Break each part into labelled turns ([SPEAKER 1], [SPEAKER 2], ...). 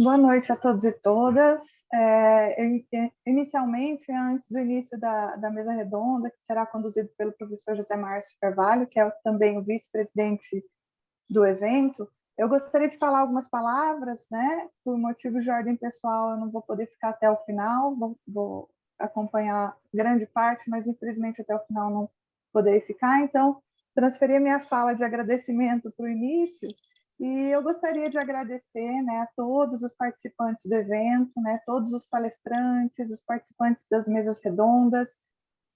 [SPEAKER 1] Boa noite a todos e todas. Inicialmente, antes do início da mesa redonda, que será conduzido pelo professor José Márcio Carvalho, que é também o vice-presidente do evento, eu gostaria de falar algumas palavras, né? Por motivos de ordem pessoal, eu não vou poder ficar até o final, vou acompanhar grande parte, mas infelizmente até o final não poderei ficar. Então, transferir a minha fala de agradecimento para o início. E eu gostaria de agradecer, né, a todos os participantes do evento, né, todos os palestrantes, os participantes das mesas redondas,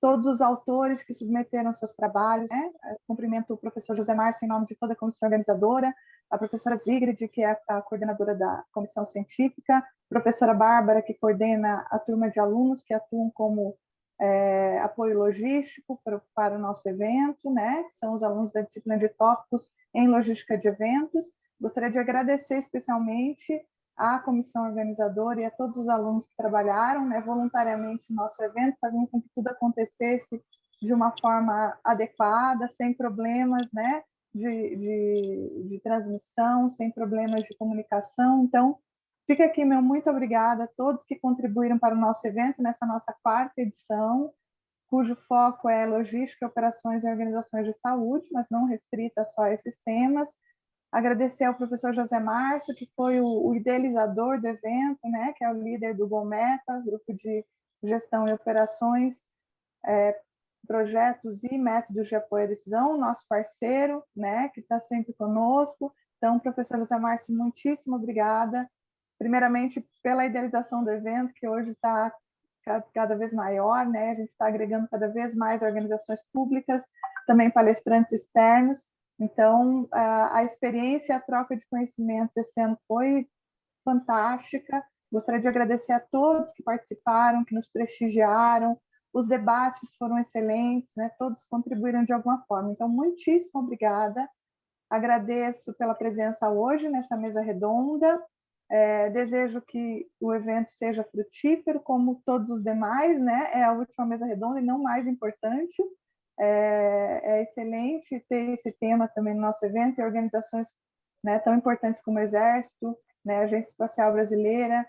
[SPEAKER 1] todos os autores que submeteram seus trabalhos, né? Cumprimento o professor José Márcio em nome de toda a comissão organizadora, a professora Zigrid, que é a coordenadora da comissão científica, a professora Bárbara, que coordena a turma de alunos que atuam como apoio logístico para o nosso evento, né? Que são os alunos da disciplina de tópicos em logística de eventos. Gostaria de agradecer especialmente à comissão organizadora e a todos os alunos que trabalharam, né, voluntariamente no nosso evento, fazendo com que tudo acontecesse de uma forma adequada, sem problemas, né, de transmissão, sem problemas de comunicação. Então, fica aqui meu muito obrigada a todos que contribuíram para o nosso evento nessa nossa 4ª edição, cujo foco é logística, operações e organizações de saúde, mas não restrita só a esses temas. Agradecer ao professor José Márcio, que foi o idealizador do evento, né, que é o líder do GOMETA, Grupo de Gestão e Operações, Projetos e Métodos de Apoio à Decisão, nosso parceiro, né, que está sempre conosco. Então, professor José Márcio, muitíssimo obrigada, primeiramente pela idealização do evento, que hoje está cada vez maior, né, a gente está agregando cada vez mais organizações públicas, também palestrantes externos. Então, a experiência e a troca de conhecimentos esse ano foi fantástica. Gostaria de agradecer a todos que participaram, que nos prestigiaram. Os debates foram excelentes, né? Todos contribuíram de alguma forma. Então, muitíssimo obrigada. Agradeço pela presença hoje nessa mesa redonda. Desejo que o evento seja frutífero, como todos os demais, né? É a última mesa redonda e não mais importante. É excelente ter esse tema também no nosso evento e organizações, né, tão importantes como o Exército, né, a Agência Espacial Brasileira.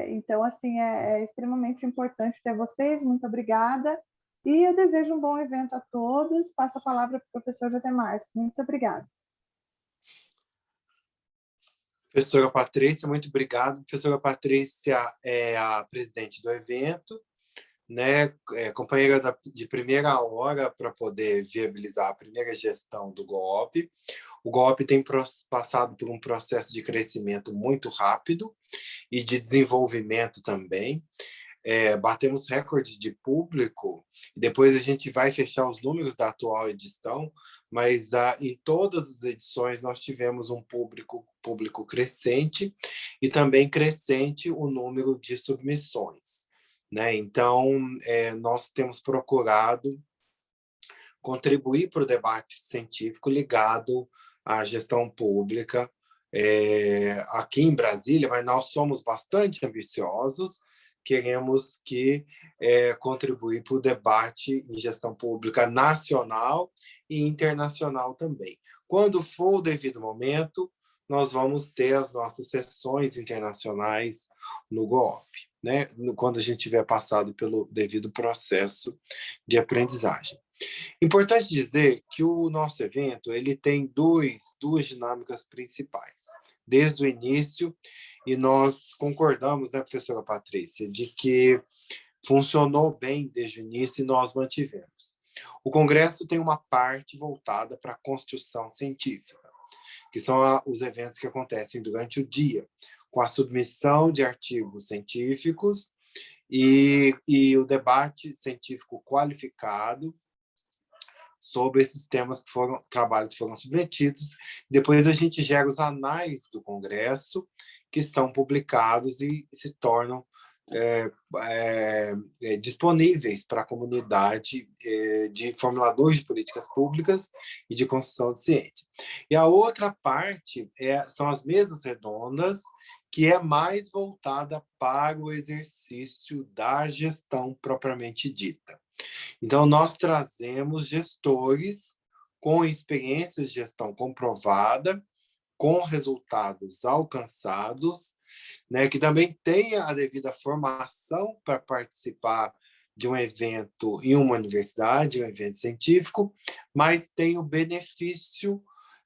[SPEAKER 1] Então, assim, é extremamente importante ter vocês. Muito obrigada. E eu desejo um bom evento a todos. Passo a palavra para o professor José Márcio. Muito obrigada.
[SPEAKER 2] Professora Patrícia, muito obrigado. Professora Patrícia é a presidente do evento, né, companheira de primeira hora para poder viabilizar a primeira gestão do GOP. O GOP tem passado por um processo de crescimento muito rápido e de desenvolvimento também. Batemos recorde de público, depois a gente vai fechar os números da atual edição, mas em todas as edições nós tivemos um público crescente e também crescente o número de submissões, né? Então, nós temos procurado contribuir para o debate científico ligado à gestão pública aqui em Brasília, mas nós somos bastante ambiciosos, queremos contribuir para o debate em gestão pública nacional e internacional também. Quando for o devido momento, nós vamos ter as nossas sessões internacionais no GOP, né? Quando a gente tiver passado pelo devido processo de aprendizagem. Importante dizer que o nosso evento ele tem duas dinâmicas principais, desde o início, e nós concordamos, né, professora Patrícia, de que funcionou bem desde o início e nós mantivemos. O Congresso tem uma parte voltada para a construção científica, que são os eventos que acontecem durante o dia, com a submissão de artigos científicos e o debate científico qualificado sobre esses temas trabalhos que foram submetidos. Depois a gente gera os anais do Congresso, que são publicados e se tornam disponíveis para a comunidade de formuladores de políticas públicas e de construção de ciência. E a outra parte são as mesas redondas, que é mais voltada para o exercício da gestão propriamente dita. Então, nós trazemos gestores com experiências de gestão comprovada, com resultados alcançados né, que também tenha a devida formação para participar de um evento em uma universidade, um evento científico, mas tem o benefício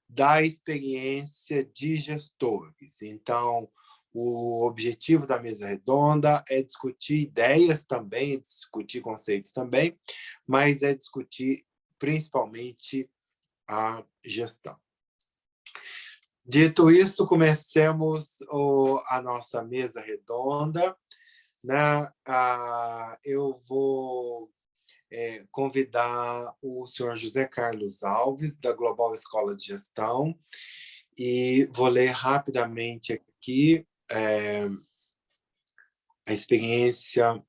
[SPEAKER 2] da experiência de gestores. Então, o objetivo da mesa redonda é discutir ideias também, é discutir conceitos também, mas é discutir principalmente a gestão. Dito isso, comecemos a nossa mesa redonda, né? Eu vou convidar o senhor José Carlos Alves, da Global Escola de Gestão, e vou ler rapidamente aqui a experiência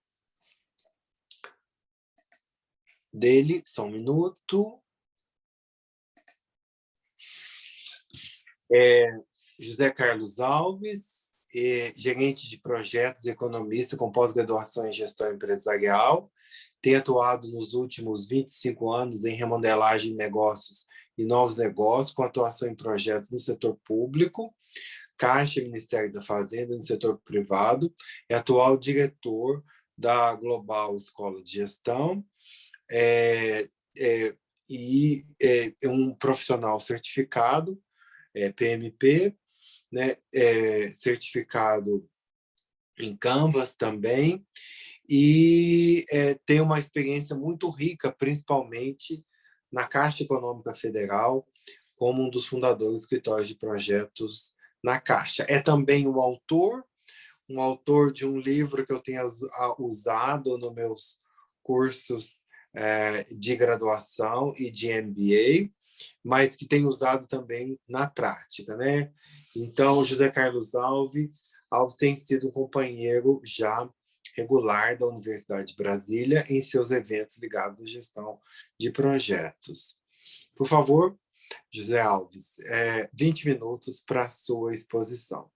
[SPEAKER 2] dele. Só um minuto. José Carlos Alves, gerente de projetos e economista com pós-graduação em gestão empresarial, tem atuado nos últimos 25 anos em remodelagem de negócios e novos negócios, com atuação em projetos no setor público, Caixa e Ministério da Fazenda, no setor privado, é atual diretor da Global Escola de Gestão, e é um profissional certificado, PMP, né, certificado em Canvas também, e tem uma experiência muito rica, principalmente na Caixa Econômica Federal, como um dos fundadores do escritório de projetos na Caixa. É também um autor de um livro que eu tenho usado nos meus cursos de graduação e de MBA, mas que tem usado também na prática, né? Então, José Carlos Alves tem sido um companheiro já regular da Universidade de Brasília em seus eventos ligados à gestão de projetos. Por favor, José Alves, 20 minutos para a sua exposição.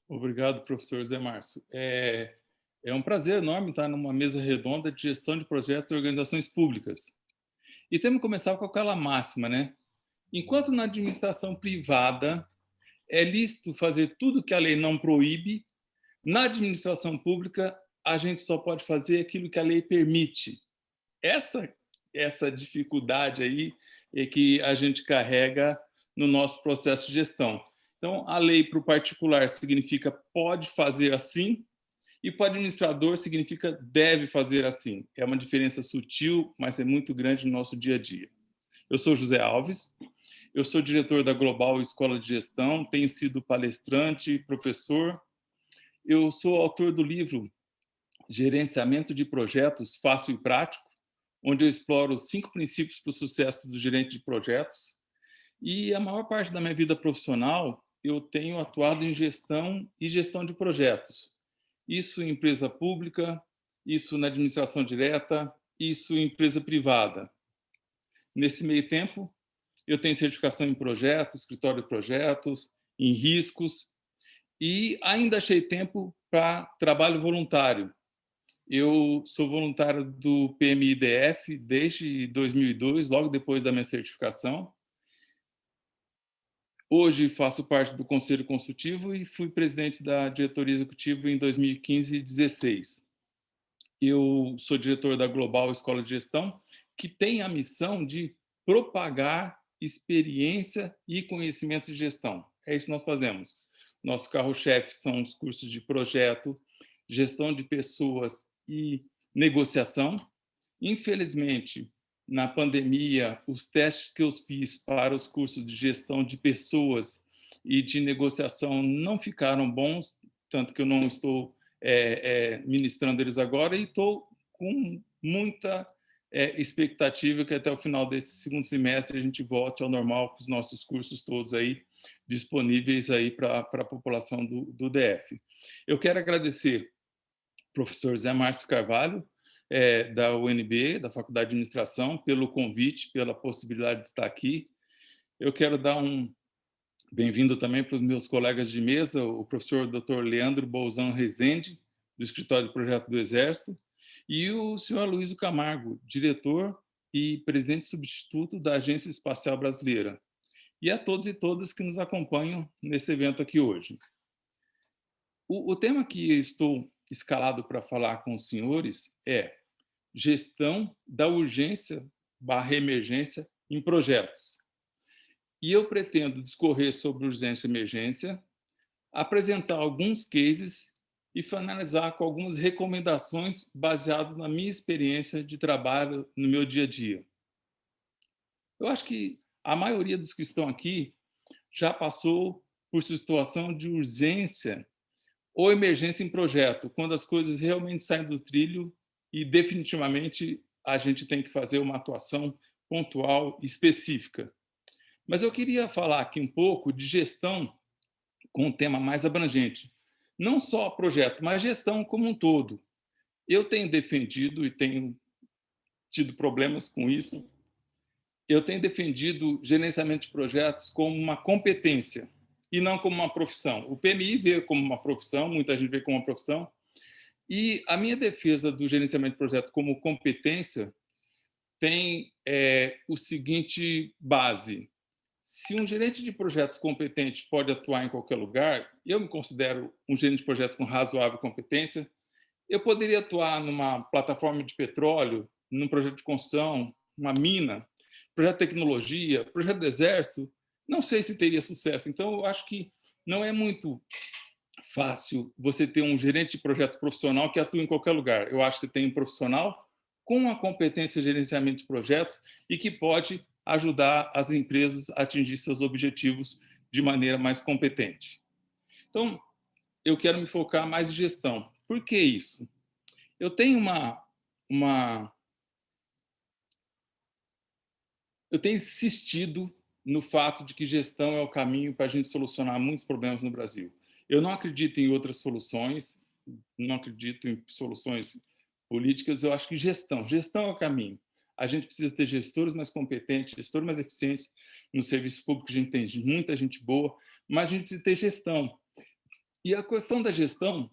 [SPEAKER 3] Obrigado, professor Zé Márcio. É um prazer enorme estar numa mesa redonda de gestão de projetos e organizações públicas. E temos que começar com aquela máxima, né? Enquanto na administração privada é lícito fazer tudo que a lei não proíbe, na administração pública a gente só pode fazer aquilo que a lei permite. Essa dificuldade aí é que a gente carrega no nosso processo de gestão. Então, a lei para o particular significa pode fazer assim, e para o administrador significa deve fazer assim. É uma diferença sutil, mas é muito grande no nosso dia a dia. Eu sou José Alves, eu sou diretor da Global Escola de Gestão, tenho sido palestrante, professor. Eu sou autor do livro Gerenciamento de Projetos Fácil e Prático, onde eu exploro 5 princípios para o sucesso do gerente de projetos. E a maior parte da minha vida profissional eu tenho atuado em gestão e gestão de projetos. Isso em empresa pública, isso na administração direta, isso em empresa privada. Nesse meio tempo, eu tenho certificação em projetos, escritório de projetos, em riscos, e ainda achei tempo para trabalho voluntário. Eu sou voluntário do PMI-DF desde 2002, logo depois da minha certificação. Hoje faço parte do Conselho Consultivo e fui presidente da diretoria executiva em 2015 e 2016. Eu sou diretor da Global Escola de Gestão, que tem a missão de propagar experiência e conhecimento de gestão. É isso que nós fazemos. Nosso carro-chefe são os cursos de projeto, gestão de pessoas e negociação. Infelizmente, na pandemia, os testes que eu fiz para os cursos de gestão de pessoas e de negociação não ficaram bons, tanto que eu não estou ministrando eles agora, e estou com muita expectativa que até o final desse segundo semestre a gente volte ao normal com os nossos cursos todos aí disponíveis aí para a população do DF. Eu quero agradecer ao professor Zé Márcio Carvalho, da UNB, da Faculdade de Administração, pelo convite, pela possibilidade de estar aqui. Eu quero dar um bem-vindo também para os meus colegas de mesa, o professor Dr. Leandro Bolzan Rezende, do Escritório de Projeto do Exército, e o senhor Aloysio Camargo, diretor e presidente substituto da Agência Espacial Brasileira. E a todos e todas que nos acompanham nesse evento aqui hoje. O tema que eu estou escalado para falar com os senhores é gestão da urgência/emergência em projetos. E eu pretendo discorrer sobre urgência e emergência, apresentar alguns cases e finalizar com algumas recomendações baseadas na minha experiência de trabalho no meu dia a dia. Eu acho que a maioria dos que estão aqui já passou por situação de urgência ou emergência em projeto, quando as coisas realmente saem do trilho e definitivamente a gente tem que fazer uma atuação pontual específica. Mas eu queria falar aqui um pouco de gestão com um tema mais abrangente. Não só projeto, mas gestão como um todo. Eu tenho defendido e tenho tido problemas com isso. Eu tenho defendido gerenciamento de projetos como uma competência e não como uma profissão. O PMI vê como uma profissão, muita gente vê como uma profissão, e a minha defesa do gerenciamento de projeto como competência tem o seguinte base: se um gerente de projetos competente pode atuar em qualquer lugar, eu me considero um gerente de projetos com razoável competência, eu poderia atuar numa plataforma de petróleo, num projeto de construção, uma mina, projeto de tecnologia, projeto do exército, não sei se teria sucesso. Então, eu acho que não é muito fácil você ter um gerente de projetos profissional que atua em qualquer lugar. Eu acho que você tem um profissional com a competência de gerenciamento de projetos e que pode ajudar as empresas a atingir seus objetivos de maneira mais competente. Então, eu quero me focar mais em gestão. Por que isso? Eu tenho eu tenho insistido no fato de que gestão é o caminho para a gente solucionar muitos problemas no Brasil. Eu não acredito em outras soluções, não acredito em soluções políticas, eu acho que gestão é o caminho. A gente precisa ter gestores mais competentes, gestores mais eficientes. No serviço público a gente tem muita gente boa, mas a gente precisa ter gestão. E a questão da gestão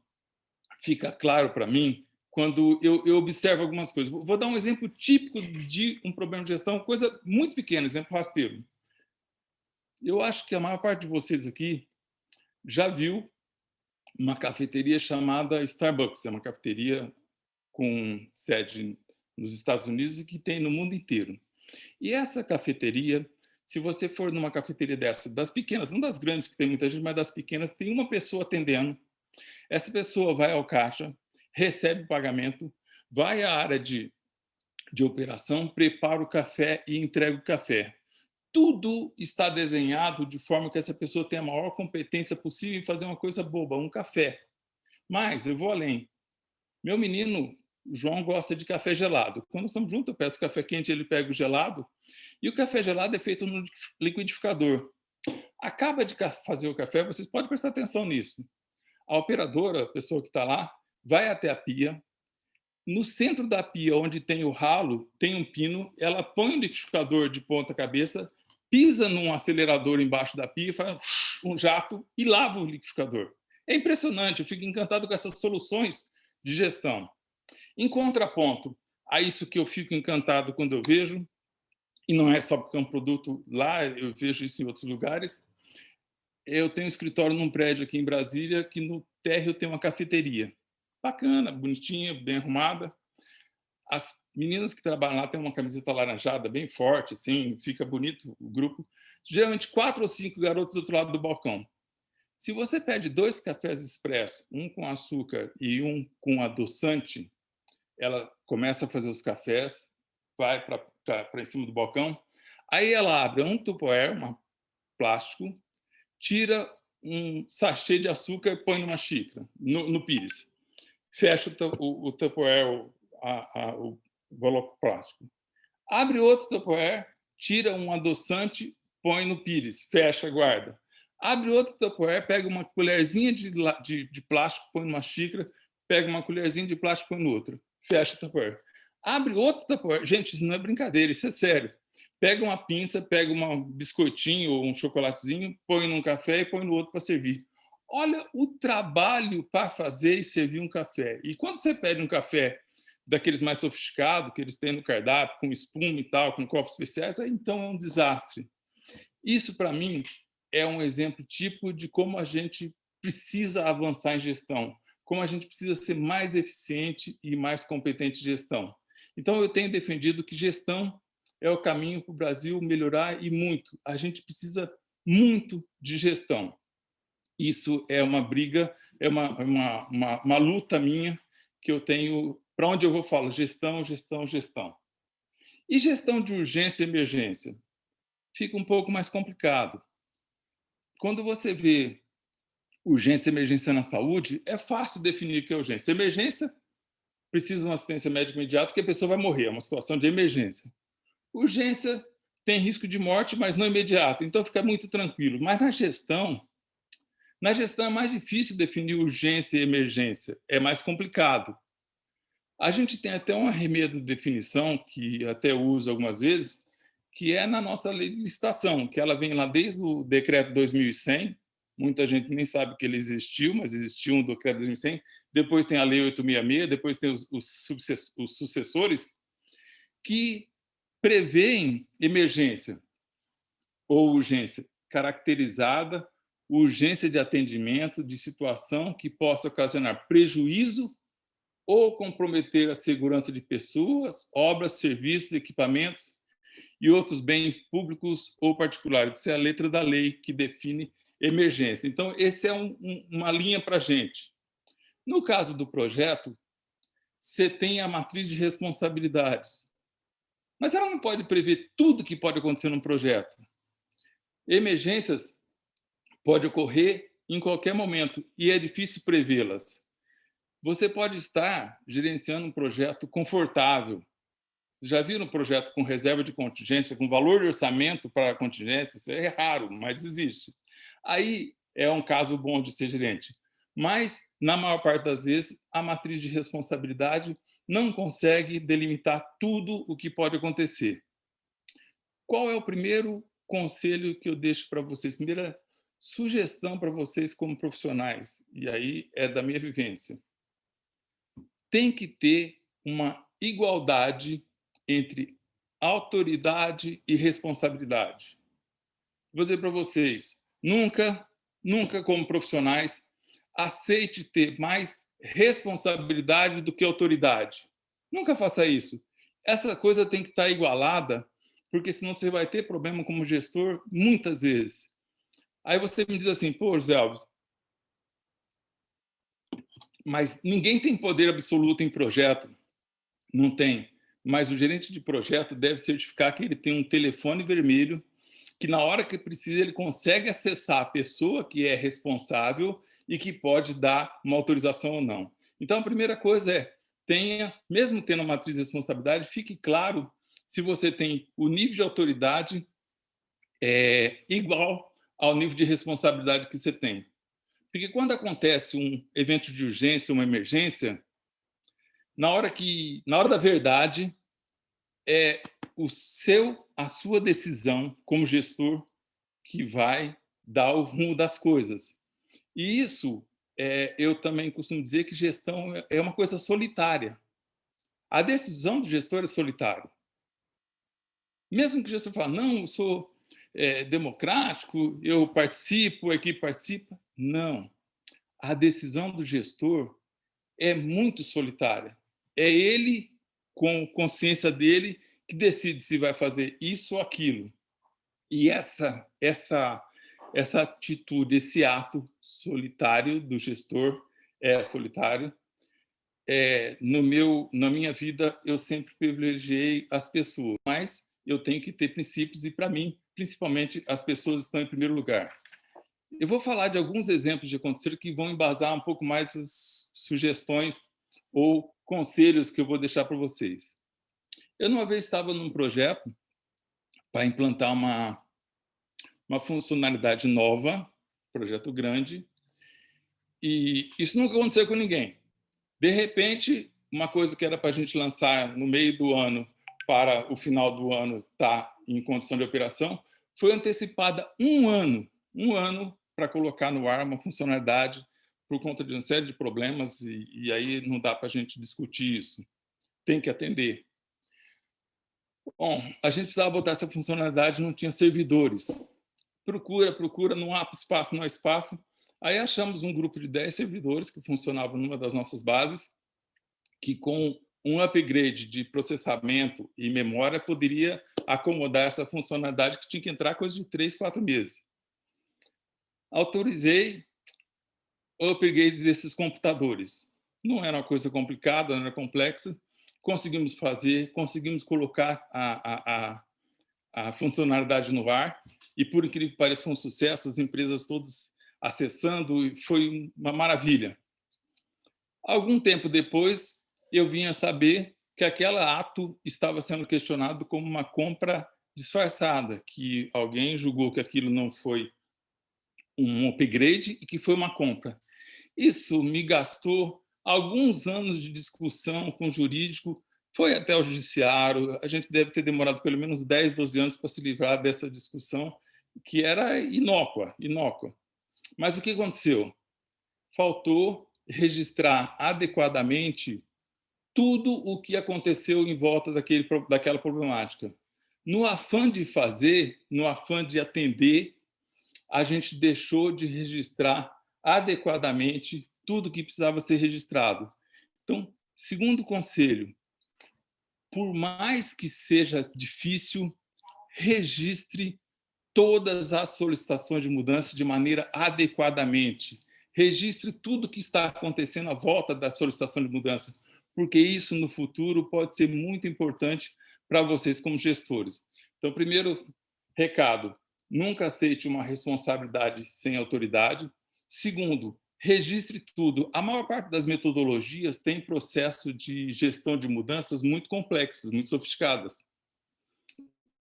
[SPEAKER 3] fica claro para mim quando eu observo algumas coisas. Vou dar um exemplo típico de um problema de gestão, coisa muito pequena, exemplo rasteiro. Eu acho que a maior parte de vocês aqui já viu uma cafeteria chamada Starbucks. É uma cafeteria com sede nos Estados Unidos e que tem no mundo inteiro. E essa cafeteria, se você for numa cafeteria dessa, das pequenas, não das grandes que tem muita gente, mas das pequenas, tem uma pessoa atendendo. Essa pessoa vai ao caixa, recebe o pagamento, vai à área de operação, prepara o café e entrega o café. Tudo está desenhado de forma que essa pessoa tenha a maior competência possível em fazer uma coisa boba, um café. Mas eu vou além. Meu menino, o João, gosta de café gelado. Quando nós estamos juntos, eu peço café quente, ele pega o gelado. E o café gelado é feito no liquidificador. Acaba de fazer o café, vocês podem prestar atenção nisso. A operadora, a pessoa que está lá, vai até a pia. No centro da pia, onde tem o ralo, tem um pino. Ela põe o liquidificador de ponta cabeça, pisa num acelerador embaixo da pia, faz um jato e lava o liquidificador. É impressionante, eu fico encantado com essas soluções de gestão. Em contraponto a isso que eu fico encantado quando eu vejo, e não é só porque é um produto lá, eu vejo isso em outros lugares, eu tenho um escritório num prédio aqui em Brasília que no térreo tem uma cafeteria. Bacana, bonitinha, bem arrumada. As meninas que trabalham lá têm uma camiseta alaranjada bem forte, assim, fica bonito o grupo. Geralmente 4 ou 5 garotos do outro lado do balcão. Se você pede 2 cafés expresso, um com açúcar e um com adoçante, ela começa a fazer os cafés, vai para em cima do balcão, aí ela abre um tupperware, um plástico, tira um sachê de açúcar e põe numa xícara, no pires. Fecha o tupperware, o bloco plástico. Abre outro tupperware, tira um adoçante, põe no pires, fecha, guarda. Abre outro tupperware, pega uma colherzinha de plástico, põe numa xícara, pega uma colherzinha de plástico, põe no outro, fecha o tupperware. Abre outro tupperware. Gente, isso não é brincadeira, isso é sério. Pega uma pinça, pega um biscoitinho ou um chocolatezinho, põe num café e põe no outro para servir. Olha o trabalho para fazer e servir um café. E quando você pede um café daqueles mais sofisticados, que eles têm no cardápio, com espuma e tal, com copos especiais, aí então é um desastre. Isso, para mim, é um exemplo típico de como a gente precisa avançar em gestão, como a gente precisa ser mais eficiente e mais competente em gestão. Então, eu tenho defendido que gestão é o caminho para o Brasil melhorar e muito. A gente precisa muito de gestão. Isso é uma briga, é uma luta minha que eu tenho. Para onde eu vou, falo gestão, gestão, gestão. E gestão de urgência e emergência? Fica um pouco mais complicado. Quando você vê urgência e emergência na saúde, é fácil definir o que é urgência. Emergência precisa de uma assistência médica imediata, porque a pessoa vai morrer, é uma situação de emergência. Urgência tem risco de morte, mas não imediato, então fica muito tranquilo. Mas na gestão é mais difícil definir urgência e emergência, é mais complicado. A gente tem até um arremedo de definição, que até uso algumas vezes, que é na nossa lei de licitação, que ela vem lá desde o decreto 2100, muita gente nem sabe que ele existiu, mas existiu um decreto 2100, depois tem a lei 866, depois tem os sucessores, que prevêem emergência ou urgência caracterizada, urgência de atendimento de situação que possa ocasionar prejuízo ou comprometer a segurança de pessoas, obras, serviços, equipamentos e outros bens públicos ou particulares. Essa é a letra da lei que define emergência. Então, esse é uma linha para a gente. No caso do projeto, você tem a matriz de responsabilidades, mas ela não pode prever tudo que pode acontecer num projeto. Emergências podem ocorrer em qualquer momento e é difícil prevê-las. Você pode estar gerenciando um projeto confortável. Vocês já viram um projeto com reserva de contingência, com valor de orçamento para a contingência? Isso é raro, mas existe. Aí é um caso bom de ser gerente. Mas, na maior parte das vezes, a matriz de responsabilidade não consegue delimitar tudo o que pode acontecer. Qual é o primeiro conselho que eu deixo para vocês? Primeira sugestão para vocês como profissionais, e aí é da minha vivência. Tem que ter uma igualdade entre autoridade e responsabilidade. Vou dizer para vocês, nunca como profissionais, aceite ter mais responsabilidade do que autoridade. Nunca faça isso. Essa coisa tem que estar igualada, porque senão você vai ter problema como gestor muitas vezes. Aí você me diz assim, pô, Zé Alves, mas ninguém tem poder absoluto em projeto. Não tem. Mas o gerente de projeto deve certificar que ele tem um telefone vermelho, que na hora que precisa ele consegue acessar a pessoa que é responsável e que pode dar uma autorização ou não. Então, a primeira coisa é, mesmo tendo uma matriz de responsabilidade, fique claro se você tem o nível de autoridade igual ao nível de responsabilidade que você tem. Porque quando acontece um evento de urgência, uma emergência, na hora da verdade, é a sua decisão como gestor que vai dar o rumo das coisas. E isso, eu também costumo dizer que gestão é uma coisa solitária. A decisão do gestor é solitária. Mesmo que o gestor fale, não, eu sou democrático, eu participo, a equipe participa. Não. A decisão do gestor é muito solitária. É ele, com consciência dele, que decide se vai fazer isso ou aquilo. E essa atitude, esse ato solitário do gestor solitário. Na minha vida, eu sempre privilegiei as pessoas, mas eu tenho que ter princípios e, para mim, principalmente, as pessoas estão em primeiro lugar. Eu vou falar de alguns exemplos de acontecido que vão embasar um pouco mais as sugestões ou conselhos que eu vou deixar para vocês. Eu, uma vez, estava num projeto para implantar uma funcionalidade nova, projeto grande, e isso nunca aconteceu com ninguém. De repente, uma coisa que era para a gente lançar no meio do ano para o final do ano estar em condição de operação, foi antecipada um ano para colocar no ar uma funcionalidade por conta de uma série de problemas, e aí não dá para a gente discutir isso. Tem que atender. Bom, a gente precisava botar essa funcionalidade, não tinha servidores. Procura, não há espaço, não há espaço. Aí achamos um grupo de 10 servidores que funcionavam numa das nossas bases, que com um upgrade de processamento e memória poderia acomodar essa funcionalidade que tinha que entrar coisa de 3, 4 meses. Autorizei o upgrade desses computadores. Não era uma coisa complicada, não era complexa. Conseguimos fazer, conseguimos colocar a funcionalidade no ar e, por incrível que pareça, foi um sucesso, as empresas todas acessando, e foi uma maravilha. Algum tempo depois, eu vim a saber que aquele ato estava sendo questionado como uma compra disfarçada, que alguém julgou que aquilo não foi um upgrade e que foi uma compra. Isso me gastou alguns anos de discussão com o jurídico, foi até o judiciário, a gente deve ter demorado pelo menos 10, 12 anos para se livrar dessa discussão, que era inócua. Mas o que aconteceu? Faltou registrar adequadamente tudo o que aconteceu em volta daquela problemática. No afã de fazer, no afã de atender, a gente deixou de registrar adequadamente tudo que precisava ser registrado. Então, segundo conselho, por mais que seja difícil, registre todas as solicitações de mudança de maneira adequadamente. Registre tudo o que está acontecendo à volta da solicitação de mudança, porque isso no futuro pode ser muito importante para vocês como gestores. Então, primeiro recado, nunca aceite uma responsabilidade sem autoridade. Segundo, registre tudo. A maior parte das metodologias tem processo de gestão de mudanças muito complexas, muito sofisticadas.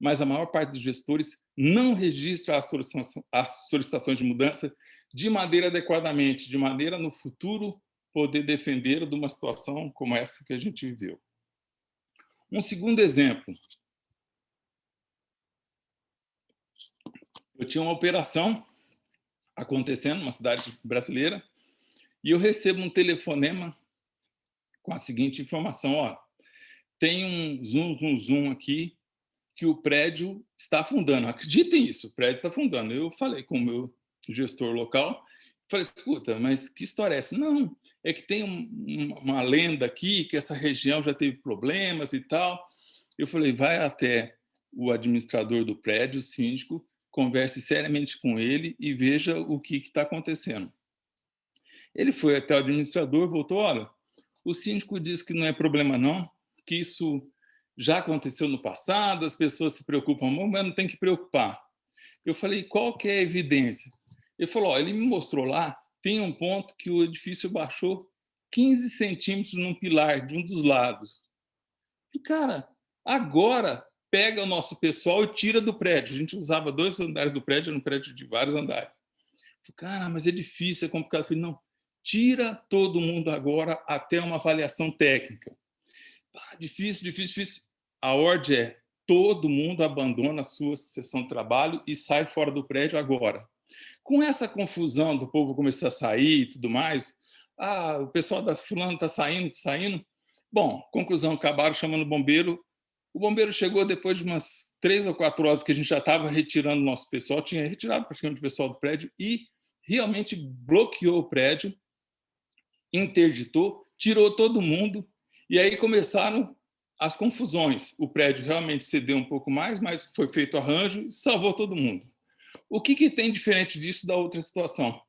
[SPEAKER 3] Mas a maior parte dos gestores não registra as solicitações de mudança de maneira adequadamente, de maneira no futuro poder defender de uma situação como essa que a gente viveu. Um segundo exemplo. Eu tinha uma operação acontecendo numa cidade brasileira e eu recebo um telefonema com a seguinte informação: ó, tem um zoom aqui que o prédio está afundando. Acreditem nisso, o prédio está afundando. Eu falei com o meu gestor local, falei, escuta, mas que história é essa? Não, é que tem uma lenda aqui que essa região já teve problemas e tal. Eu falei, vai até o administrador do prédio, o síndico, converse seriamente com ele e veja o que está acontecendo. Ele foi até o administrador, voltou, olha, o síndico disse que não é problema não, que isso já aconteceu no passado, as pessoas se preocupam, mas não tem que preocupar. Eu falei, qual que é a evidência? Ele falou, ó, ele me mostrou lá, tem um ponto que o edifício baixou 15 centímetros num pilar de um dos lados. E, cara, agora pega o nosso pessoal e tira do prédio. A gente usava 2 andares do prédio, era um prédio de vários andares. Eu falei, cara, mas é difícil, é complicado. Eu falei, não, tira todo mundo agora até uma avaliação técnica. Difícil. A ordem é todo mundo abandona a sua sessão de trabalho e sai fora do prédio agora. Com essa confusão do povo começar a sair e tudo mais, o pessoal da fulano está saindo. Bom, conclusão, acabaram chamando o bombeiro. O bombeiro chegou depois de umas 3 ou 4 horas que a gente já estava retirando o nosso pessoal, tinha retirado praticamente o pessoal do prédio e realmente bloqueou o prédio, interditou, tirou todo mundo. E aí começaram as confusões. O prédio realmente cedeu um pouco mais, mas foi feito arranjo e salvou todo mundo. O que tem diferente disso da outra situação?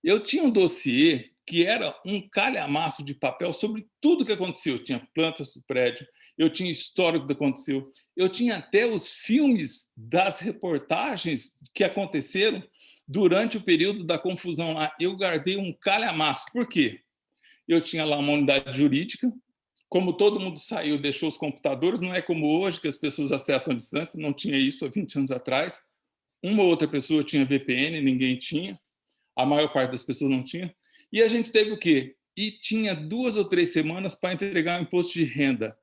[SPEAKER 3] Eu tinha um dossiê que era um calhamaço de papel sobre tudo que aconteceu. Eu tinha plantas do prédio, eu tinha histórico do que aconteceu, eu tinha até os filmes das reportagens que aconteceram durante o período da confusão lá. Eu guardei um calhamaço. Por quê? Eu tinha lá uma unidade jurídica, como todo mundo saiu, deixou os computadores, não é como hoje, que as pessoas acessam à distância, não tinha isso há 20 anos atrás. Uma ou outra pessoa tinha VPN, ninguém tinha, a maior parte das pessoas não tinha. E a gente teve o quê? E tinha 2 ou 3 semanas para entregar o imposto de renda.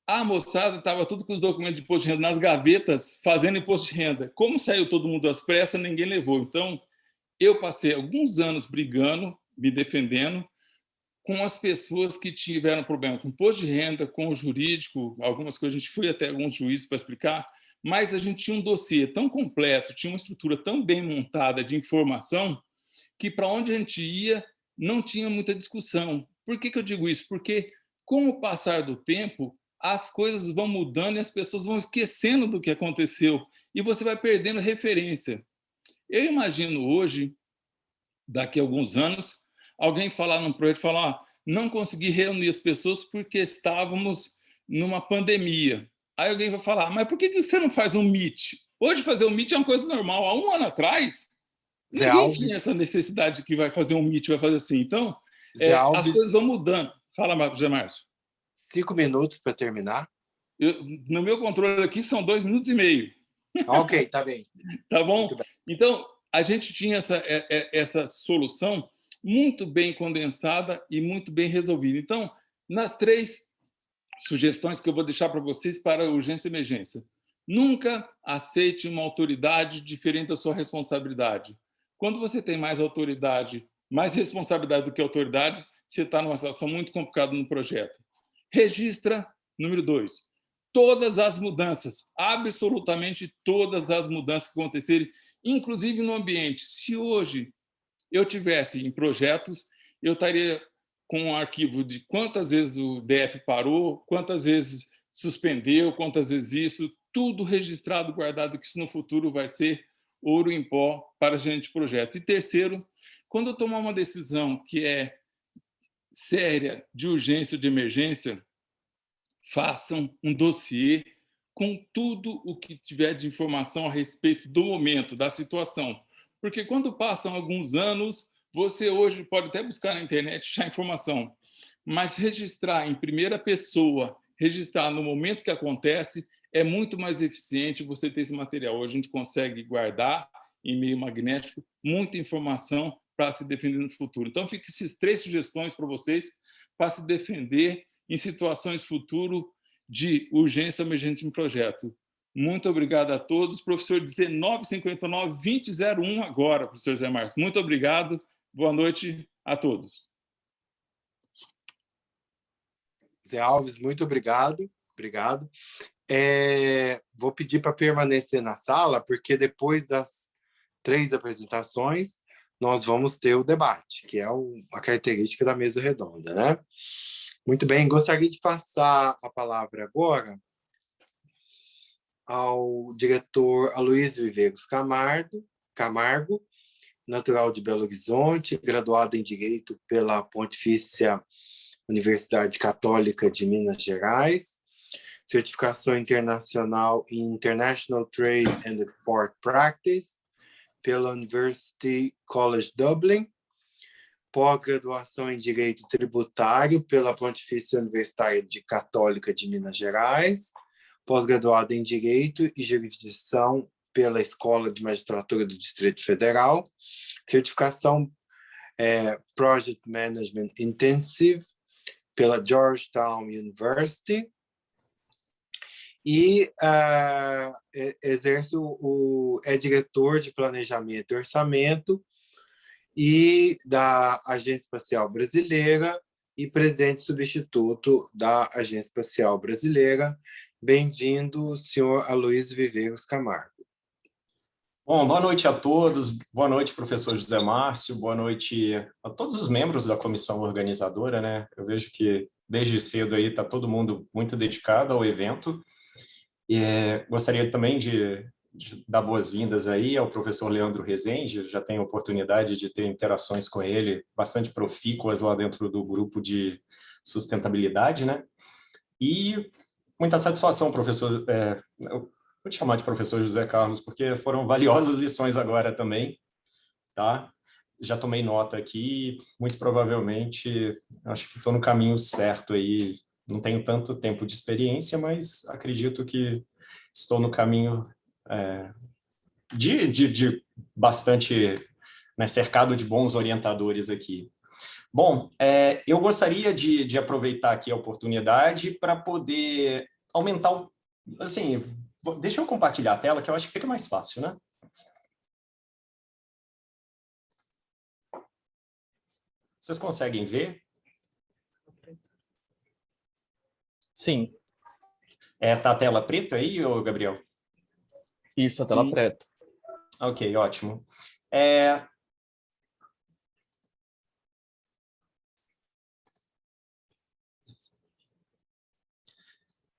[SPEAKER 3] A moçada estava tudo com os documentos de imposto de renda nas gavetas, fazendo imposto de renda. Como saiu todo mundo às pressas, ninguém levou. Então, eu passei alguns anos brigando, me defendendo, com as pessoas que tiveram problema com imposto de renda, com o jurídico, algumas coisas a gente foi até alguns juízes para explicar, mas a gente tinha um dossiê tão completo, tinha uma estrutura tão bem montada de informação, que para onde a gente ia não tinha muita discussão. Por que eu digo isso? Porque, com o passar do tempo, as coisas vão mudando e as pessoas vão esquecendo do que aconteceu e você vai perdendo referência. Eu imagino hoje, daqui a alguns anos, alguém falar num projeto, falar, não consegui reunir as pessoas porque estávamos numa pandemia. Aí alguém vai falar, mas por que você não faz um Meet? Hoje fazer um Meet é uma coisa normal. Há um ano atrás, ninguém tinha essa necessidade de que vai fazer um Meet, vai fazer assim. Então, as coisas vão mudando. Fala, Zé Márcio.
[SPEAKER 2] 5 minutos para terminar.
[SPEAKER 3] No meu controle aqui são 2 minutos e meio.
[SPEAKER 2] Ok, tá bem.
[SPEAKER 3] Tá bom? Então, a gente tinha essa solução muito bem condensada e muito bem resolvida. Então, nas 3 sugestões que eu vou deixar para vocês para urgência e emergência. Nunca aceite uma autoridade diferente da sua responsabilidade. Quando você tem mais autoridade, mais responsabilidade do que autoridade, você está numa situação muito complicada no projeto. Registra, número 2, todas as mudanças, absolutamente todas as mudanças que acontecerem, inclusive no ambiente. Se hoje eu tivesse em projetos, eu estaria com um arquivo de quantas vezes o DF parou, quantas vezes suspendeu, quantas vezes isso, tudo registrado, guardado, que isso no futuro vai ser ouro em pó para a gente de projeto. E terceiro, quando eu tomar uma decisão que é séria, de urgência ou de emergência, façam um dossiê com tudo o que tiver de informação a respeito do momento, da situação. Porque quando passam alguns anos, você hoje pode até buscar na internet, achar informação, mas registrar em primeira pessoa, registrar no momento que acontece, é muito mais eficiente você ter esse material. Hoje a gente consegue guardar em meio magnético muita informação para se defender no futuro. Então, fica essas 3 sugestões para vocês para se defender em situações futuro de urgência emergente em projeto. Muito obrigado a todos. Professor 1959-2001 agora, professor Zé Márcio. Muito obrigado. Boa noite a todos.
[SPEAKER 2] Zé Alves, muito obrigado. Obrigado. Vou pedir para permanecer na sala, porque depois das 3 apresentações, nós vamos ter o debate, que é a característica da mesa redonda, né? Muito bem, gostaria de passar a palavra agora ao diretor Aloysio Viveiros Camargo, natural de Belo Horizonte, graduado em Direito pela Pontifícia Universidade Católica de Minas Gerais, certificação internacional em International Trade and Export Practice pela University College Dublin, pós-graduação em Direito Tributário pela Pontifícia Universidade Católica de Minas Gerais, pós-graduado em Direito e Jurisdição pela Escola de Magistratura do Distrito Federal, certificação Project Management Intensive pela Georgetown University e é diretor de Planejamento e Orçamento e da Agência Espacial Brasileira e presidente substituto da Agência Espacial Brasileira. Bem-vindo, senhor Aloysio Viveiros Camargo.
[SPEAKER 4] Bom, boa noite a todos, boa noite, professor José Márcio, boa noite a todos os membros da comissão organizadora, né? Eu vejo que desde cedo aí está todo mundo muito dedicado ao evento. E gostaria também de dar boas-vindas aí ao professor Leandro Rezende. Já tenho a oportunidade de ter interações com ele bastante profícuas lá dentro do grupo de sustentabilidade, né? E muita satisfação, professor. Eu vou te chamar de professor José Carlos, porque foram valiosas lições agora também, tá? Já tomei nota aqui, muito provavelmente, acho que estou no caminho certo aí. Não tenho tanto tempo de experiência, mas acredito que estou no caminho de bastante, né, cercado de bons orientadores aqui. Bom, eu gostaria de aproveitar aqui a oportunidade para poder aumentar assim, deixa eu compartilhar a tela, que eu acho que fica mais fácil, né? Vocês conseguem ver?
[SPEAKER 5] Sim.
[SPEAKER 4] Tá a tela preta aí, Gabriel?
[SPEAKER 5] Isso, a tela preta.
[SPEAKER 4] Ok, ótimo.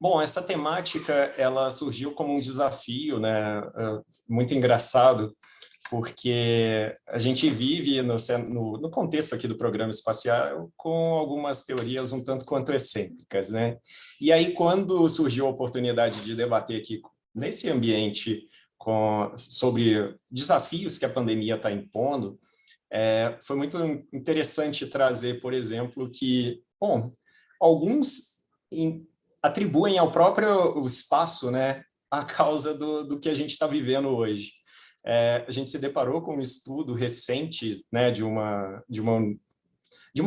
[SPEAKER 4] Bom, essa temática ela surgiu como um desafio, né? Muito engraçado, porque a gente vive no contexto aqui do programa espacial com algumas teorias um tanto quanto excêntricas, né? E aí, quando surgiu a oportunidade de debater aqui nesse ambiente sobre desafios que a pandemia está impondo, foi muito interessante trazer, por exemplo, que, bom, alguns atribuem ao próprio espaço, né, a causa do que a gente está vivendo hoje. A gente se deparou com um estudo recente, né, de uma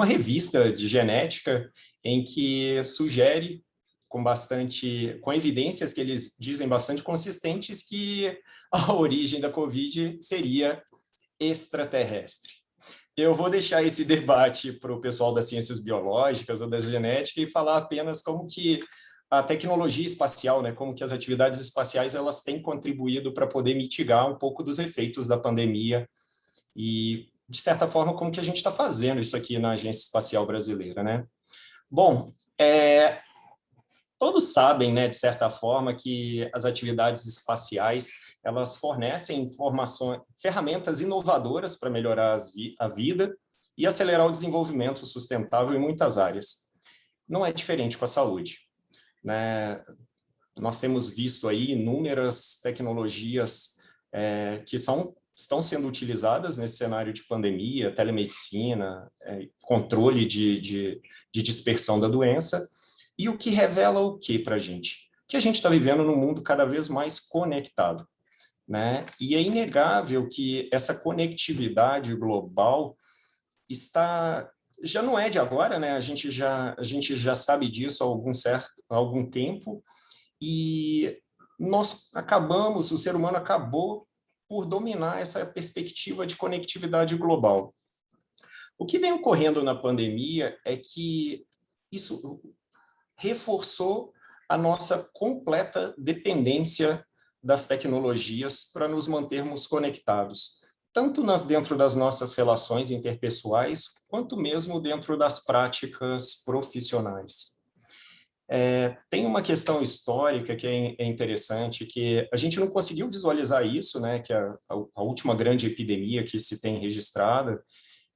[SPEAKER 4] revista de genética em que sugere com evidências que eles dizem bastante consistentes que a origem da Covid seria extraterrestre. Eu vou deixar esse debate para o pessoal das ciências biológicas ou da genética e falar apenas como que a tecnologia espacial, né, como que as atividades espaciais elas têm contribuído para poder mitigar um pouco dos efeitos da pandemia e, de certa forma, como que a gente está fazendo isso aqui na Agência Espacial Brasileira, né? Bom, todos sabem, né, de certa forma, que as atividades espaciais elas fornecem ferramentas inovadoras para melhorar a vida e acelerar o desenvolvimento sustentável em muitas áreas. Não é diferente com a saúde, né? Nós temos visto aí inúmeras tecnologias que estão sendo utilizadas nesse cenário de pandemia, telemedicina, controle de dispersão da doença, e o que revela o que para a gente? Que a gente está vivendo num mundo cada vez mais conectado, né? E é inegável que essa conectividade global já não é de agora, né? A gente já sabe disso há algum tempo, e o ser humano acabou por dominar essa perspectiva de conectividade global. O que vem ocorrendo na pandemia é que isso reforçou a nossa completa dependência das tecnologias para nos mantermos conectados, tanto dentro das nossas relações interpessoais, quanto mesmo dentro das práticas profissionais. Tem uma questão histórica que é interessante, que a gente não conseguiu visualizar isso, né, que a última grande epidemia que se tem registrada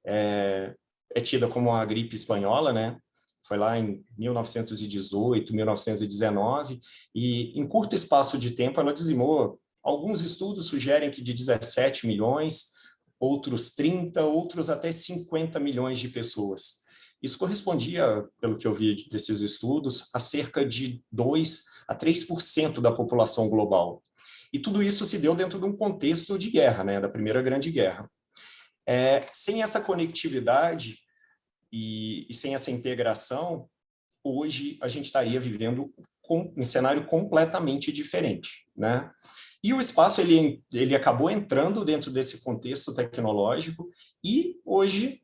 [SPEAKER 4] é tida como a gripe espanhola, né? Foi lá em 1918, 1919, e em curto espaço de tempo ela dizimou. Alguns estudos sugerem que de 17 milhões, outros 30, outros até 50 milhões de pessoas. Isso correspondia, pelo que eu vi desses estudos, a cerca de 2 a 3% da população global. E tudo isso se deu dentro de um contexto de guerra, né, da Primeira Grande Guerra. Sem essa conectividade e sem essa integração, hoje a gente estaria vivendo um cenário completamente diferente, né? E o espaço ele acabou entrando dentro desse contexto tecnológico e hoje,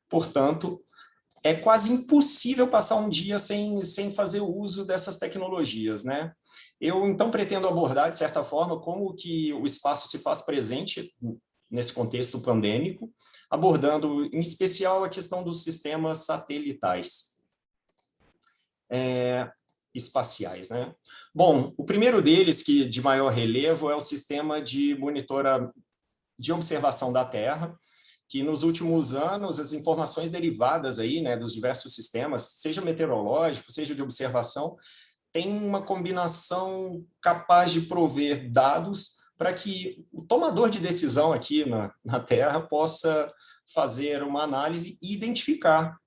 [SPEAKER 4] portanto, é quase impossível passar um dia sem fazer uso dessas tecnologias, né? Eu, então, pretendo abordar, de certa forma, como que o espaço se faz presente nesse contexto pandêmico, abordando, em especial, a questão dos sistemas satelitais espaciais, né? Bom, o primeiro deles, que de maior relevo, é o sistema de observação da Terra, que nos últimos anos as informações derivadas aí, né, dos diversos sistemas, seja meteorológico, seja de observação, tem uma combinação capaz de prover dados para que o tomador de decisão aqui na Terra possa fazer uma análise e identificar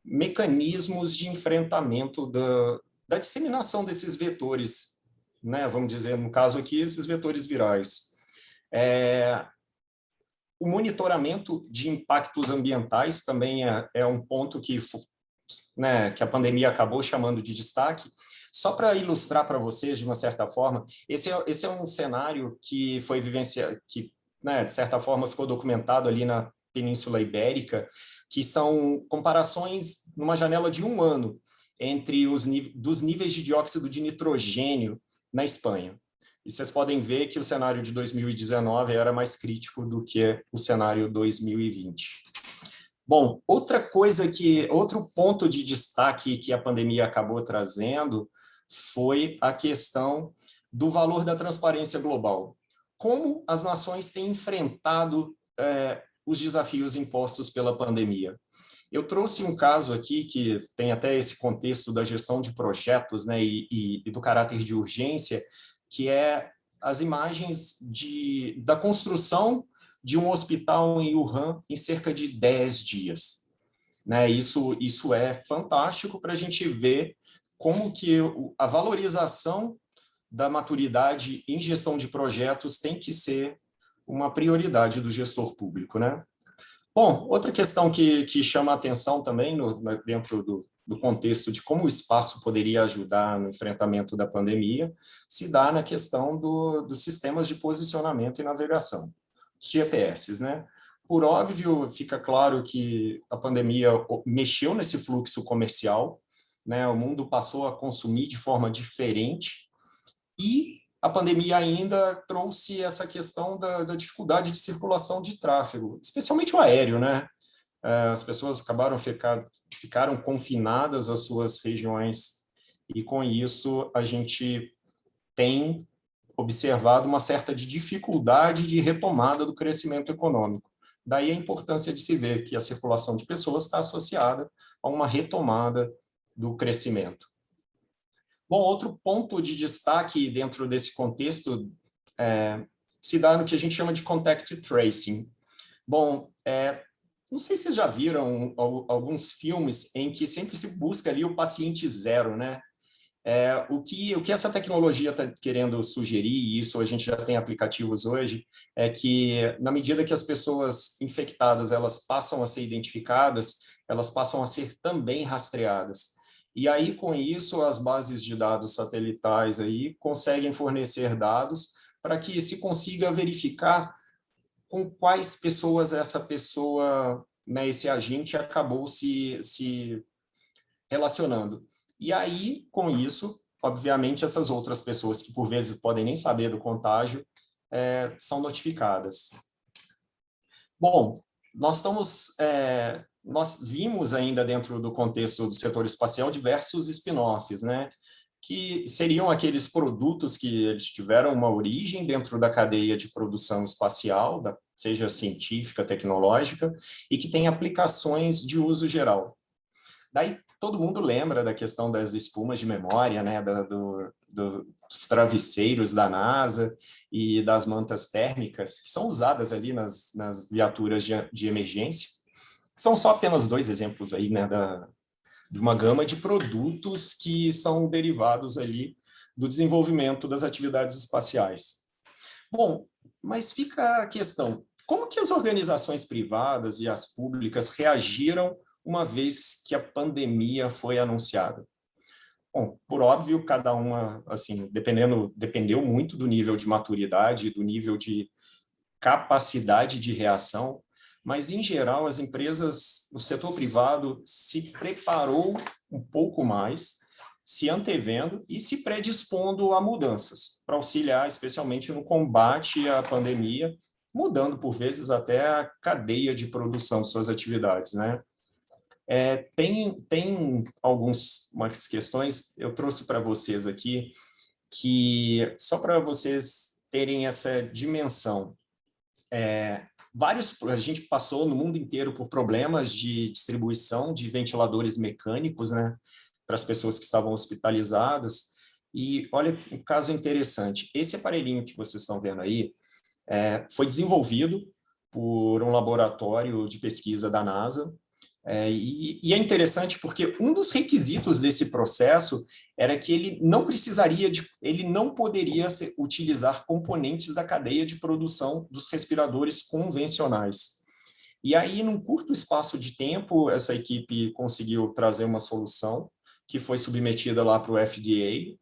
[SPEAKER 4] mecanismos de enfrentamento da disseminação desses vetores, né? Vamos dizer, no caso aqui, esses vetores virais. O monitoramento de impactos ambientais também é um ponto que a pandemia acabou chamando de destaque. Só para ilustrar para vocês, de uma certa forma, esse é um cenário que foi vivenciado, que, né, de certa forma, ficou documentado ali na Península Ibérica, que são comparações numa janela de 1 ano entre dos níveis de dióxido de nitrogênio na Espanha. E vocês podem ver que o cenário de 2019 era mais crítico do que o cenário 2020. Bom, outro ponto de destaque que a pandemia acabou trazendo foi a questão do valor da transparência global. Como as nações têm enfrentado os desafios impostos pela pandemia. Eu trouxe um caso aqui que tem até esse contexto da gestão de projetos, né, e do caráter de urgência, que é as imagens da construção de um hospital em Wuhan em cerca de 10 dias. Né, isso é fantástico para a gente ver como que a valorização da maturidade em gestão de projetos tem que ser uma prioridade do gestor público, né? Bom, outra questão que chama a atenção também dentro do contexto de como o espaço poderia ajudar no enfrentamento da pandemia se dá na questão dos sistemas de posicionamento e navegação, os GPS, né? Por óbvio, fica claro que a pandemia mexeu nesse fluxo comercial, né? O mundo passou a consumir de forma diferente e a pandemia ainda trouxe essa questão da dificuldade de circulação de tráfego, especialmente o aéreo, né? As pessoas ficaram confinadas às suas regiões e, com isso, a gente tem observado uma certa dificuldade de retomada do crescimento econômico. Daí a importância de se ver que a circulação de pessoas está associada a uma retomada do crescimento. Bom, outro ponto de destaque dentro desse contexto se dá no que a gente chama de contact tracing. Bom, não sei se vocês já viram alguns filmes em que sempre se busca ali o paciente zero, né? O que essa tecnologia está querendo sugerir, e isso a gente já tem aplicativos hoje, é que na medida que as pessoas infectadas elas passam a ser identificadas, elas passam a ser também rastreadas. E aí, com isso, as bases de dados satelitais aí conseguem fornecer dados para que se consiga verificar com quais pessoas essa pessoa, né, esse agente acabou se relacionando. E aí, com isso, obviamente, essas outras pessoas que, por vezes, podem nem saber do contágio, são notificadas. Bom, nós vimos ainda dentro do contexto do setor espacial diversos spin-offs, né? Que seriam aqueles produtos que eles tiveram uma origem dentro da cadeia de produção espacial, seja científica, tecnológica, e que tem aplicações de uso geral. Daí todo mundo lembra da questão das espumas de memória, né? Dos travesseiros da NASA e das mantas térmicas, que são usadas ali nas viaturas de emergência. São só apenas 2 exemplos aí, né, de uma gama de produtos que são derivados ali do desenvolvimento das atividades espaciais. Bom, mas fica a questão, como que as organizações privadas e as públicas reagiram uma vez que a pandemia foi anunciada? Bom, por óbvio, cada uma, assim, dependeu muito do nível de maturidade, do nível de capacidade de reação, mas, em geral, as empresas, o setor privado se preparou um pouco mais, se antevendo e se predispondo a mudanças, para auxiliar, especialmente no combate à pandemia, mudando, por vezes, até a cadeia de produção de suas atividades, né? Tem umas questões, eu trouxe para vocês aqui, que só para vocês terem essa dimensão, a gente passou no mundo inteiro por problemas de distribuição de ventiladores mecânicos, né, para as pessoas que estavam hospitalizadas. E olha um caso interessante, esse aparelhinho que vocês estão vendo aí foi desenvolvido por um laboratório de pesquisa da NASA, e é interessante porque um dos requisitos desse processo era que ele não poderia utilizar componentes da cadeia de produção dos respiradores convencionais. E aí, num curto espaço de tempo, essa equipe conseguiu trazer uma solução que foi submetida lá para o FDA,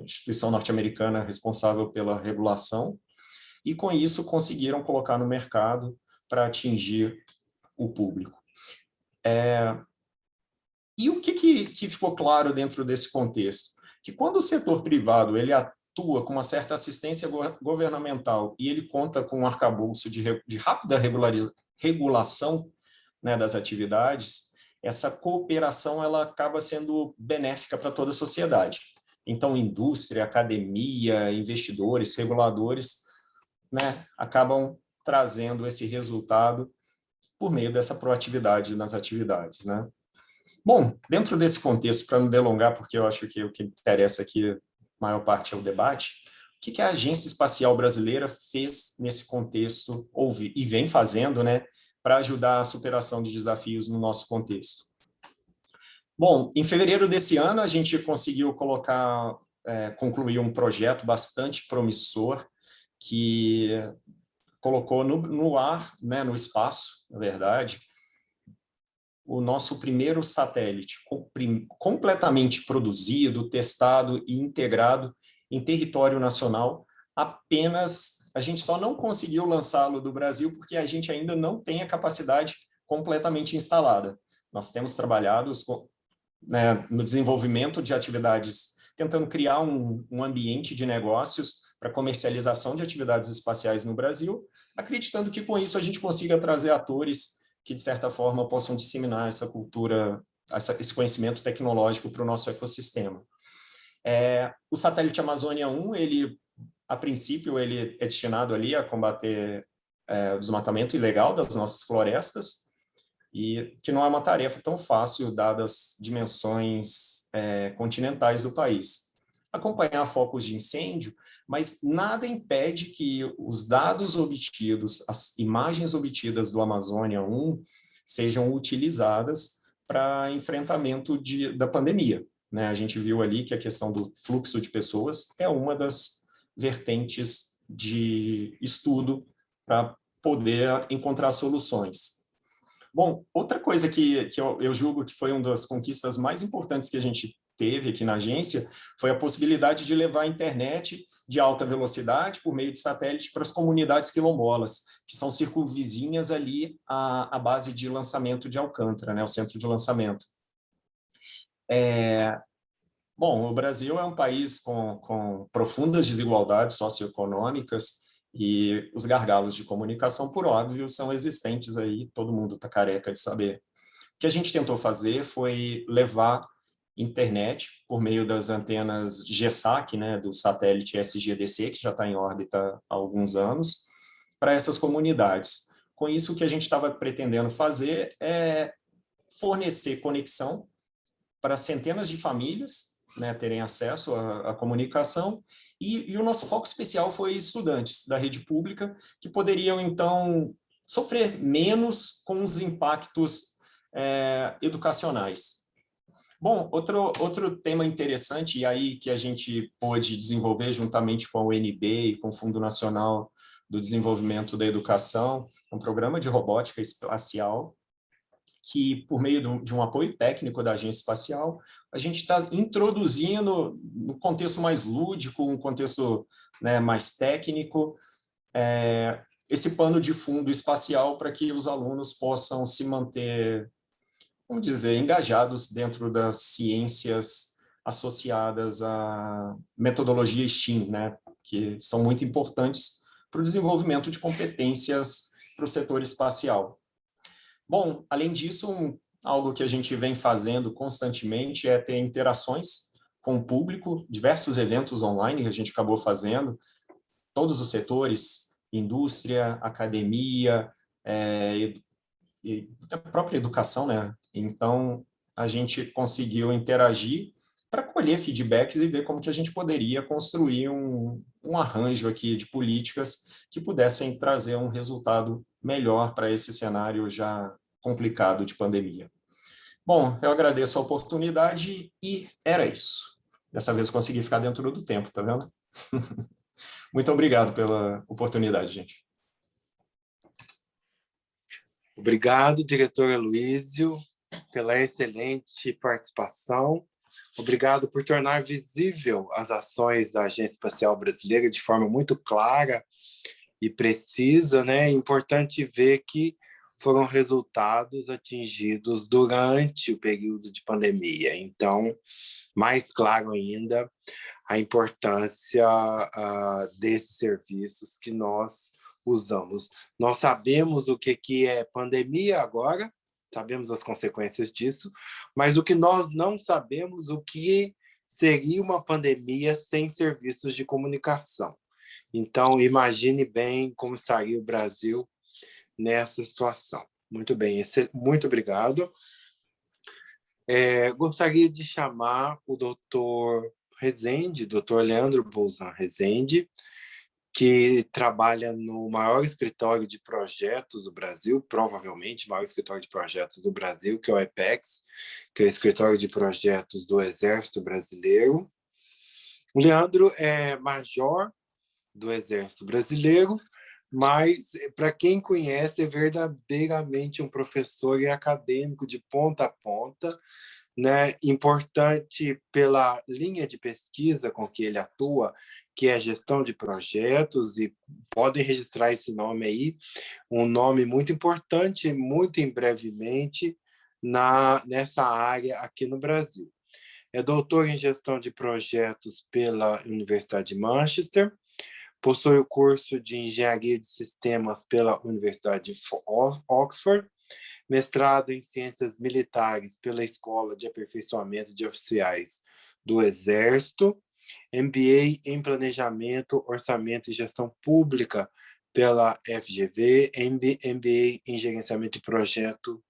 [SPEAKER 4] instituição norte-americana responsável pela regulação, e com isso conseguiram colocar no mercado para atingir o público. E o que ficou claro dentro desse contexto? Que quando o setor privado ele atua com uma certa assistência governamental e ele conta com um arcabouço de rápida regulação, né, das atividades, essa cooperação ela acaba sendo benéfica para toda a sociedade. Então, indústria, academia, investidores, reguladores, né, acabam trazendo esse resultado por meio dessa proatividade nas atividades, né? Bom, dentro desse contexto, para não delongar, porque eu acho que o que interessa aqui, a maior parte, é o debate, o que a Agência Espacial Brasileira fez nesse contexto, e vem fazendo, né, para ajudar a superação de desafios no nosso contexto? Bom, em fevereiro desse ano, a gente conseguiu concluir um projeto bastante promissor, que colocou no ar, né, no espaço, na verdade, o nosso primeiro satélite completamente produzido, testado e integrado em território nacional. Apenas a gente só não conseguiu lançá-lo do Brasil porque a gente ainda não tem a capacidade completamente instalada. Nós temos trabalhado, né, no desenvolvimento de atividades, tentando criar um ambiente de negócios para comercialização de atividades espaciais no Brasil, acreditando que com isso a gente consiga trazer atores que, de certa forma, possam disseminar essa cultura, esse conhecimento tecnológico para o nosso ecossistema. O satélite Amazônia 1, a princípio, ele é destinado ali a combater o desmatamento ilegal das nossas florestas, e que não é uma tarefa tão fácil, dadas as dimensões continentais do país. Acompanhar focos de incêndio, mas nada impede que os dados obtidos, as imagens obtidas do Amazônia 1, sejam utilizadas para enfrentamento da pandemia, né? A gente viu ali que a questão do fluxo de pessoas é uma das vertentes de estudo para poder encontrar soluções. Bom, outra coisa que eu julgo que foi uma das conquistas mais importantes que a gente teve aqui na agência foi a possibilidade de levar a internet de alta velocidade por meio de satélite para as comunidades quilombolas, que são circunvizinhas ali à base de lançamento de Alcântara, né, o centro de lançamento. Bom, o Brasil é um país com profundas desigualdades socioeconômicas, e os gargalos de comunicação, por óbvio, são existentes aí, todo mundo está careca de saber. O que a gente tentou fazer foi levar internet por meio das antenas GSAC, né, do satélite SGDC, que já está em órbita há alguns anos, para essas comunidades. Com isso, o que a gente estava pretendendo fazer é fornecer conexão para centenas de famílias, né, terem acesso à comunicação, e o nosso foco especial foi estudantes da rede pública, que poderiam, então, sofrer menos com os impactos educacionais. Bom, outro tema interessante, e aí que a gente pôde desenvolver juntamente com a UNB e com o Fundo Nacional do Desenvolvimento da Educação, um programa de robótica espacial, que, por meio de um apoio técnico da Agência Espacial, a gente está introduzindo, no contexto mais lúdico, um contexto, né, mais técnico, esse pano de fundo espacial para que os alunos possam se manter, vamos dizer, engajados dentro das ciências associadas à metodologia STEAM, né, que são muito importantes para o desenvolvimento de competências para o setor espacial. Bom, além disso, algo que a gente vem fazendo constantemente é ter interações com o público, diversos eventos online que a gente acabou fazendo, todos os setores, indústria, academia, e a própria educação, né? Então, a gente conseguiu interagir para colher feedbacks e ver como que a gente poderia construir um arranjo aqui de políticas que pudessem trazer um resultado melhor para esse cenário já complicado de pandemia. Bom, eu agradeço a oportunidade e era isso. Dessa vez consegui ficar dentro do tempo, tá vendo? Muito obrigado pela oportunidade, gente.
[SPEAKER 2] Obrigado, diretor Aloísio, pela excelente participação. Obrigado por tornar visível as ações da Agência Espacial Brasileira de forma muito clara e precisa, né? É importante ver que foram resultados atingidos durante o período de pandemia. Então, mais claro ainda, a importância desses serviços que nós usamos. Nós sabemos o que é pandemia agora, sabemos as consequências disso, mas o que nós não sabemos, o que seria uma pandemia sem serviços de comunicação. Então, imagine bem como estaria o Brasil nessa situação. Muito bem, muito obrigado. Gostaria de chamar o doutor Rezende, doutor Leandro Bolzan Rezende, que trabalha no maior escritório de projetos do Brasil, provavelmente o maior escritório de projetos do Brasil, que é o EPEX, que é o escritório de projetos do Exército Brasileiro. O Leandro é major do Exército Brasileiro, mas, para quem conhece, é verdadeiramente um professor e acadêmico de ponta a ponta, né? Importante pela linha de pesquisa com que ele atua, que é a gestão de projetos, e podem registrar esse nome aí, um nome muito importante, muito em brevemente, nessa área aqui no Brasil. É doutor em gestão de projetos pela Universidade de Manchester, possui o curso de Engenharia de Sistemas pela Universidade de Oxford, mestrado em Ciências Militares pela Escola de Aperfeiçoamento de Oficiais do Exército, MBA em Planejamento, Orçamento e Gestão Pública pela FGV, MBA em Gerenciamento de Projetos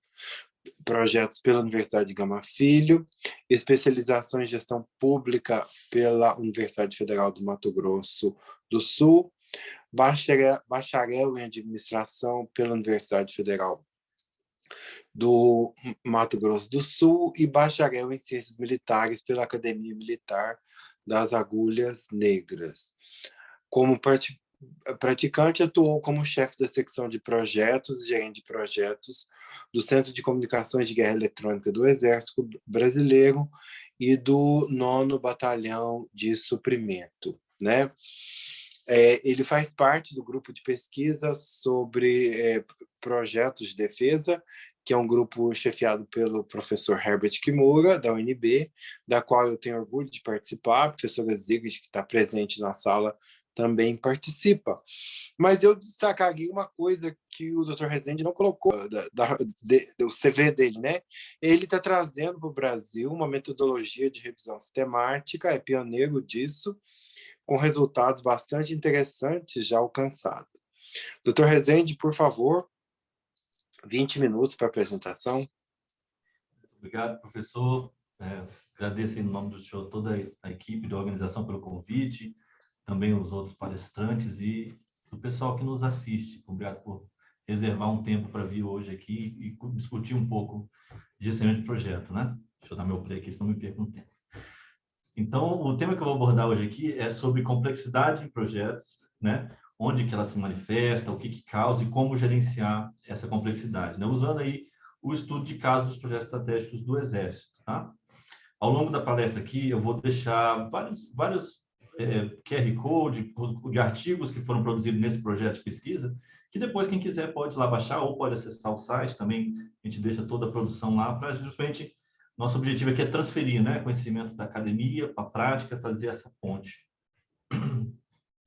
[SPEAKER 2] pela Universidade de Gama Filho, especialização em Gestão Pública pela Universidade Federal do Mato Grosso do Sul, bacharel em Administração pela Universidade Federal do Mato Grosso do Sul e bacharel em Ciências Militares pela Academia Militar das Agulhas Negras. Como praticante, atuou como chefe da secção de projetos e gerente de projetos do Centro de Comunicações de Guerra Eletrônica do Exército Brasileiro e do 9º Batalhão de Suprimento, né? Ele faz parte do grupo de pesquisa sobre projetos de defesa, que é um grupo chefiado pelo professor Herbert Kimura, da UNB, da qual eu tenho orgulho de participar. A professora Zigrid, que está presente na sala, também participa. Mas eu destacaria uma coisa que o Dr. Rezende não colocou do CV dele, né? Ele está trazendo para o Brasil uma metodologia de revisão sistemática, é pioneiro disso, com resultados bastante interessantes já alcançados. Dr. Rezende, por favor, 20 minutos para a apresentação.
[SPEAKER 6] Obrigado, professor. Agradeço em nome do senhor toda a equipe da organização pelo convite, também os outros palestrantes e o pessoal que nos assiste. Obrigado por reservar um tempo para vir hoje aqui e discutir um pouco de gerenciamento de projeto, né? Deixa eu dar meu play aqui, senão me perco no tempo. Então, o tema que eu vou abordar hoje aqui é sobre complexidade em projetos, né? Onde que ela se manifesta, o que causa e como gerenciar essa complexidade, né? Usando aí o estudo de casos dos projetos estratégicos do Exército, tá? Ao longo da palestra aqui, eu vou deixar vários QR Code de artigos que foram produzidos nesse projeto de pesquisa, que depois quem quiser pode ir lá baixar ou pode acessar o site também. A gente deixa toda a produção lá para justamente nosso objetivo aqui é transferir, né, conhecimento da academia para a prática, fazer essa ponte.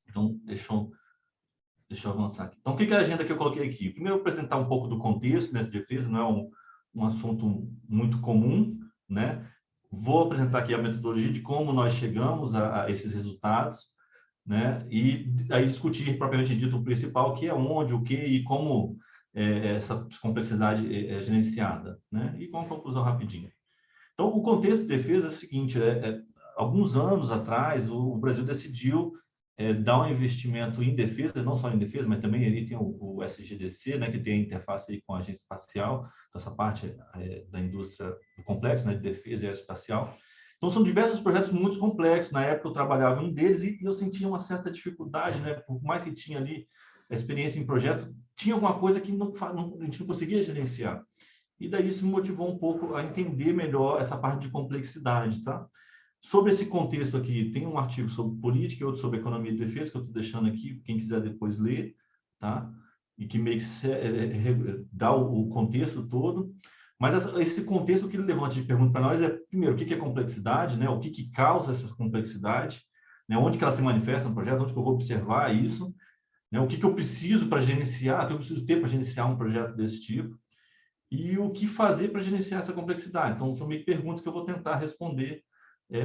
[SPEAKER 6] Então, deixa eu avançar aqui. Então, o que é a agenda que eu coloquei aqui? Primeiro, apresentar um pouco do contexto nessa defesa, não é um assunto muito comum, né? Vou apresentar aqui a metodologia de como nós chegamos a esses resultados, né? E aí discutir, propriamente dito, o principal, que é onde, o que e como essa complexidade é gerenciada, né? E com a conclusão rapidinho. Então, o contexto de defesa é o seguinte, alguns anos atrás, o Brasil decidiu dar um investimento em defesa, não só em defesa, mas também ele tem o SGDC, né, que tem a interface aí com a Agência Espacial, então essa parte da indústria do complexo, né, de defesa e aeroespacial. Então, são diversos projetos muito complexos. Na época, eu trabalhava em um deles e eu sentia uma certa dificuldade, né, por mais que tinha ali a experiência em projetos, tinha alguma coisa que a gente não conseguia gerenciar. E daí isso me motivou um pouco a entender melhor essa parte de complexidade, tá? Sobre esse contexto aqui, tem um artigo sobre política e outro sobre economia de defesa, que eu estou deixando aqui, quem quiser depois ler, tá? E que meio que dá o contexto todo. Mas esse contexto, o que ele levanta de pergunta para nós é, primeiro, o que é complexidade, né? O que causa essa complexidade, né? Onde que ela se manifesta no projeto, onde que eu vou observar isso, né? O que eu preciso para gerenciar, o que eu preciso ter para gerenciar um projeto desse tipo, e o que fazer para gerenciar essa complexidade. Então, são meio perguntas que eu vou tentar responder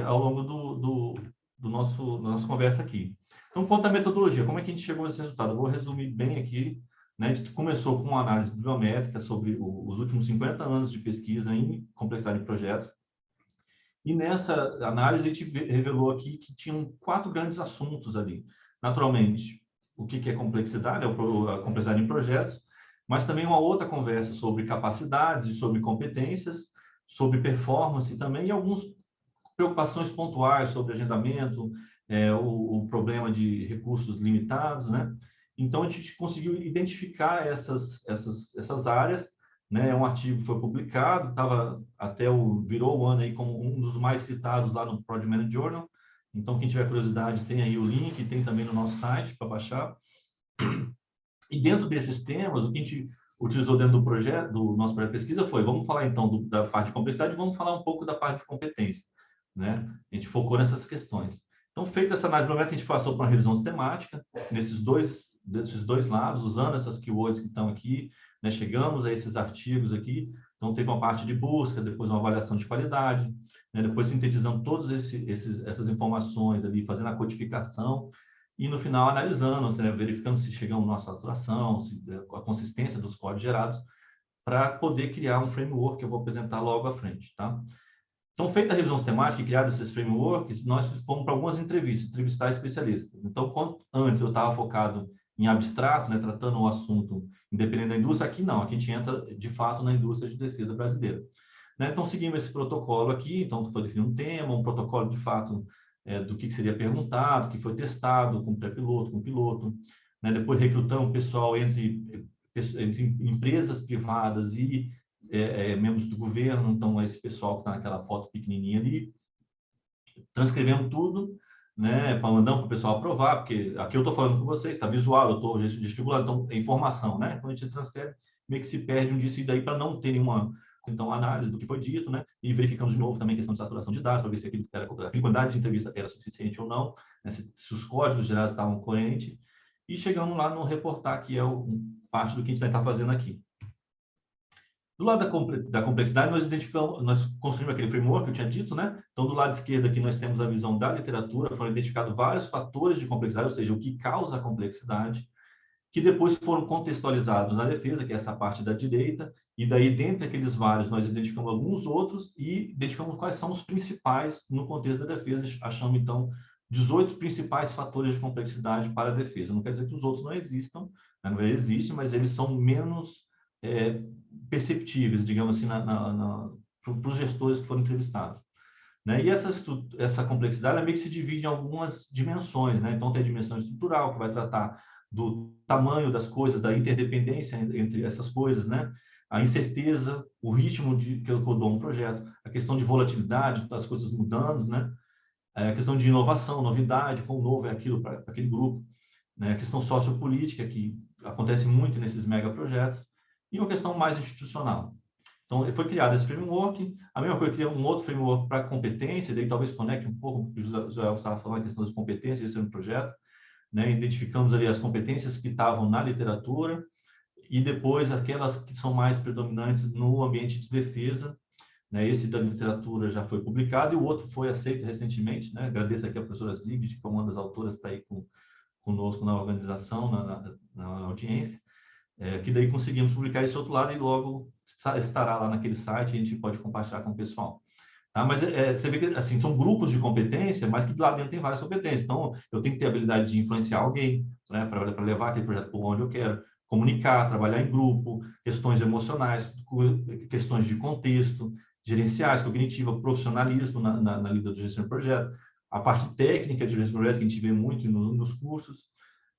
[SPEAKER 6] ao longo da nossa conversa aqui. Então, quanto à metodologia, como é que a gente chegou a esse resultado? Eu vou resumir bem aqui, né? A gente começou com uma análise bibliométrica sobre os últimos 50 anos de pesquisa em complexidade de projetos. E nessa análise, a gente revelou aqui que tinham 4 grandes assuntos ali. Naturalmente, o que é complexidade, a complexidade em projetos, mas também uma outra conversa sobre capacidades e sobre competências, sobre performance também, e algumas preocupações pontuais sobre agendamento, o problema de recursos limitados, né? Então, a gente conseguiu identificar essas áreas, né? Um artigo foi publicado, virou o ano aí como um dos mais citados lá no Project Management Journal. Então, quem tiver curiosidade, tem aí o link, tem também no nosso site para baixar. E dentro desses temas, o que a gente utilizou dentro do projeto, do nosso projeto de pesquisa foi, vamos falar então da parte de complexidade e vamos falar um pouco da parte de competência, né? A gente focou nessas questões. Então, feita essa análise bibliométrica, a gente passou para uma revisão sistemática, desses dois lados, usando essas keywords que estão aqui, né? Chegamos a esses artigos aqui. Então, teve uma parte de busca, depois uma avaliação de qualidade, né? Depois sintetizando todas essas informações ali, fazendo a codificação, e no final analisando, né, verificando se chegamos à nossa saturação, a consistência dos códigos gerados, para poder criar um framework que eu vou apresentar logo à frente, tá? Então, feita a revisão sistemática e criados esses frameworks, nós fomos para algumas entrevistas, entrevistar especialistas. Então, antes eu estava focado em abstrato, né, tratando o assunto independente da indústria, aqui não, aqui a gente entra de fato na indústria de defesa brasileira. Né? Então, seguimos esse protocolo aqui, então foi definido um tema, um protocolo de fato do que seria perguntado, que foi testado com pré-piloto, com piloto, né? Depois recrutamos pessoal entre empresas privadas e membros do governo, então esse pessoal que está naquela foto pequenininha ali, transcrevemos tudo, né, mandamos para o pessoal aprovar, porque aqui eu estou falando com vocês, está visual, eu estou gesticulando, então é informação, né? Quando a gente transcreve, meio que se perde um disso e daí para não ter nenhuma análise do que foi dito, né? E verificamos de novo também a questão de saturação de dados, para ver se a quantidade de entrevista era suficiente ou não, né? Se os códigos gerados estavam coerentes, e chegamos lá no reportar, que é parte do que a gente está fazendo aqui. Do lado da complexidade, nós construímos aquele framework que eu tinha dito, né? Então, do lado esquerdo aqui, nós temos a visão da literatura, foram identificados vários fatores de complexidade, ou seja, o que causa a complexidade, que depois foram contextualizados na defesa, que é essa parte da direita, e daí, dentre aqueles vários, nós identificamos alguns outros e identificamos quais são os principais no contexto da defesa. Achamos, então, 18 principais fatores de complexidade para a defesa. Não quer dizer que os outros não existam, né? Não existem, mas eles são menos perceptíveis, digamos assim, para os gestores que foram entrevistados. Né? E essa complexidade meio que se divide em algumas dimensões, né? Então, tem a dimensão estrutural, que vai tratar do tamanho das coisas, da interdependência entre essas coisas, né? A incerteza, o ritmo que eu dou um projeto, a questão de volatilidade, das coisas mudando, né? A questão de inovação, novidade, quão novo é aquilo para aquele grupo, né? A questão sociopolítica, que acontece muito nesses megaprojetos, e uma questão mais institucional. Então, foi criado esse framework, a mesma coisa, eu criei um outro framework para competência, daí talvez conecte um pouco com o que o José estava falando, a questão das competências, esse é um projeto, né? Identificamos ali as competências que estavam na literatura e depois aquelas que são mais predominantes no ambiente de defesa, né? Esse da literatura já foi publicado e o outro foi aceito recentemente, né? Agradeço aqui a professora Zig, que é uma das autoras, está aí conosco na organização, na audiência, que daí conseguimos publicar esse outro lado e logo estará lá naquele site e a gente pode compartilhar com o pessoal. Tá? Mas você vê que assim, são grupos de competência, mas que lá dentro tem várias competências. Então, eu tenho que ter a habilidade de influenciar alguém, né, para levar aquele projeto para onde eu quero, comunicar, trabalhar em grupo, questões emocionais, questões de contexto, gerenciais, cognitiva, profissionalismo na lida do gestão de projeto, a parte técnica de gestão de projeto, que a gente vê muito nos cursos,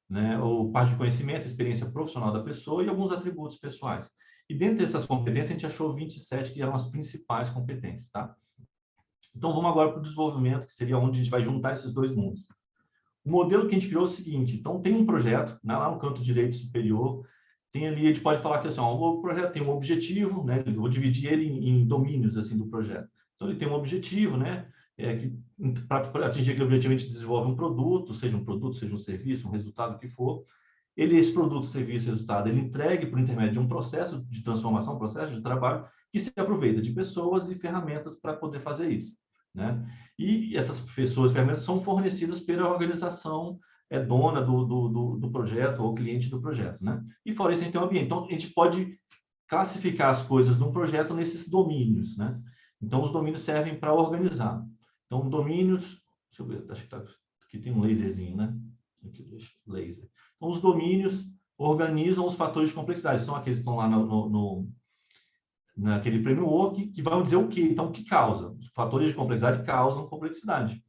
[SPEAKER 6] né, ou parte de conhecimento, experiência profissional da pessoa e alguns atributos pessoais. E dentre essas competências, a gente achou 27 que eram as principais competências, tá? Então, vamos agora para o desenvolvimento, que seria onde a gente vai juntar esses dois mundos. O modelo que a gente criou é o seguinte, então tem um projeto, né, lá no canto direito superior, tem ali, a gente pode falar que assim, o projeto tem um objetivo, né, eu vou dividir ele em domínios assim, do projeto. Então, ele tem um objetivo, né, que para atingir aquele objetivo, a gente desenvolve um produto, seja um serviço, um resultado que for. Esse produto, serviço, resultado, ele entregue por intermédio de um processo de transformação, um processo de trabalho, que se aproveita de pessoas e ferramentas para poder fazer isso. né? E essas pessoas, ferramentas, são fornecidas pela organização dona do projeto ou cliente do projeto, né? E fora isso, a gente tem um ambiente. Então, a gente pode classificar as coisas num projeto nesses domínios, né? Então, os domínios servem para organizar. Então, domínios... Deixa eu ver, acho que aqui tem um laserzinho, né? Aqui, laser. Então, os domínios organizam os fatores de complexidade. São aqueles que estão lá naquele framework, que vão dizer o quê? Então, o que causa? Os fatores de complexidade causam complexidade,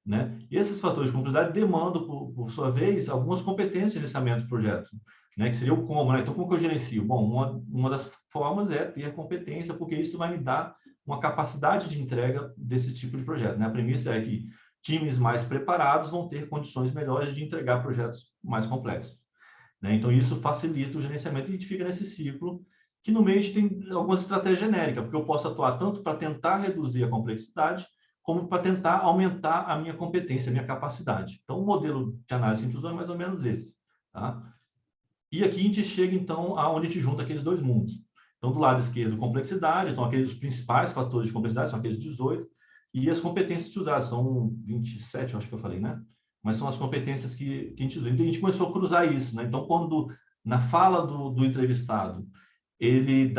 [SPEAKER 6] né? E esses fatores de complexidade demandam, por sua vez, algumas competências de gerenciamento do projeto, né? Que seria o como, né? Então, como que eu gerencio? Bom, uma das formas é ter competência, porque isso vai me dar uma capacidade de entrega desse tipo de projeto, né? A premissa é que times mais preparados vão ter condições melhores de entregar projetos mais complexos, né? Então, isso facilita o gerenciamento e a gente fica nesse ciclo que no meio a gente tem algumas estratégias genéricas, porque eu posso atuar tanto para tentar reduzir a complexidade, como para tentar aumentar a minha competência, a minha capacidade. Então, o modelo de análise que a gente usa é mais ou menos esse, tá? E aqui a gente chega, então, aonde a gente junta aqueles dois mundos. Então, do lado esquerdo, complexidade, então aqueles os principais fatores de complexidade, são aqueles 18, e as competências que usadas, são 27, eu acho que eu falei, né? Mas são as competências que a gente usa. Então, a gente começou a cruzar isso, né? Então, quando, na fala do entrevistado, ele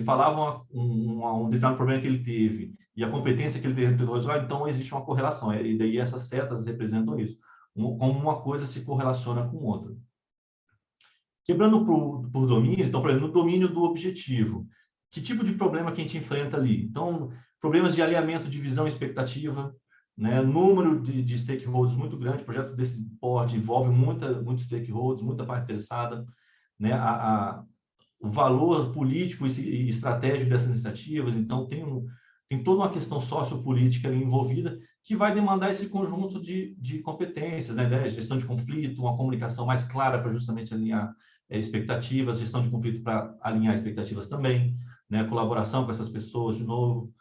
[SPEAKER 6] falava um determinado problema que ele teve, e a competência que ele teve para resolver, então existe uma correlação, e daí essas setas representam isso, como uma coisa se correlaciona com outra. Quebrando por domínios, então, por exemplo, no domínio do objetivo, que tipo de problema que a gente enfrenta ali? Então, problemas de alinhamento de visão e expectativa, né? Número de stakeholders muito grande, projetos desse porte envolvem muitos stakeholders, muita parte interessada, né? O valor político e estratégico dessas iniciativas, então tem toda uma questão sociopolítica ali envolvida que vai demandar esse conjunto de competências, né? Gestão de conflito, uma comunicação mais clara para justamente alinhar expectativas, gestão de conflito para alinhar expectativas também, né? Colaboração com essas pessoas, de novo,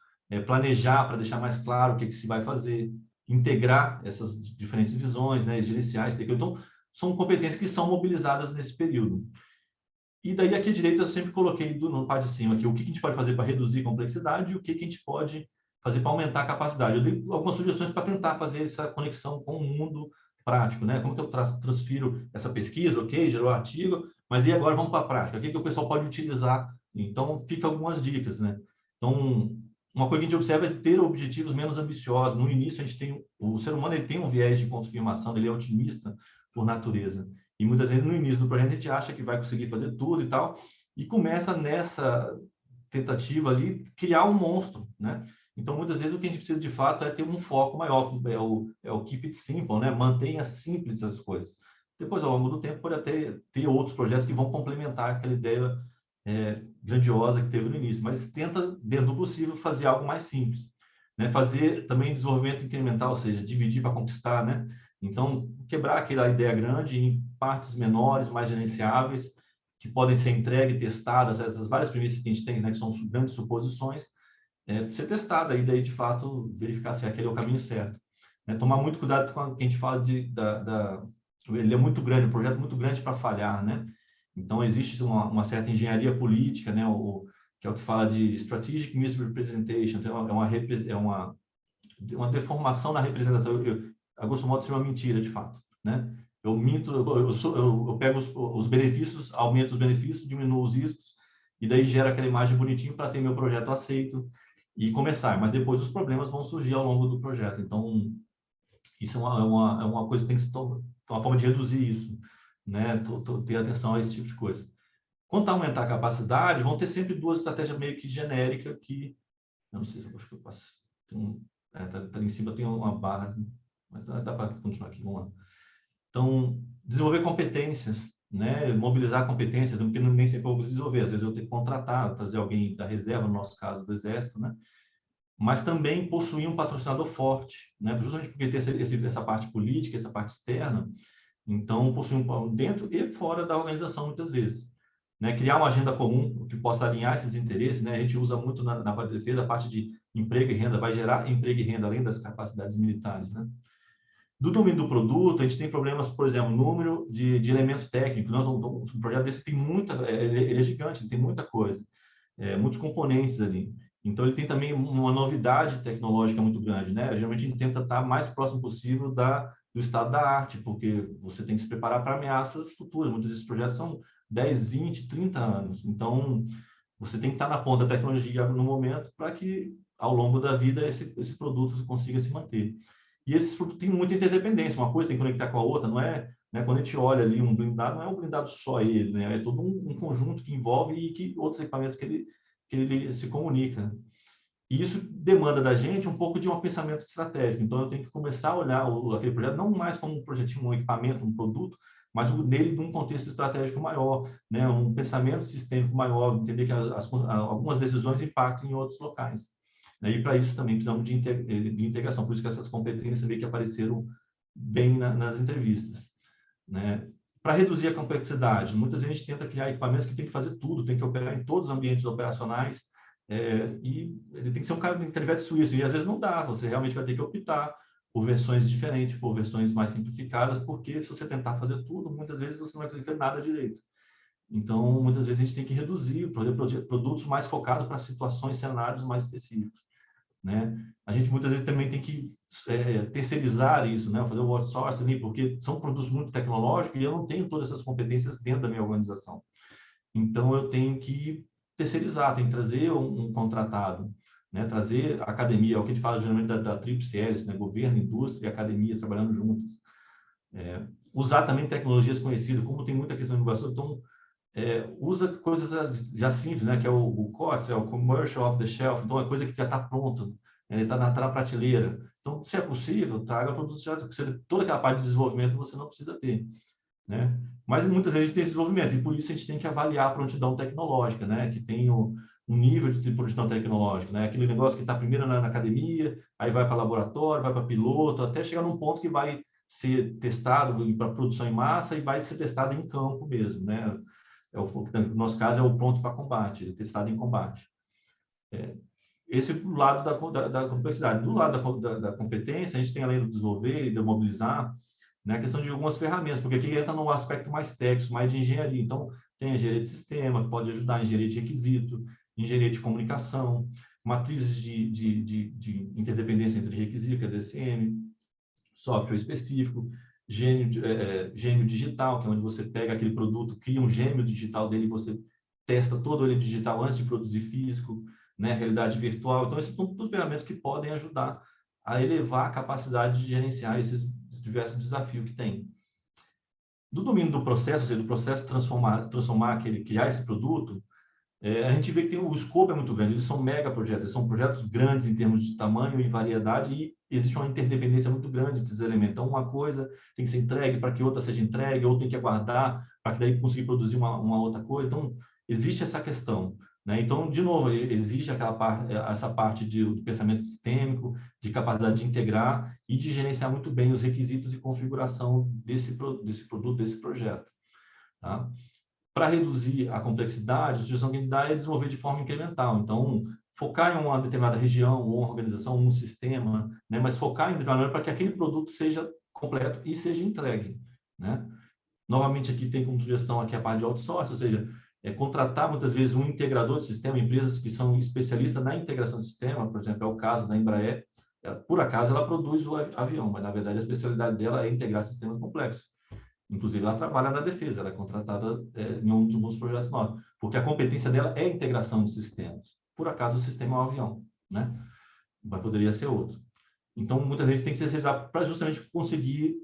[SPEAKER 6] planejar para deixar mais claro o que se vai fazer, integrar essas diferentes visões, né? Gerenciais, então, são competências que são mobilizadas nesse período. E daí, aqui à direita, eu sempre coloquei no par de cima aqui o que a gente pode fazer para reduzir complexidade e o que a gente pode fazer para aumentar a capacidade. Eu dei algumas sugestões para tentar fazer essa conexão com o mundo prático, né? Como que eu transfiro essa pesquisa, ok, gerou artigo, mas e agora vamos para a prática? O que o pessoal pode utilizar? Então, fica algumas dicas, né? Então, uma coisa que a gente observa é ter objetivos menos ambiciosos. No início, o ser humano ele tem um viés de confirmação, ele é otimista por natureza. E muitas vezes no início do projeto a gente acha que vai conseguir fazer tudo e tal, e começa nessa tentativa ali criar um monstro, né? Então muitas vezes o que a gente precisa de fato é ter um foco maior, é o keep it simple, né? Mantenha simples as coisas. Depois, ao longo do tempo, pode até ter outros projetos que vão complementar aquela ideia grandiosa que teve no início, mas tenta, dentro do possível, fazer algo mais simples, né? Fazer também desenvolvimento incremental, ou seja, dividir para conquistar, né? Então, quebrar aquela ideia grande em partes menores, mais gerenciáveis, que podem ser entregues e testadas, essas várias premissas que a gente tem, né, que são grandes suposições, ser testada e daí, de fato, verificar se aquele é o caminho certo. Tomar muito cuidado com o que a gente fala ele é muito grande, um projeto muito grande para falhar, né? Então, existe uma certa engenharia política, né, que é o que fala de strategic misrepresentation, então é uma deformação na representação. A grosso modo, seria uma mentira, de fato, né? Eu minto, eu pego os benefícios, aumento os benefícios, diminuo os riscos, e daí gera aquela imagem bonitinha para ter meu projeto aceito e começar. Mas depois os problemas vão surgir ao longo do projeto. Então, isso é uma coisa que tem que ser uma forma de reduzir isso, né? Ter atenção a esse tipo de coisa. Quanto a aumentar a capacidade, vão ter sempre duas estratégias meio que genéricas que... Eu não sei se eu acho que eu passo... Tá em cima, tem uma barra... Mas dá para continuar aqui, vamos lá. Então, desenvolver competências, né? Mobilizar competências, porque nem sempre eu vou desenvolver, às vezes eu tenho que contratar, trazer alguém da reserva, no nosso caso, do Exército, né? Mas também possuir um patrocinador forte, né? Justamente porque tem essa parte política, essa parte externa, então possuir dentro e fora da organização, muitas vezes. Né? Criar uma agenda comum que possa alinhar esses interesses, né? A gente usa muito na parte de defesa a parte de emprego e renda, vai gerar emprego e renda, além das capacidades militares, né? Do domínio do produto, a gente tem problemas, por exemplo, número de elementos técnicos. Um projeto desse tem ele é gigante, tem muita coisa, muitos componentes ali. Então, ele tem também uma novidade tecnológica muito grande, né? Geralmente, a gente tenta estar mais próximo possível do estado da arte, porque você tem que se preparar para ameaças futuras. Muitos desses projetos são 10, 20, 30 anos. Então, você tem que estar na ponta da tecnologia no momento para que, ao longo da vida, esse produto consiga se manter. E esses produtos têm muita interdependência. Uma coisa tem que conectar com a outra, não é... Né, quando a gente olha ali um blindado, não é um blindado só ele, né? É todo um conjunto que envolve e que outros equipamentos que ele se comunica. E isso demanda da gente um pouco de um pensamento estratégico. Então, eu tenho que começar a olhar aquele projeto não mais como um projetinho, um equipamento, um produto, mas nele num contexto estratégico maior, né? Um pensamento sistêmico maior, entender que algumas decisões impactam em outros locais. E para isso também precisamos de integração. Por isso que essas competências meio que apareceram bem nas entrevistas. Né? Para reduzir a complexidade, muitas vezes a gente tenta criar equipamentos que tem que fazer tudo, tem que operar em todos os ambientes operacionais, e ele tem que ser um canivete suíço, e às vezes não dá, você realmente vai ter que optar por versões diferentes, por versões mais simplificadas, porque se você tentar fazer tudo, muitas vezes você não vai fazer nada direito. Então, muitas vezes a gente tem que reduzir, produtos mais focados para situações, cenários mais específicos. Né? A gente muitas vezes também tem que terceirizar isso, né? Fazer o outsourcing, porque são produtos muito tecnológicos e eu não tenho todas essas competências dentro da minha organização. Então, eu tenho que terceirizar, tenho que trazer um contratado, né? Trazer a academia, é o que a gente fala geralmente da tríplice hélice, né? Governo, indústria e academia trabalhando juntas. Usar também tecnologias conhecidas, como tem muita questão de inovação, então, usa coisas já simples, né? Que é o COTS, é o Commercial Off the Shelf, então é coisa que já está pronta, está na prateleira. Então, se é possível, traga produtos já, toda aquela parte de desenvolvimento você não precisa ter, né? Mas muitas vezes a gente tem esse desenvolvimento, e por isso a gente tem que avaliar a prontidão tecnológica, né? Que tem um nível de prontidão tecnológica, né? Aquele negócio que está primeiro na academia, aí vai para laboratório, vai para piloto, até chegar num ponto que vai ser testado para produção em massa e vai ser testado em campo mesmo, né? No nosso caso, é o pronto para combate, testado em combate. Esse é o lado da complexidade. Do lado da competência, a gente tem, além do desenvolver e de mobilizar, né, a questão de algumas ferramentas, porque aqui entra num aspecto mais técnico, mais de engenharia. Então, tem engenharia de sistema, que pode ajudar, engenharia de requisito, engenharia de comunicação, matrizes de interdependência entre requisito, que é DCM, software específico, gêmeo digital, que é onde você pega aquele produto, cria um gêmeo digital dele e você testa todo ele digital antes de produzir físico, né? Realidade virtual. Então, esses são todos ferramentas que podem ajudar a elevar a capacidade de gerenciar esses diversos desafios que tem. Do domínio do processo, ou seja, do processo criar esse produto, a gente vê que o escopo é muito grande, eles são mega projetos, são projetos grandes em termos de tamanho e variedade, e existe uma interdependência muito grande desses elementos. Então, uma coisa tem que ser entregue para que outra seja entregue, ou tem que aguardar para que daí conseguir produzir uma outra coisa. Então, existe essa questão, né? Então, de novo, existe essa parte do pensamento sistêmico, de capacidade de integrar e de gerenciar muito bem os requisitos e configuração desse produto, desse projeto. Tá? Para reduzir a complexidade, a sugestão que a gente dá é desenvolver de forma incremental. Então, focar em uma determinada região, ou uma organização, um sistema, né? Mas focar em determinada para que aquele produto seja completo e seja entregue, né? Novamente, aqui tem como sugestão aqui a parte de outsourcing, ou seja, contratar muitas vezes um integrador de sistema, empresas que são especialistas na integração de sistema, por exemplo, é o caso da Embraer. Por acaso, ela produz o avião, mas, na verdade, a especialidade dela é integrar sistemas complexos. Inclusive, ela trabalha na defesa, ela é contratada em um dos projetos nossos, porque a competência dela é a integração de sistemas. Por acaso, o sistema é um avião, né? Mas poderia ser outro. Então, muitas vezes tem que ser especializado para justamente conseguir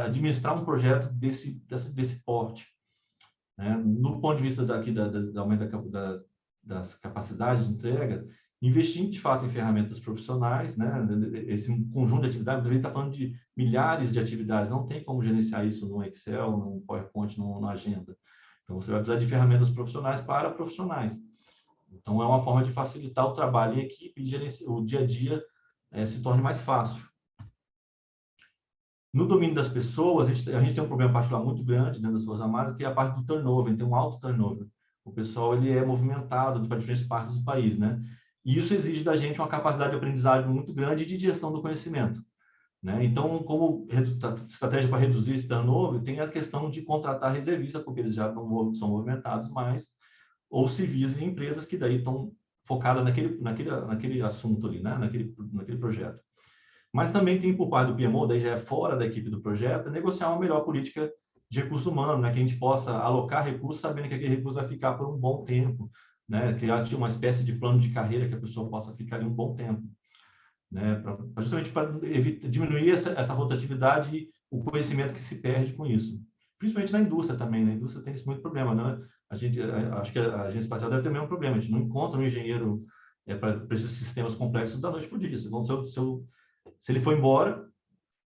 [SPEAKER 6] administrar um projeto desse porte. Né? No ponto de vista do aumento das capacidades de entrega, investir, de fato, em ferramentas profissionais, né? Esse conjunto de atividades, ele está falando de milhares de atividades, não tem como gerenciar isso no Excel, no PowerPoint, na agenda. Então, você vai precisar de ferramentas profissionais para profissionais. Então, é uma forma de facilitar o trabalho em equipe e o dia a dia se torne mais fácil. No domínio das pessoas, a gente tem um problema particular muito grande dentro das Forças Armadas, que é a parte do turnover, tem um alto turnover. O pessoal ele é movimentado para diferentes partes do país, né? E isso exige da gente uma capacidade de aprendizagem muito grande e de gestão do conhecimento, né? Então, como estratégia para reduzir esse turnover, tem a questão de contratar reservistas, porque eles já não são movimentados mais, ou civis em empresas que daí estão focada naquele assunto ali, né? naquele projeto. Mas também tem por parte do PMO, daí já é fora da equipe do projeto, negociar uma melhor política de recurso humano, né? Que a gente possa alocar recursos sabendo que aquele recurso vai ficar por um bom tempo, né? Criar uma espécie de plano de carreira que a pessoa possa ficar ali um bom tempo, né? Justamente para diminuir essa rotatividade e o conhecimento que se perde com isso. Principalmente na indústria também, né? A indústria tem esse muito problema, né? Acho que a agência espacial deve ter o mesmo problema, a gente não encontra um engenheiro para esses sistemas complexos da noite para o dia. Se ele for embora,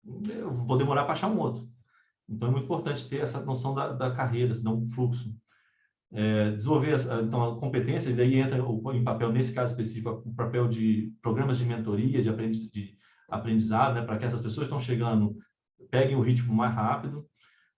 [SPEAKER 6] eu vou demorar para achar um outro. Então, é muito importante ter essa noção da carreira, senão um fluxo. Desenvolver então, a competência, e daí entra em papel, nesse caso específico, o papel de programas de mentoria, de aprendizado, né, para que essas pessoas que estão chegando peguem o ritmo mais rápido,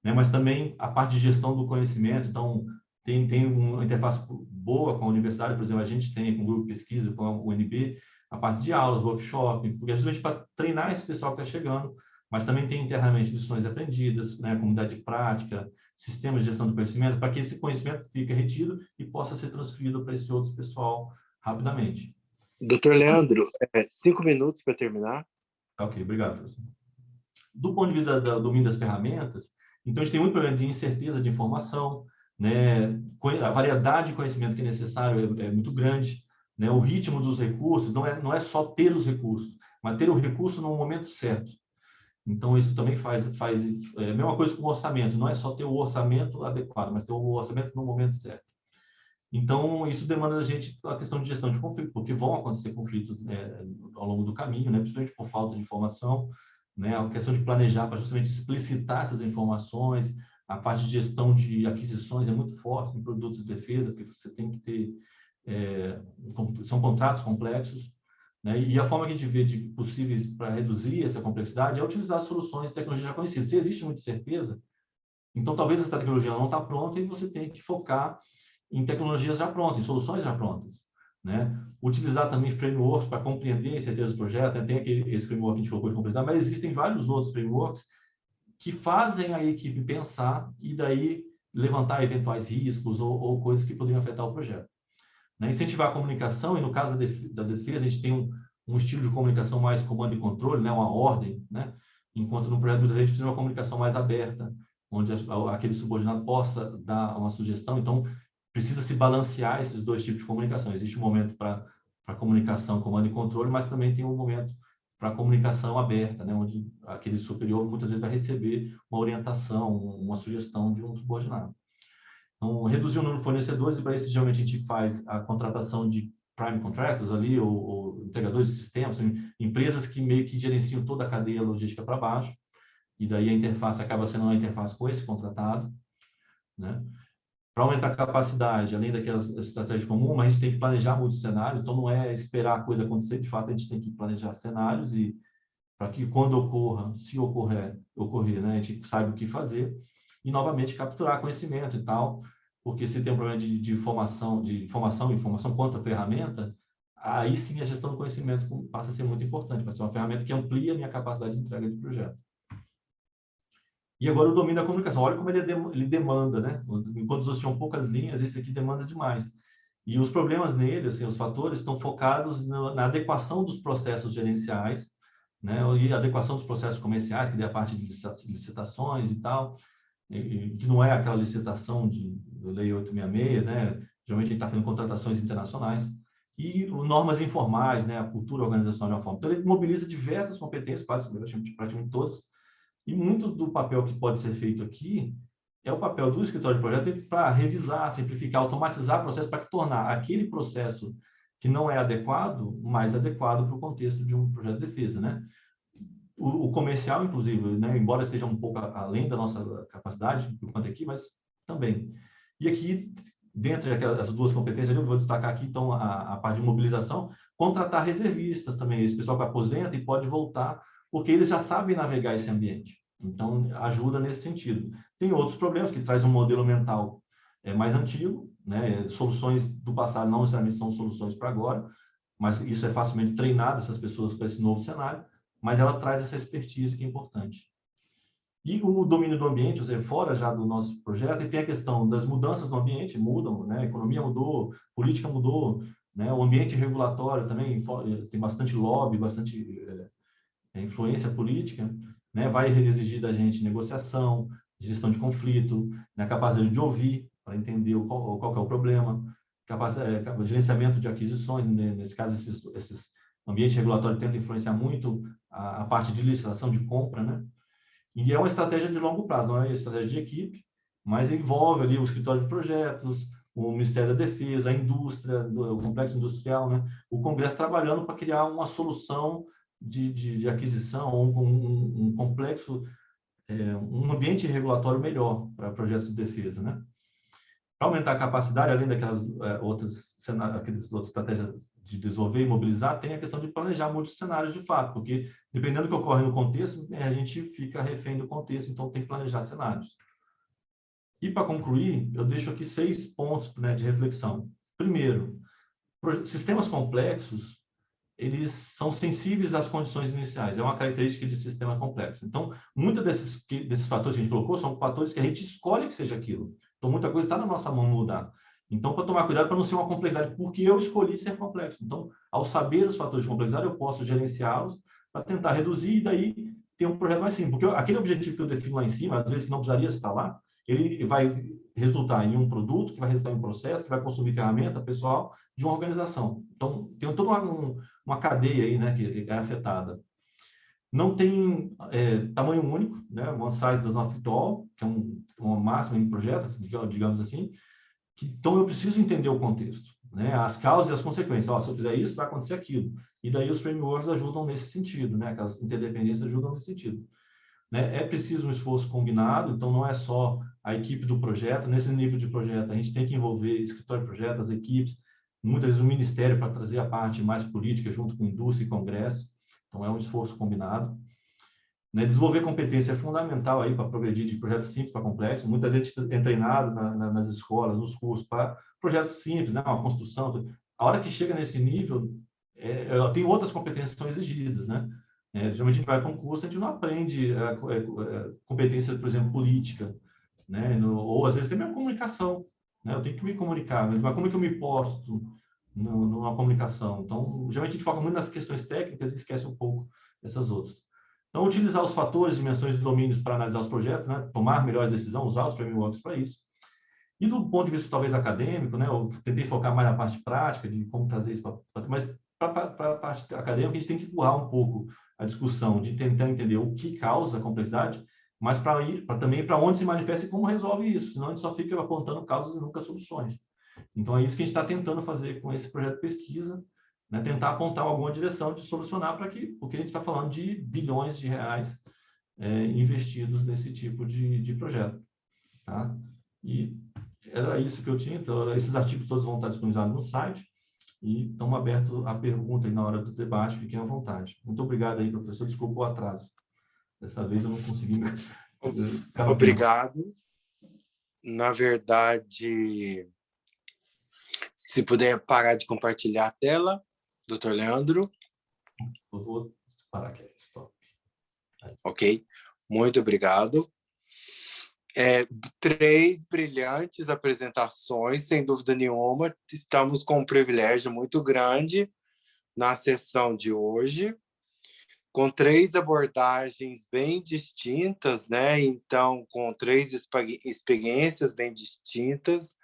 [SPEAKER 6] né, mas também a parte de gestão do conhecimento. Então, tem uma interface boa com a universidade, por exemplo, a gente tem com o grupo de pesquisa, com a UNB, a parte de aulas, workshop, porque é justamente para treinar esse pessoal que está chegando, mas também tem internamente lições aprendidas, né, comunidade de prática, sistemas de gestão do conhecimento, para que esse conhecimento fique retido e possa ser transferido para esse outro pessoal rapidamente.
[SPEAKER 2] Doutor Leandro, 5 minutos para terminar.
[SPEAKER 6] Ok, obrigado, professor. Do ponto de vista do domínio das ferramentas, então a gente tem muito problema de incerteza de informação, né? A variedade de conhecimento que é necessário é muito grande, né? O ritmo dos recursos não é só ter os recursos, mas ter o recurso no momento certo. Então, isso também faz a mesma coisa com o orçamento, não é só ter o orçamento adequado, mas ter o orçamento no momento certo. Então, isso demanda da gente a questão de gestão de conflito, porque vão acontecer conflitos ao longo do caminho, né? Principalmente por falta de informação, né? A questão de planejar para justamente explicitar essas informações, a parte de gestão de aquisições é muito forte em produtos de defesa, porque você tem que ter, são contratos complexos, né? E a forma que a gente vê de possíveis para reduzir essa complexidade é utilizar soluções de tecnologia já conhecidas. Se existe muita certeza, então talvez essa tecnologia não está pronta e você tem que focar em tecnologias já prontas, em soluções já prontas, né? Utilizar também frameworks para compreender a incerteza do projeto, né? Tem esse framework que a gente colocou de complexidade, mas existem vários outros frameworks que fazem a equipe pensar e daí levantar eventuais riscos ou coisas que poderiam afetar o projeto. Né? Incentivar a comunicação, e no caso da defesa, a gente tem um estilo de comunicação mais comando e controle, né? Uma ordem, né? Enquanto no projeto a gente precisa de uma comunicação mais aberta, onde aquele subordinado possa dar uma sugestão. Então, precisa se balancear esses dois tipos de comunicação. Existe um momento para comunicação, comando e controle, mas também tem um momento para comunicação aberta, né? Onde aquele superior muitas vezes vai receber uma orientação, uma sugestão de um subordinado. Então, reduzir o número de fornecedores, e para isso, geralmente, a gente faz a contratação de prime contractors ali, ou integradores de sistemas, empresas que meio que gerenciam toda a cadeia logística para baixo, e daí a interface acaba sendo uma interface com esse contratado, né? Para aumentar a capacidade, além daquelas estratégias comuns, mas a gente tem que planejar muitos cenários, então não é esperar a coisa acontecer, de fato a gente tem que planejar cenários e para que quando ocorra, se ocorrer, né, a gente saiba o que fazer e novamente capturar conhecimento e tal, porque se tem um problema de informação quanto à ferramenta, aí sim a gestão do conhecimento passa a ser muito importante, vai ser uma ferramenta que amplia a minha capacidade de entrega de projeto. E agora o domínio da comunicação. Olha como ele demanda, né? Enquanto os outros tinham poucas linhas, esse aqui demanda demais. E os problemas nele, assim, os fatores, estão focados na adequação dos processos gerenciais, né? E adequação dos processos comerciais, que é a parte de licitações e tal, que não é aquela licitação de Lei 866, né? Geralmente a gente está fazendo contratações internacionais. E normas informais, né? A cultura organizacional de uma forma. Então, ele mobiliza diversas competências, praticamente todas. E muito do papel que pode ser feito aqui é o papel do escritório de projeto para revisar, simplificar, automatizar o processo para tornar aquele processo que não é adequado, mais adequado para o contexto de um projeto de defesa, né? O comercial, inclusive, né? Embora esteja um pouco além da nossa capacidade, por quanto aqui, mas também. E aqui, dentre as duas competências, eu vou destacar aqui, então, a parte de mobilização, contratar reservistas também, esse pessoal que aposenta e pode voltar, porque eles já sabem navegar esse ambiente. Então, ajuda nesse sentido. Tem outros problemas que traz um modelo mental mais antigo, né? Soluções do passado não necessariamente são soluções para agora, mas isso é facilmente treinado, essas pessoas, para esse novo cenário, mas ela traz essa expertise que é importante. E o domínio do ambiente, ou seja, fora já do nosso projeto, e tem a questão das mudanças no ambiente, mudam, né? A economia mudou, política mudou, né? O ambiente regulatório também tem bastante lobby, bastante influência política, né? Vai exigir da gente negociação, gestão de conflito, né? Capacidade de ouvir para entender qual que é o problema, gerenciamento de aquisições, né? Nesse caso, esses ambientes regulatórios tentam influenciar muito a parte de licitação de compra, né? E é uma estratégia de longo prazo, não é uma estratégia de equipe, mas envolve ali o escritório de projetos, o Ministério da Defesa, a indústria, o complexo industrial, né? O Congresso trabalhando para criar uma solução de aquisição, um complexo, um ambiente regulatório melhor para projetos de defesa, né? Para aumentar a capacidade, além daquelas outras estratégias de desenvolver e mobilizar, tem a questão de planejar muitos cenários de fato, porque dependendo do que ocorre no contexto, a gente fica refém do contexto, então tem que planejar cenários. E para concluir, eu deixo aqui 6 pontos, né, de reflexão. Primeiro, sistemas complexos, eles são sensíveis às condições iniciais, é uma característica de sistema complexo. Então, muitos desses fatores que a gente colocou são fatores que a gente escolhe que seja aquilo. Então, muita coisa está na nossa mão mudar. Então, para tomar cuidado para não ser uma complexidade, porque eu escolhi ser complexo. Então, ao saber os fatores de complexidade, eu posso gerenciá-los para tentar reduzir e daí ter um projeto mais simples. Porque aquele objetivo que eu defino lá em cima, às vezes que não precisaria estar lá, ele vai resultar em um produto, que vai resultar em um processo, que vai consumir ferramenta pessoal de uma organização. Então, tem toda uma cadeia aí, né, que é afetada. Não tem tamanho único, né, one size does not fit all, que é uma máxima em projetos, digamos assim. Então, eu preciso entender o contexto, né, as causas e as consequências. Se eu fizer isso, vai acontecer aquilo. E daí os frameworks ajudam nesse sentido, né, aquelas interdependências ajudam nesse sentido. Né? É preciso um esforço combinado, então não é só a equipe do projeto. Nesse nível de projeto, a gente tem que envolver escritório de projeto, as equipes, muitas vezes o ministério para trazer a parte mais política junto com indústria e congresso. Então, é um esforço combinado. Né? Desenvolver competência é fundamental aí para progredir de projetos simples para complexos. Muita gente é treinado nas escolas, nos cursos, para projetos simples, né? Uma construção. A hora que chega nesse nível, tem outras competências que são exigidas, né? Geralmente a gente vai para um curso, a gente não aprende competência, por exemplo, política, né? Ou às vezes tem mesmo comunicação, né? Eu tenho que me comunicar, mas como é que eu me posto numa comunicação? Então, geralmente a gente foca muito nas questões técnicas e esquece um pouco essas outras. Então, utilizar os fatores, dimensões e domínios para analisar os projetos, né? Tomar melhores decisões, usar os frameworks para isso. E do ponto de vista talvez acadêmico, né? Eu tentei focar mais na parte prática de como trazer isso para... Mas para a parte acadêmica, a gente tem que empurrar um pouco a discussão de tentar entender o que causa a complexidade, mas também para onde se manifesta e como resolve isso, senão a gente só fica apontando causas e nunca soluções. Então, é isso que a gente está tentando fazer com esse projeto de pesquisa, né? Tentar apontar alguma direção de solucionar porque a gente está falando de bilhões de reais investidos nesse tipo de projeto. Tá? E era isso que eu tinha. Então, esses artigos todos vão estar disponibilizados no site. E estamos abertos à pergunta aí na hora do debate, fiquem à vontade. Muito obrigado aí, professor. Desculpa o atraso. Dessa vez eu não consegui...
[SPEAKER 2] Obrigado. Na verdade, se puder parar de compartilhar a tela, doutor Leandro.
[SPEAKER 6] Eu vou parar aqui. Stop.
[SPEAKER 2] Ok. Muito obrigado. 3 brilhantes apresentações, sem dúvida nenhuma. Estamos com um privilégio muito grande na sessão de hoje, com 3 abordagens bem distintas, né? Então, com 3 experiências bem distintas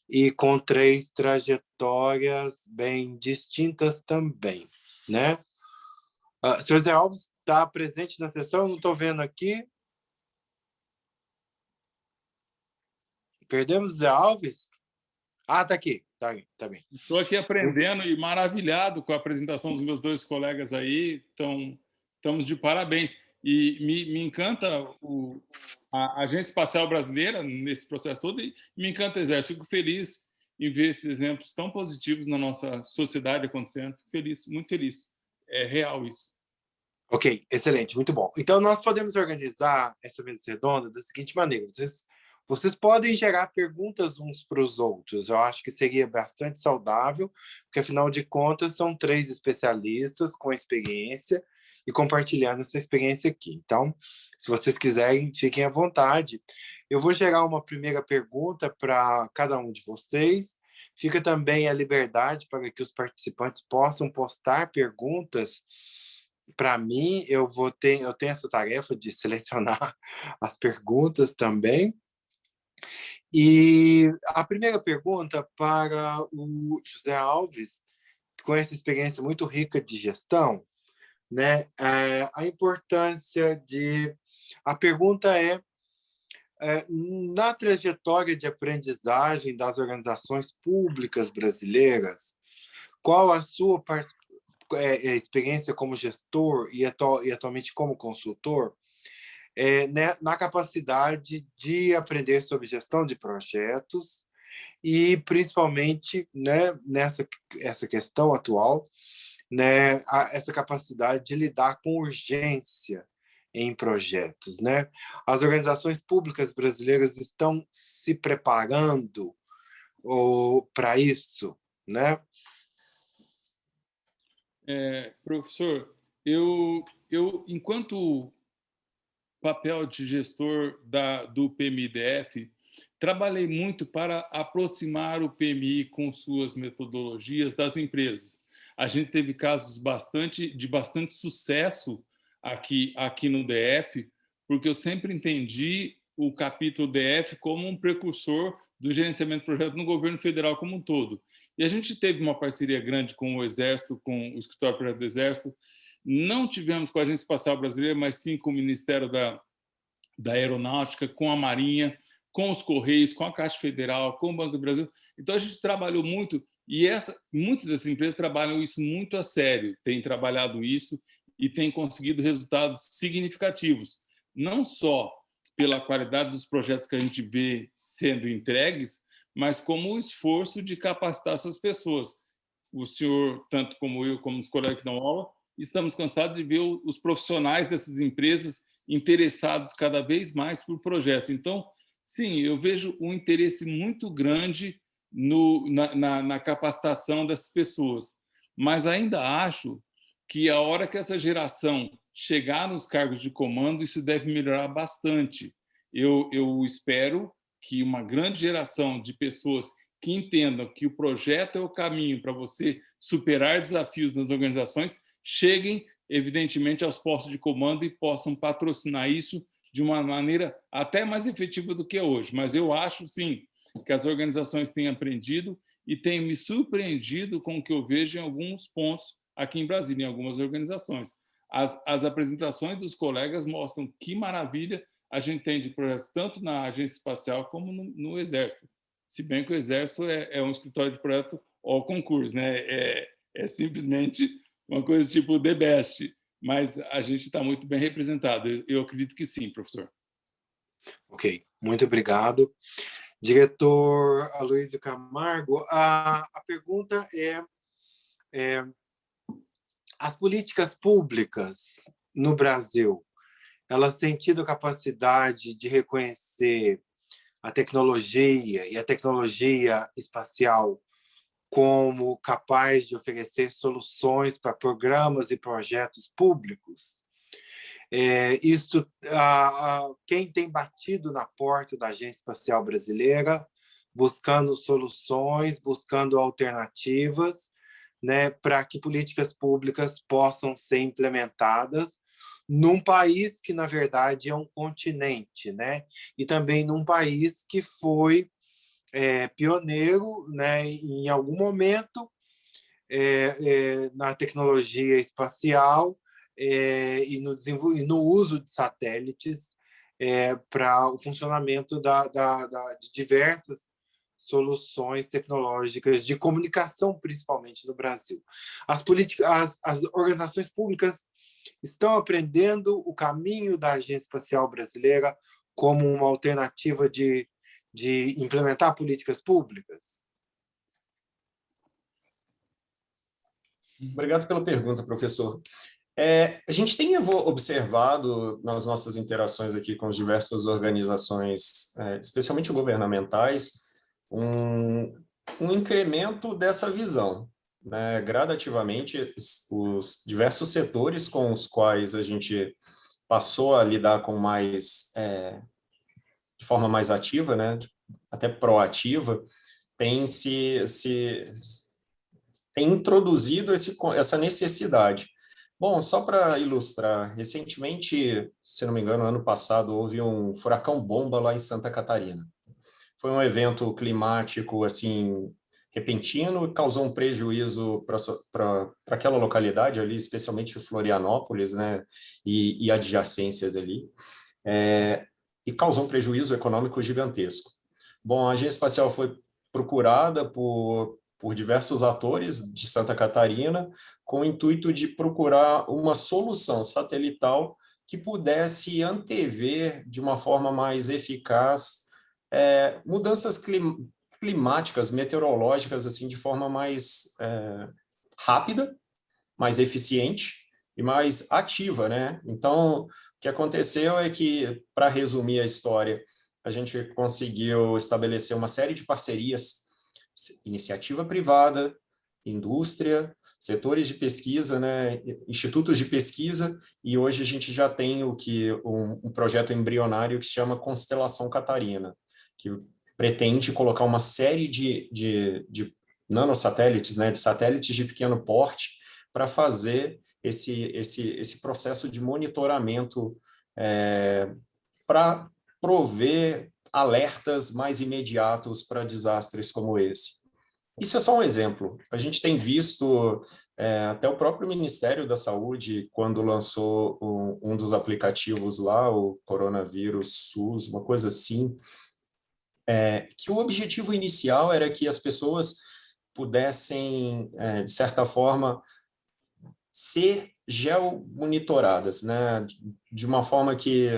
[SPEAKER 2] e com 3 trajetórias bem distintas também, né? Sr. Zé Alves está presente na sessão? Não estou vendo aqui. Perdemos o Zé Alves? Está aqui. Tá bem.
[SPEAKER 3] Estou aqui aprendendo e maravilhado com a apresentação dos meus 2 colegas aí. Então, estamos de parabéns. E me encanta a Agência Espacial Brasileira nesse processo todo e me encanta o Exército. Fico feliz em ver esses exemplos tão positivos na nossa sociedade acontecendo. Fico feliz, muito feliz. É real isso.
[SPEAKER 2] Ok, excelente, muito bom. Então, nós podemos organizar essa mesa redonda da seguinte maneira. Vocês podem gerar perguntas uns para os outros. Eu acho que seria bastante saudável, porque, afinal de contas, são 3 especialistas com experiência e compartilhando essa experiência aqui. Então, se vocês quiserem, fiquem à vontade. Eu vou gerar uma primeira pergunta para cada um de vocês. Fica também a liberdade para que os participantes possam postar perguntas. Para mim, eu tenho essa tarefa de selecionar as perguntas também. E a primeira pergunta para o José Alves, com essa experiência muito rica de gestão, né? A importância a pergunta é, na trajetória de aprendizagem das organizações públicas brasileiras, qual a sua experiência como gestor e atualmente como consultor na capacidade de aprender sobre gestão de projetos e, principalmente, né, essa questão atual, né, essa capacidade de lidar com urgência em projetos, né? As organizações públicas brasileiras estão se preparando para isso, né?
[SPEAKER 3] Professor, eu enquanto papel de gestor do PMI-DF, trabalhei muito para aproximar o PMI com suas metodologias das empresas. A gente teve casos de bastante sucesso aqui no DF, porque eu sempre entendi o capítulo DF como um precursor do gerenciamento de projetos no governo federal como um todo. E a gente teve uma parceria grande com o Exército, com o Escritório de Projetos do Exército. Não tivemos com a Agência Espacial Brasileira, mas sim com o Ministério da Aeronáutica, com a Marinha, com os Correios, com a Caixa Federal, com o Banco do Brasil. Então, a gente trabalhou muito, e muitas dessas empresas trabalham isso muito a sério, têm trabalhado isso e têm conseguido resultados significativos, não só pela qualidade dos projetos que a gente vê sendo entregues, mas como o esforço de capacitar essas pessoas. O senhor, tanto como eu, como os colegas que dão aula, estamos cansados de ver os profissionais dessas empresas interessados cada vez mais por projetos. Então, sim, eu vejo um interesse muito grande na capacitação dessas pessoas, mas ainda acho que a hora que essa geração chegar nos cargos de comando, isso deve melhorar bastante. Eu espero que uma grande geração de pessoas que entendam que o projeto é o caminho para você superar desafios nas organizações, cheguem, evidentemente, aos postos de comando e possam patrocinar isso de uma maneira até mais efetiva do que é hoje. Mas eu acho, sim, que as organizações têm aprendido e têm me surpreendido com o que eu vejo em alguns pontos aqui em Brasília, em algumas organizações. As apresentações dos colegas mostram que maravilha a gente tem de projetos tanto na Agência Espacial como no Exército. Se bem que o Exército é um escritório de projeto ao concurso, né? É simplesmente uma coisa tipo The Best, mas a gente está muito bem representado. Eu acredito que sim, professor.
[SPEAKER 2] Ok, muito obrigado. Diretor Aloysio Camargo, a pergunta é as políticas públicas no Brasil, elas têm tido a capacidade de reconhecer a tecnologia e a tecnologia espacial como capaz de oferecer soluções para programas e projetos públicos. Quem tem batido na porta da Agência Espacial Brasileira, buscando soluções, buscando alternativas, né, para que políticas públicas possam ser implementadas num país que, na verdade, é um continente, né, e também num país que foi pioneiro, né, em algum momento na tecnologia espacial e no uso de satélites para o funcionamento de diversas soluções tecnológicas de comunicação, principalmente no Brasil. As organizações públicas estão aprendendo o caminho da Agência Espacial Brasileira como uma alternativa de implementar políticas públicas?
[SPEAKER 4] Obrigado pela pergunta, professor. A gente tem observado nas nossas interações aqui com as diversas organizações, especialmente governamentais, um incremento dessa visão, né? Gradativamente, os diversos setores com os quais a gente passou a lidar com de forma mais ativa, né? Até proativa, tem tem introduzido essa necessidade. Bom, só para ilustrar, recentemente, se não me engano, ano passado, houve um furacão bomba lá em Santa Catarina. Foi um evento climático, assim, repentino, causou um prejuízo para aquela localidade ali, especialmente Florianópolis, né, e adjacências ali, e causou um prejuízo econômico gigantesco. Bom, a Agência Espacial foi procurada por diversos atores de Santa Catarina, com o intuito de procurar uma solução satelital que pudesse antever de uma forma mais eficaz mudanças climáticas, meteorológicas, assim, de forma mais rápida, mais eficiente e mais ativa, né? Então, o que aconteceu é que, para resumir a história, a gente conseguiu estabelecer uma série de parcerias, iniciativa privada, indústria, setores de pesquisa, né, institutos de pesquisa, e hoje a gente já tem um projeto embrionário que se chama Constelação Catarina, que pretende colocar uma série de nanosatélites, né, de satélites de pequeno porte, para fazer esse processo de monitoramento para prover alertas mais imediatos para desastres como esse. Isso é só um exemplo. A gente tem visto até o próprio Ministério da Saúde, quando lançou um dos aplicativos lá, o Coronavírus SUS, uma coisa assim, que o objetivo inicial era que as pessoas pudessem, de certa forma, ser geomonitoradas, né? De uma forma que,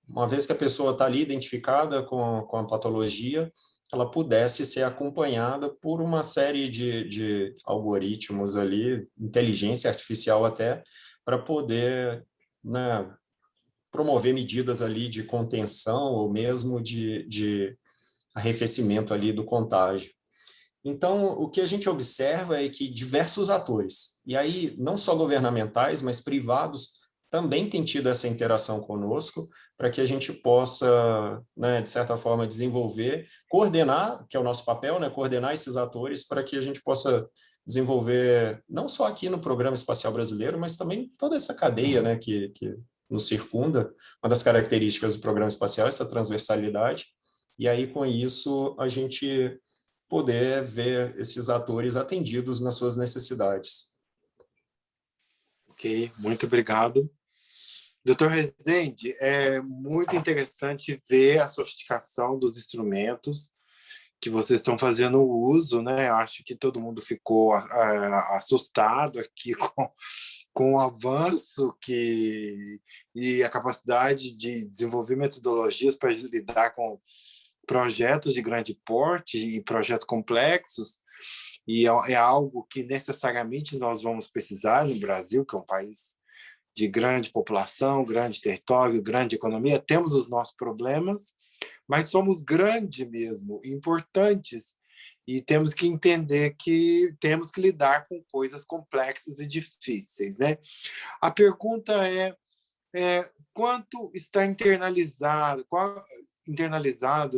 [SPEAKER 4] uma vez que a pessoa está ali identificada com a patologia, ela pudesse ser acompanhada por uma série de algoritmos ali, inteligência artificial até, para poder, né, promover medidas ali de contenção ou mesmo de arrefecimento ali do contágio. Então, o que a gente observa é que diversos atores, e aí não só governamentais, mas privados, também têm tido essa interação conosco para que a gente possa, né, de certa forma, desenvolver, coordenar, que é o nosso papel, né, coordenar esses atores para que a gente possa desenvolver, não só aqui no Programa Espacial Brasileiro, mas também toda essa cadeia, né, que nos circunda. Uma das características do Programa Espacial é essa transversalidade, e aí, com isso, a gente poder ver esses atores atendidos nas suas necessidades.
[SPEAKER 2] Ok, muito obrigado. Doutor Rezende, é muito interessante ver a sofisticação dos instrumentos que vocês estão fazendo uso, né? Acho que todo mundo ficou assustado aqui com o avanço e a capacidade de desenvolver metodologias para lidar com projetos de grande porte e projetos complexos, e é algo que necessariamente nós vamos precisar no Brasil, que é um país de grande população, grande território, grande economia. Temos os nossos problemas, mas somos grandes mesmo, importantes, e temos que entender que temos que lidar com coisas complexas e difíceis, né? A pergunta quanto está internalizado,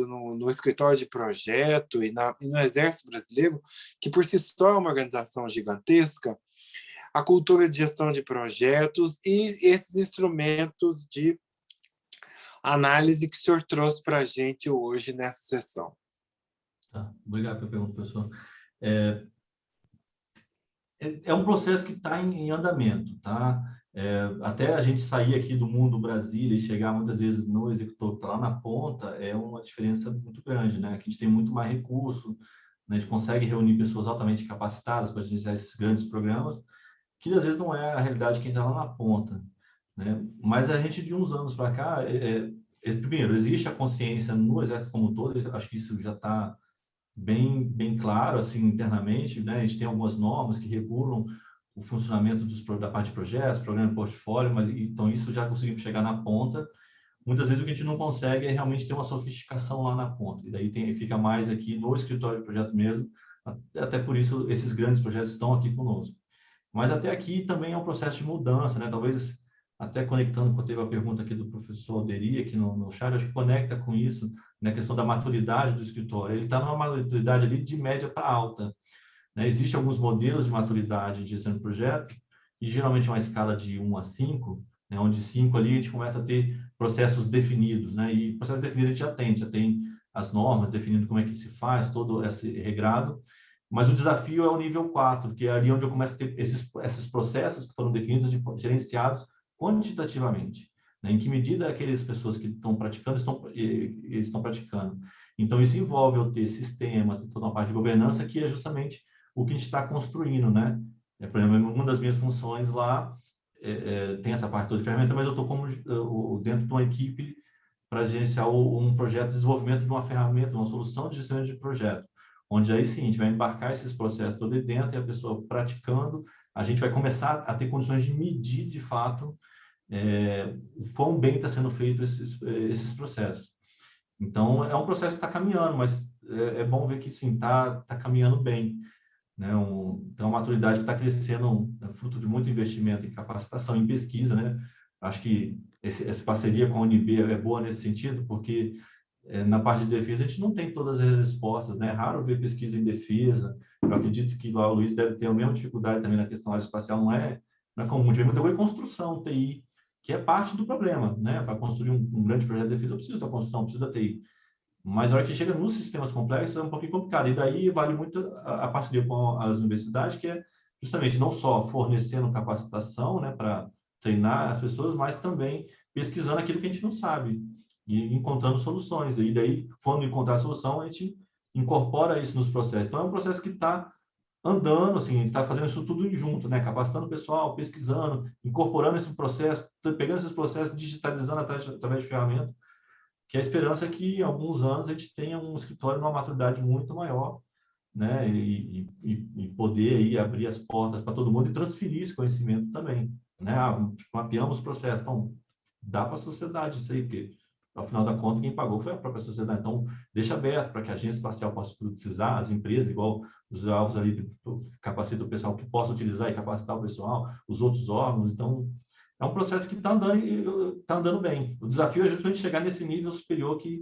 [SPEAKER 2] no escritório de projeto e no Exército Brasileiro, que por si só é uma organização gigantesca, a cultura de gestão de projetos e esses instrumentos de análise que o senhor trouxe para a gente hoje nessa sessão.
[SPEAKER 6] Tá. Obrigado pela pergunta, professor. É um processo que está em andamento, tá? Até a gente sair aqui do mundo Brasília e chegar muitas vezes no executor que está lá na ponta, é uma diferença muito grande, né? Aqui a gente tem muito mais recurso, né? A gente consegue reunir pessoas altamente capacitadas para gerenciar esses grandes programas, que às vezes não é a realidade de quem está lá na ponta, né? Mas a gente, de uns anos para cá, primeiro, existe a consciência no Exército como um todo, acho que isso já está bem claro, assim, internamente, né? A gente tem algumas normas que regulam o funcionamento da parte de projetos, programa de portfólio, mas então isso já conseguimos chegar na ponta. Muitas vezes o que a gente não consegue é realmente ter uma sofisticação lá na ponta, e daí fica mais aqui no escritório de projeto mesmo, até por isso esses grandes projetos estão aqui conosco. Mas até aqui também é um processo de mudança, né? Talvez até conectando com a pergunta aqui do professor Alderi aqui no chat, acho que conecta com isso, né, a questão da maturidade do escritório. Ele está numa maturidade ali de média para alta, né? Existem alguns modelos de maturidade de gestão de projeto, e geralmente uma escala de 1 a 5, né, onde 5 ali a gente começa a ter processos definidos, né? E processos definidos a gente já tem as normas definindo como é que se faz, todo esse regrado, mas o desafio é o nível 4, que é ali onde eu começo a ter esses processos que foram definidos e gerenciados quantitativamente, né? Em que medida aquelas pessoas que estão praticando estão praticando. Então, isso envolve eu ter sistema, toda uma parte de governança, que é justamente o que a gente está construindo, né? Por exemplo, uma das minhas funções lá tem essa parte toda de ferramenta, mas eu estou dentro de uma equipe para gerenciar um projeto de desenvolvimento de uma ferramenta, uma solução de gestão de projeto, onde aí sim, a gente vai embarcar esses processos todos ali dentro e a pessoa praticando, a gente vai começar a ter condições de medir, de fato, o quão bem está sendo feito esses processos. Então, é um processo que está caminhando, mas é bom ver que, sim, está caminhando bem, né? Então, a maturidade está crescendo, fruto de muito investimento em capacitação, em pesquisa, né? Acho que essa parceria com a UNB é boa nesse sentido, porque na parte de defesa a gente não tem todas as respostas, né? É raro ver pesquisa em defesa. Eu acredito que lá o Luiz deve ter a mesma dificuldade também na questão aeroespacial, não é comum. A gente vê muita coisa em construção, TI, que é parte do problema, né? Para construir um grande projeto de defesa, eu preciso da construção, preciso da TI. Mas a hora que chega nos sistemas complexos é um pouquinho complicado. E daí vale muito a parceria com as universidades, que é justamente não só fornecendo capacitação, né, para treinar as pessoas, mas também pesquisando aquilo que a gente não sabe e encontrando soluções. E daí, quando encontrar a solução, a gente incorpora isso nos processos. Então, é um processo que está andando, assim, a gente está fazendo isso tudo junto, né? Capacitando o pessoal, pesquisando, incorporando esse processo, pegando esses processos, digitalizando através de ferramentas, que a esperança é que em alguns anos a gente tenha um escritório numa maturidade muito maior, né? E poder aí abrir as portas para todo mundo e transferir esse conhecimento também, né? Mapeamos o processo, então dá para a sociedade isso aí, porque ao final da conta quem pagou foi a própria sociedade. Então deixa aberto para que a agência espacial possa utilizar, as empresas, igual os alvos ali, capacita o pessoal que possa utilizar e capacitar o pessoal, os outros órgãos. Então é um processo que está andando bem. O desafio é justamente chegar nesse nível superior, que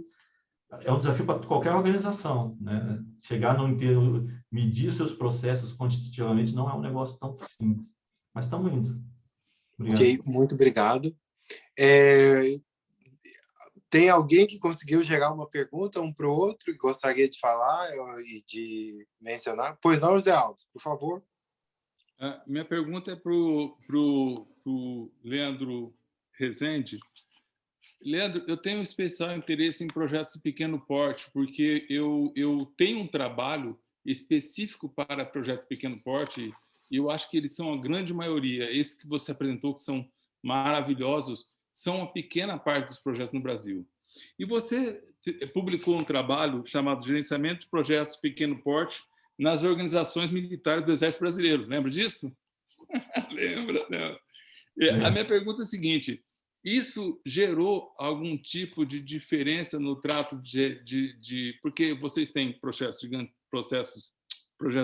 [SPEAKER 6] é um desafio para qualquer organização, né? Chegar no inteiro, medir seus processos quantitativamente não é um negócio tão simples, mas estamos indo. Obrigado.
[SPEAKER 2] Ok, muito obrigado. Tem alguém que conseguiu gerar uma pergunta um para o outro e gostaria de falar e de mencionar? Pois não, José Alves, por favor.
[SPEAKER 3] Minha pergunta é para o Leandro Rezende. Leandro, eu tenho um especial interesse em projetos de pequeno porte, porque eu tenho um trabalho específico para projeto de pequeno porte, e eu acho que eles são a grande maioria. Esses que você apresentou, que são maravilhosos, são uma pequena parte dos projetos no Brasil. E você publicou um trabalho chamado Gerenciamento de Projetos de Pequeno Porte nas organizações militares do Exército Brasileiro. Lembra disso? Lembra? A minha pergunta é a seguinte: isso gerou algum tipo de diferença no trato porque vocês têm projetos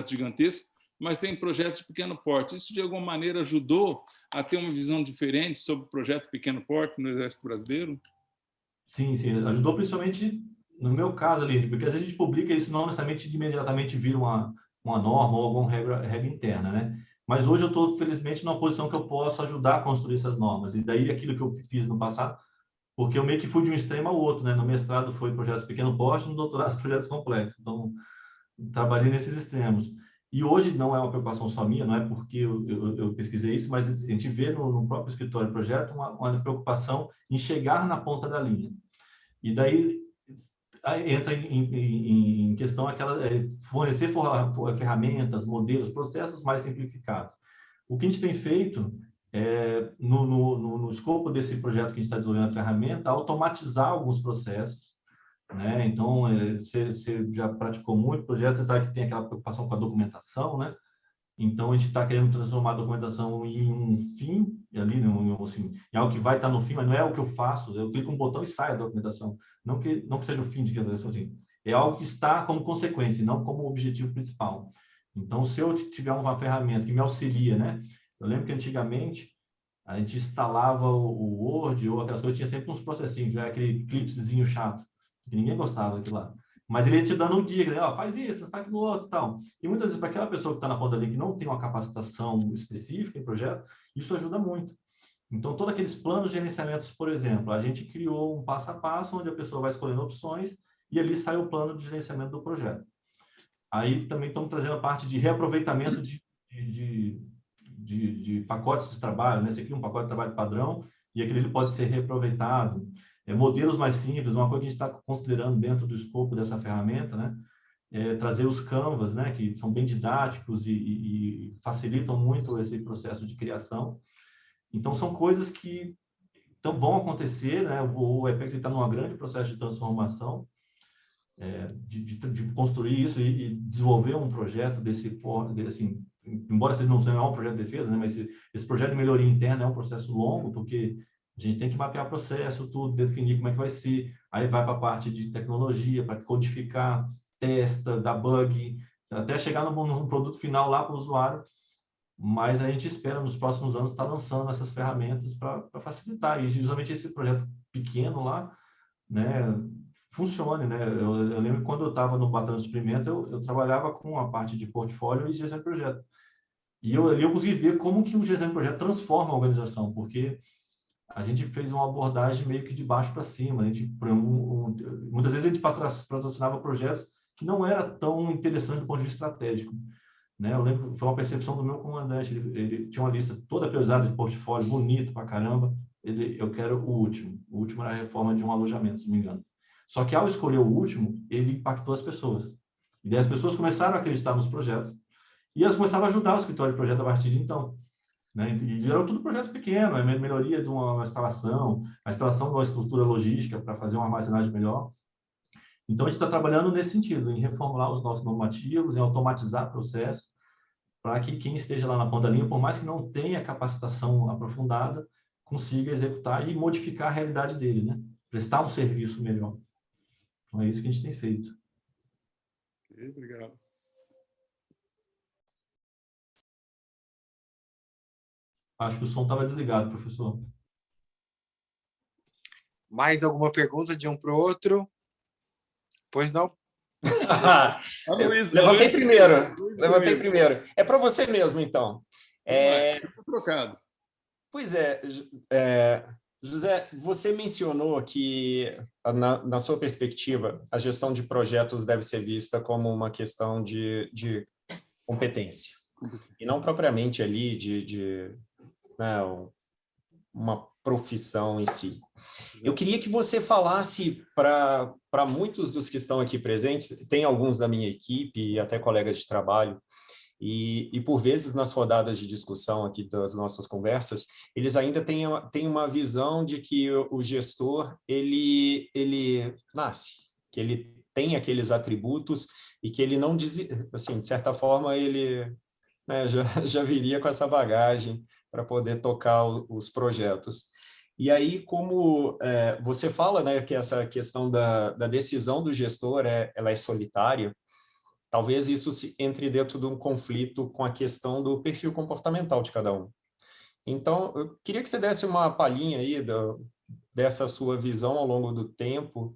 [SPEAKER 3] gigantescos, mas tem projetos de pequeno porte. Isso, de alguma maneira, ajudou a ter uma visão diferente sobre o projeto de pequeno porte no Exército Brasileiro?
[SPEAKER 6] Sim, ajudou principalmente no meu caso ali, porque às vezes a gente publica isso não necessariamente imediatamente vira uma norma ou alguma regra interna, né? Mas hoje eu estou, felizmente, numa posição que eu posso ajudar a construir essas normas. E daí aquilo que eu fiz no passado, porque eu meio que fui de um extremo ao outro, né? No mestrado foi projetos de pequeno porte, no doutorado projetos complexos. Então, trabalhei nesses extremos. E hoje não é uma preocupação só minha, não é porque eu pesquisei isso, mas a gente vê no próprio escritório de projeto uma preocupação em chegar na ponta da linha. E daí entra em questão fornecer ferramentas, modelos, processos mais simplificados. O que a gente tem feito no escopo desse projeto que a gente está desenvolvendo a ferramenta, automatizar alguns processos, né? Então, você já praticou muito projeto, você sabe que tem aquela preocupação com a documentação, né? Então, a gente está querendo transformar a documentação em um fim, ali, assim, em algo que vai estar no fim, mas não é o que eu faço. Eu clico um botão e sai a documentação. Não que seja o fim de cada assim. É algo que está como consequência, não como objetivo principal. Então, se eu tiver uma ferramenta que me auxilia, né? Eu lembro que antigamente a gente instalava o Word ou aquelas coisas, tinha sempre uns processinhos, né? Aquele clipsezinho chato. porque ninguém gostava daquilo lá. Mas ele ia te dando um dica, ó, faz isso, faz aquilo outro e tal. E muitas vezes, para aquela pessoa que está na ponta da linha, que não tem uma capacitação específica em projeto, isso ajuda muito. Então, todos aqueles planos de gerenciamentos, por exemplo, a gente criou um passo a passo, onde a pessoa vai escolhendo opções, e ali sai o plano de gerenciamento do projeto. Aí também estamos trazendo a parte de reaproveitamento de pacotes de trabalho, né? Você cria um pacote de trabalho padrão, e aquele ele pode ser reaproveitado. Modelos mais simples, uma coisa que a gente está considerando dentro do escopo dessa ferramenta, né? Trazer os Canvas, né? Que são bem didáticos e facilitam muito esse processo de criação. Então, são coisas que vão acontecer, né? O Apex está num grande processo de transformação, de construir isso e desenvolver um projeto assim, embora seja não seja um projeto de defesa, né? Mas esse projeto de melhoria interna é um processo longo, porque a gente tem que mapear o processo, tudo, definir como é que vai ser, aí vai para a parte de tecnologia, para codificar, testa, dá bug, até chegar no produto final lá para o usuário. Mas a gente espera, nos próximos anos, estar lançando essas ferramentas para facilitar. E, justamente, esse projeto pequeno lá, né, funcione, né? Eu lembro que quando eu estava no Batalhão de Suprimento, eu trabalhava com a parte de portfólio e gestão de projeto. E eu consegui ver como que o gestão de projeto transforma a organização, porque a gente fez uma abordagem meio que de baixo para cima. A gente, muitas vezes a gente patrocinava projetos que não era tão interessante do ponto de vista estratégico. Né? Eu lembro que foi uma percepção do meu comandante. Ele tinha uma lista toda priorizada de portfólio, bonito pra caramba. Eu quero o último. O último era a reforma de um alojamento, se não me engano. Só que ao escolher o último, ele impactou as pessoas. E daí as pessoas começaram a acreditar nos projetos e elas começaram a ajudar o escritório de projeto a partir de então. Né? E eram tudo projetos pequenos, a melhoria de uma instalação, a instalação de uma estrutura logística para fazer uma armazenagem melhor. Então, a gente está trabalhando nesse sentido, em reformular os nossos normativos, em automatizar processos, para que quem esteja lá na ponta da linha, por mais que não tenha capacitação aprofundada, consiga executar e modificar a realidade dele, né? Prestar um serviço melhor. Então, é isso que a gente tem feito.
[SPEAKER 3] Obrigado.
[SPEAKER 6] Acho que o som estava desligado, professor.
[SPEAKER 2] Mais alguma pergunta de um para o outro? Pois não?
[SPEAKER 4] Levantei primeiro. É para você mesmo, então.
[SPEAKER 3] Trocado.
[SPEAKER 4] Pois é, José, você mencionou que, na sua perspectiva, a gestão de projetos deve ser vista como uma questão de competência, e não propriamente ali né, uma profissão em si. Eu queria que você falasse para muitos dos que estão aqui presentes, tem alguns da minha equipe e até colegas de trabalho, e por vezes nas rodadas de discussão aqui das nossas conversas, eles ainda têm uma visão de que o gestor, ele nasce, que ele tem aqueles atributos e que ele não, assim, de certa forma, ele, né, já viria com essa bagagem para poder tocar os projetos. E aí, como você fala, né, que essa questão da decisão do gestor ela é solitária, talvez isso entre dentro de um conflito com a questão do perfil comportamental de cada um. Então, eu queria que você desse uma palhinha aí dessa sua visão ao longo do tempo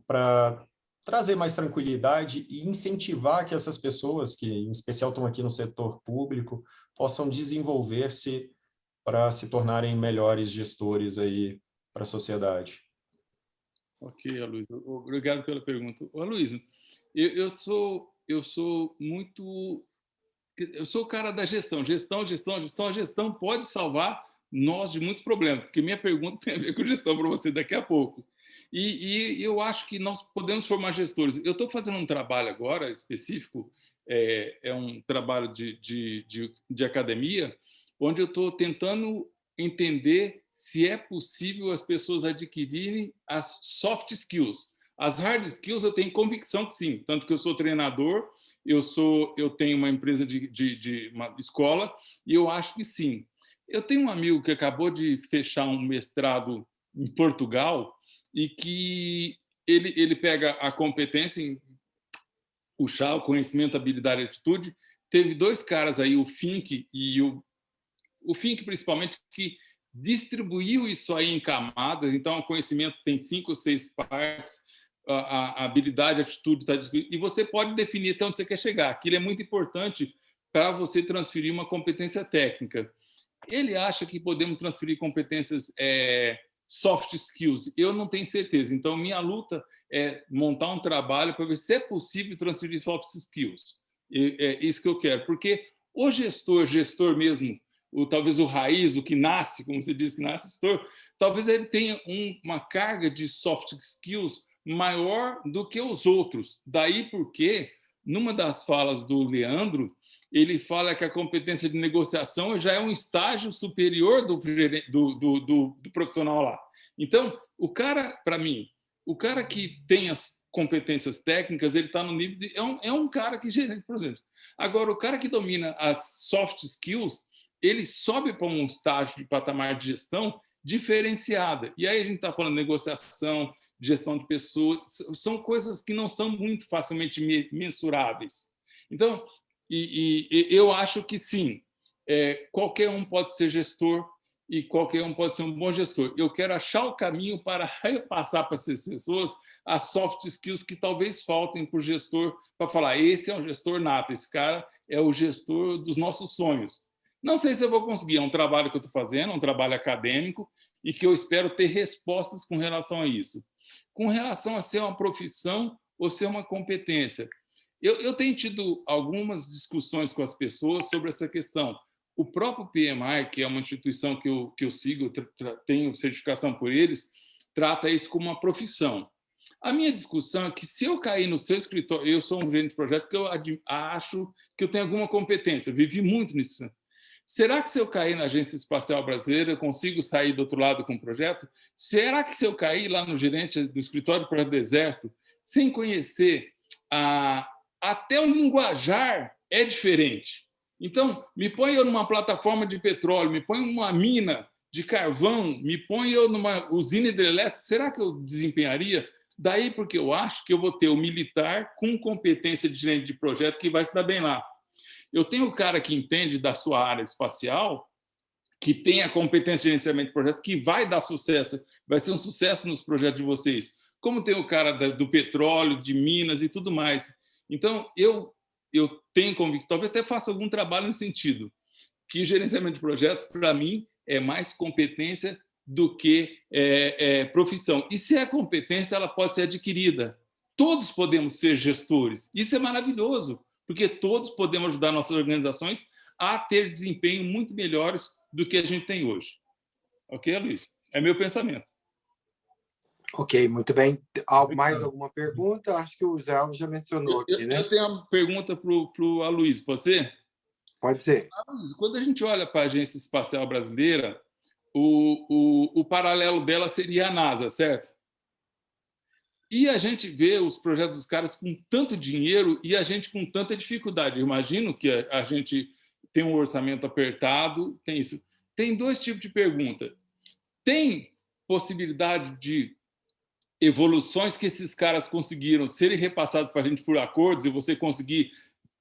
[SPEAKER 4] para trazer mais tranquilidade e incentivar que essas pessoas, que em especial estão aqui no setor público, possam desenvolver-se para se tornarem melhores gestores aí para a sociedade.
[SPEAKER 3] Ok, Aloysio. Obrigado pela pergunta. Aloysio, eu sou o cara da gestão. A gestão pode salvar nós de muitos problemas, porque minha pergunta tem a ver com gestão para você daqui a pouco. E eu acho que nós podemos formar gestores. Eu estou fazendo um trabalho agora específico, é um trabalho de academia, onde eu estou tentando entender se é possível as pessoas adquirirem as soft skills. As hard skills eu tenho convicção que sim, tanto que eu sou treinador, eu tenho uma empresa de uma escola e eu acho que sim. Eu tenho um amigo que acabou de fechar um mestrado em Portugal e que ele pega a competência em puxar o conhecimento, habilidade e atitude. Teve dois caras aí, o Fink e o Fink principalmente, que distribuiu isso aí em camadas. Então, o conhecimento tem 5 ou 6 partes. a habilidade, a atitude está disponível, e você pode definir até onde você quer chegar. Aquilo é muito importante para você transferir uma competência técnica. Ele acha que podemos transferir competências soft skills. Eu não tenho certeza. Então, minha luta é montar um trabalho para ver se é possível transferir soft skills. É isso que eu quero. Porque o gestor mesmo, talvez o raiz, o que nasce, como você diz que nasce gestor, talvez ele tenha uma carga de soft skills maior do que os outros. Daí porque, numa das falas do Leandro, ele fala que a competência de negociação já é um estágio superior do profissional lá. Então, o cara, para mim, o cara que tem as competências técnicas, ele está no nível de... É um cara que gerente, por exemplo. Agora, o cara que domina as soft skills, ele sobe para um estágio de patamar de gestão diferenciada. E aí a gente está falando de negociação, gestão de pessoas, são coisas que não são muito facilmente mensuráveis. Então, eu acho que sim, qualquer um pode ser gestor e qualquer um pode ser um bom gestor. Eu quero achar o caminho para repassar para essas pessoas as soft skills que talvez faltem para o gestor, para falar, esse é um gestor nato, esse cara é o gestor dos nossos sonhos. Não sei se eu vou conseguir, é um trabalho que eu estou fazendo, é um trabalho acadêmico, e que eu espero ter respostas com relação a isso. Com relação a ser uma profissão ou ser uma competência, eu tenho tido algumas discussões com as pessoas sobre essa questão. O próprio PMI, que é uma instituição que eu sigo, tenho certificação por eles, trata isso como uma profissão. A minha discussão é que, se eu cair no seu escritório, eu sou um gerente de projeto que eu acho que eu tenho alguma competência, vivi muito nisso. Será que, se eu cair na Agência Espacial Brasileira, eu consigo sair do outro lado com o projeto? Será que, se eu cair lá no gerente do escritório do projeto do Exército, sem conhecer até o linguajar é diferente? Então, me põe eu numa plataforma de petróleo, me põe numa mina de carvão, me põe eu numa usina hidrelétrica, será que eu desempenharia? Daí porque eu acho que eu vou ter o militar com competência de gerente de projeto que vai se dar bem lá. Eu tenho o cara que entende da sua área espacial, que tem a competência de gerenciamento de projeto, que vai dar sucesso, vai ser um sucesso nos projetos de vocês. Como tem o cara do petróleo, de minas e tudo mais. Então, eu tenho convicção, talvez até faça algum trabalho nesse sentido, que gerenciamento de projetos, para mim, é mais competência do que profissão. E se é competência, ela pode ser adquirida. Todos podemos ser gestores. Isso é maravilhoso, porque todos podemos ajudar nossas organizações a ter desempenho muito melhores do que a gente tem hoje. Ok, Luiz? É meu pensamento.
[SPEAKER 2] Ok, muito bem. Mais alguma pergunta? Acho que o Zé Alves já mencionou aqui, né?
[SPEAKER 3] Eu tenho uma pergunta para o Aloysio, pode ser?
[SPEAKER 2] Pode ser.
[SPEAKER 3] Aloysio, quando a gente olha para a Agência Espacial Brasileira, o paralelo dela seria a NASA, certo? E a gente vê os projetos dos caras com tanto dinheiro e a gente com tanta dificuldade. Eu imagino que a gente tem um orçamento apertado, tem isso. Tem dois tipos de pergunta. Tem possibilidade de evoluções que esses caras conseguiram serem repassados para a gente por acordos e você conseguir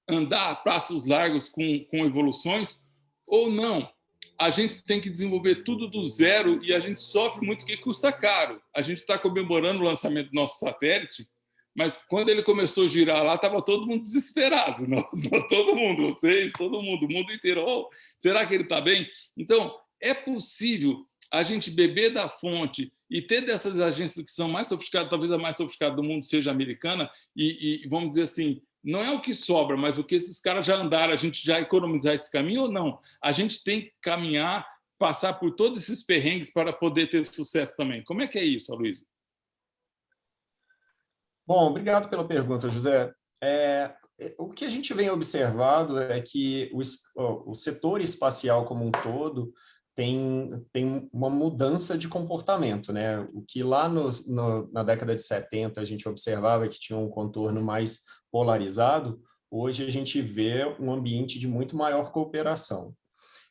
[SPEAKER 3] andar a passos largos com evoluções, ou não? A gente tem que desenvolver tudo do zero e a gente sofre muito porque custa caro. A gente está comemorando o lançamento do nosso satélite, mas quando ele começou a girar lá, estava todo mundo desesperado. Não? Todo mundo, vocês, todo mundo, o mundo inteiro. Oh, será que ele está bem? Então, é possível a gente beber da fonte e ter dessas agências que são mais sofisticadas, talvez a mais sofisticada do mundo seja a americana, e vamos dizer assim, não é o que sobra, mas o que esses caras já andaram, a gente já economizar esse caminho ou não? A gente tem que caminhar, passar por todos esses perrengues para poder ter sucesso também. Como é que é isso, Aloysio?
[SPEAKER 4] Bom, obrigado pela pergunta, José. O que a gente vem observado é que o setor espacial como um todo tem uma mudança de comportamento, né? O que lá na década de 70 a gente observava que tinha um contorno mais polarizado, hoje a gente vê um ambiente de muito maior cooperação.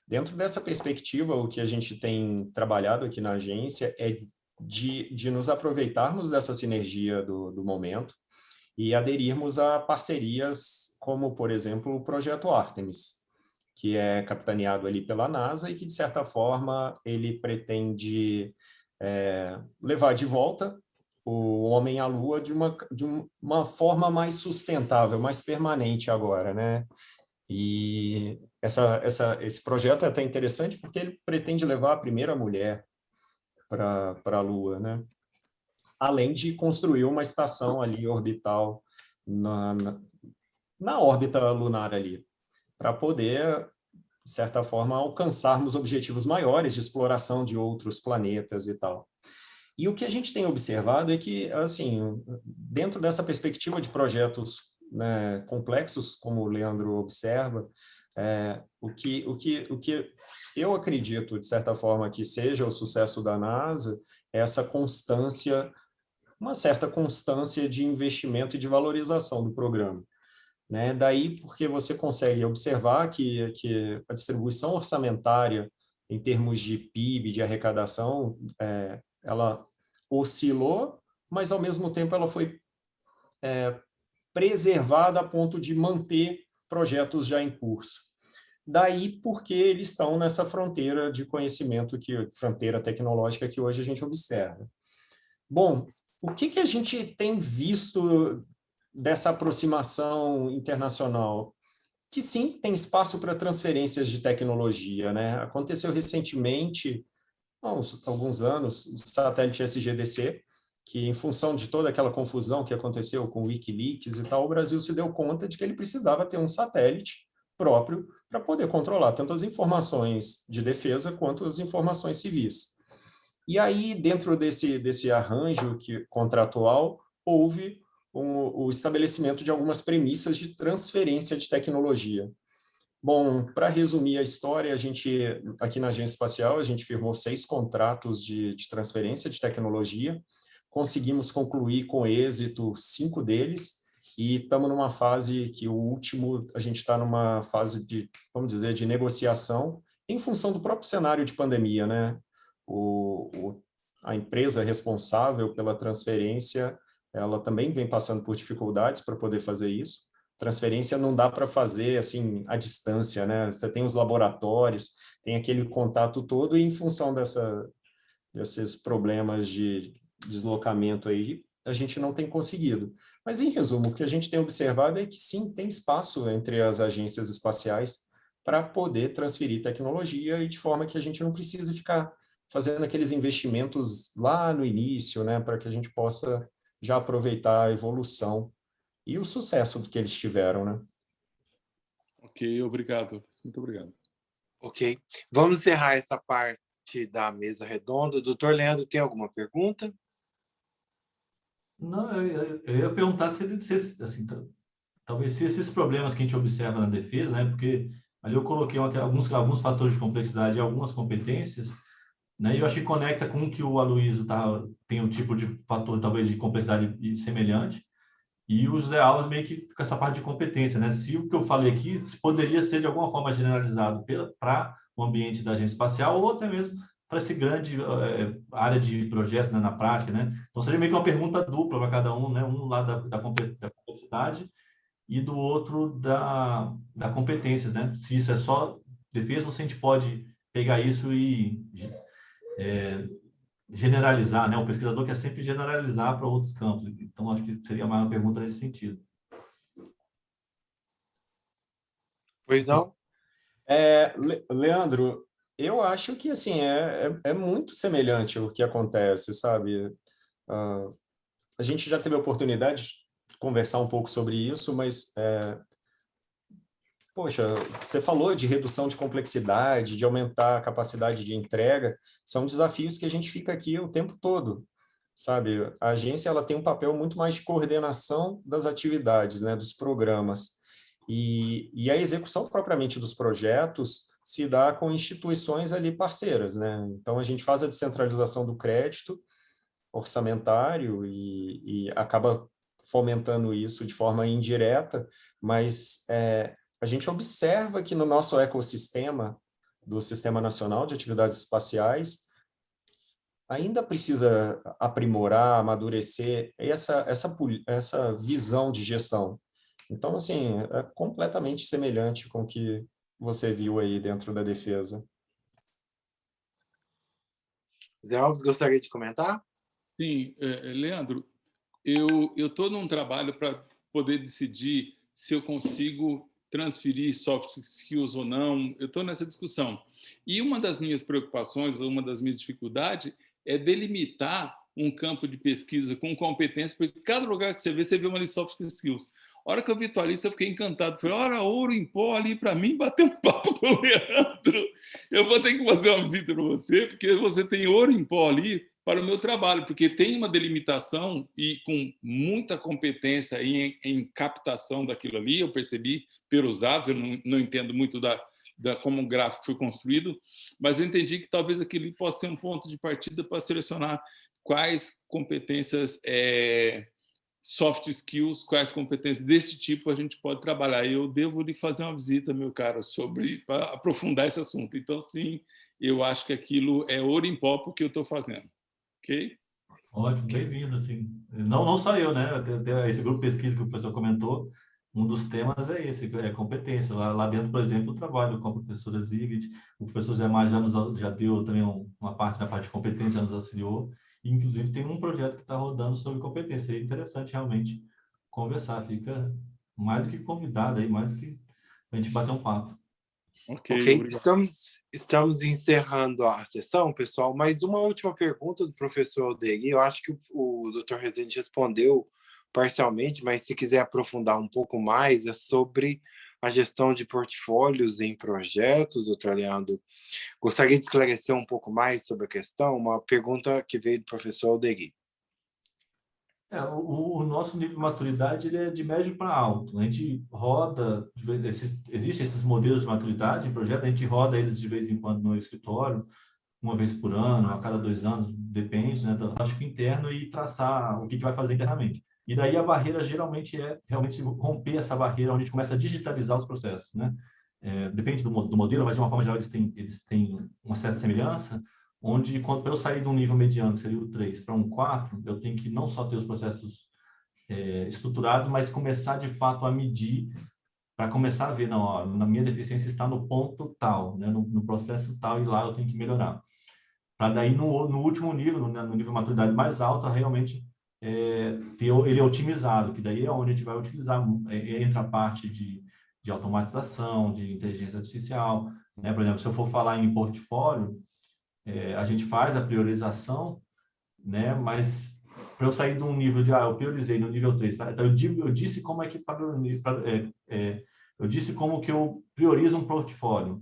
[SPEAKER 4] Dentro dessa perspectiva, o que a gente tem trabalhado aqui na agência é de nos aproveitarmos dessa sinergia do momento e aderirmos a parcerias como, por exemplo, o Projeto Artemis, que é capitaneado ali pela NASA e que, de certa forma, ele pretende levar de volta o homem à Lua de uma forma mais sustentável, mais permanente agora, né? E esse projeto é até interessante porque ele pretende levar a primeira mulher para a Lua, né? Além de construir uma estação ali orbital na órbita lunar ali, para poder, de certa forma, alcançarmos objetivos maiores de exploração de outros planetas e tal. E o que a gente tem observado é que, assim, dentro dessa perspectiva de projetos, né, complexos, como o Leandro observa, o que eu acredito, de certa forma, que seja o sucesso da NASA é essa constância, uma certa constância de investimento e de valorização do programa. Né? Daí porque você consegue observar que a distribuição orçamentária, em termos de PIB, de arrecadação, ela oscilou, mas, ao mesmo tempo, ela foi preservada a ponto de manter projetos já em curso. Daí porque eles estão nessa fronteira de conhecimento, fronteira tecnológica que hoje a gente observa. Bom, o que a gente tem visto dessa aproximação internacional? Que sim, tem espaço para transferências de tecnologia, né? Aconteceu recentemente, há alguns anos, o satélite SGDC, que, em função de toda aquela confusão que aconteceu com o Wikileaks e tal, o Brasil se deu conta de que ele precisava ter um satélite próprio para poder controlar tanto as informações de defesa quanto as informações civis. E aí, dentro desse arranjo contratual, houve o estabelecimento de algumas premissas de transferência de tecnologia. Bom, para resumir a história, a gente, aqui na Agência Espacial, a gente firmou 6 contratos de transferência de tecnologia, conseguimos concluir com êxito 5 deles, e estamos numa fase que o último, a gente está numa fase de, vamos dizer, de negociação, em função do próprio cenário de pandemia, né? A empresa responsável pela transferência, ela também vem passando por dificuldades para poder fazer isso. Transferência não dá para fazer assim à distância, né? Você tem os laboratórios, tem aquele contato todo, e, em função desses problemas de deslocamento aí, a gente não tem conseguido. Mas, em resumo, o que a gente tem observado é que sim, tem espaço entre as agências espaciais para poder transferir tecnologia, e de forma que a gente não precise ficar fazendo aqueles investimentos lá no início, né, para que a gente possa já aproveitar a evolução e o sucesso que eles tiveram, né?
[SPEAKER 3] Ok, obrigado. Muito obrigado.
[SPEAKER 2] Ok. Vamos encerrar essa parte da mesa redonda. Doutor Leandro, tem alguma pergunta?
[SPEAKER 6] Não, eu ia perguntar se assim, talvez se esses problemas que a gente observa na defesa, né, porque ali eu coloquei alguns fatores de complexidade e algumas competências, né, e eu acho que conecta com o que o Aloysio tem um tipo de fator, talvez, de complexidade semelhante, e o José Alves meio que com essa parte de competência, né? Se o que eu falei aqui poderia ser, de alguma forma, generalizado para o ambiente da agência espacial, ou até mesmo para essa grande área de projetos, né, na prática, né? Então, seria meio que uma pergunta dupla para cada um, né? Um lado da complexidade e do outro da competência, né? Se isso é só defesa ou se a gente pode pegar isso e generalizar, né? O pesquisador quer sempre generalizar para outros campos. Então, acho que seria mais uma pergunta nesse sentido.
[SPEAKER 2] Pois não?
[SPEAKER 4] Leandro, eu acho que assim é muito semelhante o que acontece, sabe? A gente já teve a oportunidade de conversar um pouco sobre isso, mas poxa, você falou de redução de complexidade, de aumentar a capacidade de entrega, são desafios que a gente fica aqui o tempo todo, sabe? A agência, ela tem um papel muito mais de coordenação das atividades, né, dos programas, e a execução propriamente dos projetos se dá com instituições ali parceiras, né? Então, a gente faz a descentralização do crédito orçamentário e acaba fomentando isso de forma indireta, mas a gente observa que no nosso ecossistema, do Sistema Nacional de Atividades Espaciais, ainda precisa aprimorar, amadurecer essa visão de gestão. Então, assim, é completamente semelhante com o que você viu aí dentro da defesa.
[SPEAKER 2] Zé Alves, gostaria de comentar?
[SPEAKER 3] Sim, Leandro, eu estou num trabalho para poder decidir se eu consigo transferir soft skills ou não. Eu estou nessa discussão. E uma das minhas preocupações, uma das minhas dificuldades, é delimitar um campo de pesquisa com competência, porque cada lugar que você vê uma lista de soft skills. A hora que eu vi tua lista, eu fiquei encantado. Falei, ora, ouro em pó ali para mim, bater um papo com o Leandro. Eu vou ter que fazer uma visita para você, porque você tem ouro em pó ali para o meu trabalho, porque tem uma delimitação e com muita competência em captação daquilo ali, eu percebi pelos dados, eu não entendo muito como o gráfico foi construído, mas eu entendi que talvez aquilo possa ser um ponto de partida para selecionar quais competências, soft skills, quais competências desse tipo a gente pode trabalhar. Eu devo lhe fazer uma visita, meu caro, para aprofundar esse assunto. Então, sim, eu acho que aquilo é ouro em pó porque eu estou fazendo. Ok?
[SPEAKER 6] Ótimo, bem-vindo, assim. Não só eu, né? Até esse grupo de pesquisa que o professor comentou, um dos temas é esse, é competência. Lá dentro, por exemplo, eu trabalho com a professora Zigrid, o professor Zé Mar já deu também uma parte da parte de competência, já nos auxiliou, e, inclusive tem um projeto que está rodando sobre competência. É interessante realmente conversar, fica mais do que convidado aí, mais do que a gente bater um papo.
[SPEAKER 3] Ok,
[SPEAKER 2] obrigado. Estamos encerrando a sessão, pessoal, mas uma última pergunta do professor Alderi. Eu acho que o Dr. Rezende respondeu parcialmente, mas se quiser aprofundar um pouco mais, é sobre a gestão de portfólios em projetos, doutor Leandro. Gostaria de esclarecer um pouco mais sobre a questão? Uma pergunta que veio do professor Alderi.
[SPEAKER 6] O nosso nível de maturidade ele é de médio para alto. A gente roda, existem esses modelos de maturidade em projeto, a gente roda eles de vez em quando no escritório, uma vez por ano, a cada 2 anos, depende, né, do prático interno e traçar o que vai fazer internamente. E daí a barreira geralmente é realmente romper essa barreira onde a gente começa a digitalizar os processos, né? Depende do modelo, mas de uma forma geral eles têm uma certa semelhança, onde para eu sair de um nível mediano, que seria o 3, para um 4, eu tenho que não só ter os processos estruturados, mas começar de fato a medir, para começar a ver, não, ó, na minha deficiência está no ponto tal, né, no processo tal, e lá eu tenho que melhorar. Para daí, no último nível, no nível de maturidade mais alta, realmente ter ele otimizado, que daí é onde a gente vai utilizar, entra a parte de automatização, de inteligência artificial, né? Por exemplo, se eu for falar em portfólio, a gente faz a priorização, né? Mas para eu sair de um nível de, eu priorizei no nível 3, tá? Então eu disse como é que eu disse como que eu priorizo um portfólio.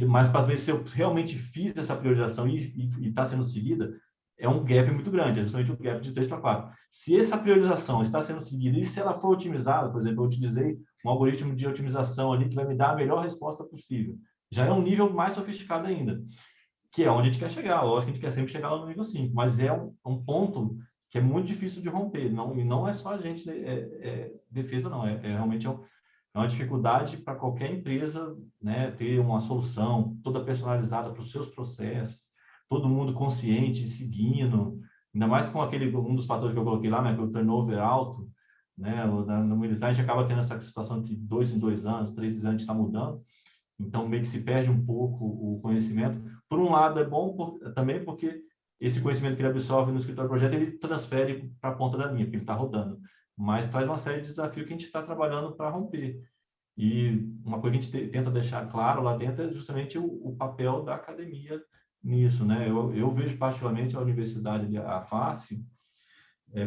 [SPEAKER 6] Mas para ver se eu realmente fiz essa priorização e está sendo seguida, é um gap muito grande, é justamente um gap de 3 para 4. Se essa priorização está sendo seguida e se ela for otimizada, por exemplo, eu utilizei um algoritmo de otimização ali que vai me dar a melhor resposta possível, já é um nível mais sofisticado ainda, que é onde a gente quer chegar. Lógico que a gente quer sempre chegar lá no nível 5, mas é um ponto que é muito difícil de romper. E não é só a gente defesa, não. Realmente é uma dificuldade para qualquer empresa, né, ter uma solução toda personalizada para os seus processos, todo mundo consciente, seguindo, ainda mais com um dos fatores que eu coloquei lá, né, que é o turnover alto, né, no militar a gente acaba tendo essa situação que 2 em 2 anos, 3 em 2 anos está mudando, então meio que se perde um pouco o conhecimento. Por um lado é bom também porque esse conhecimento que ele absorve no escritório projeto, ele transfere para a ponta da linha, porque ele está rodando. Mas traz uma série de desafios que a gente está trabalhando para romper. E uma coisa que a gente tenta deixar claro lá dentro é justamente o papel da academia nisso, né? Eu vejo particularmente a universidade, a FACE,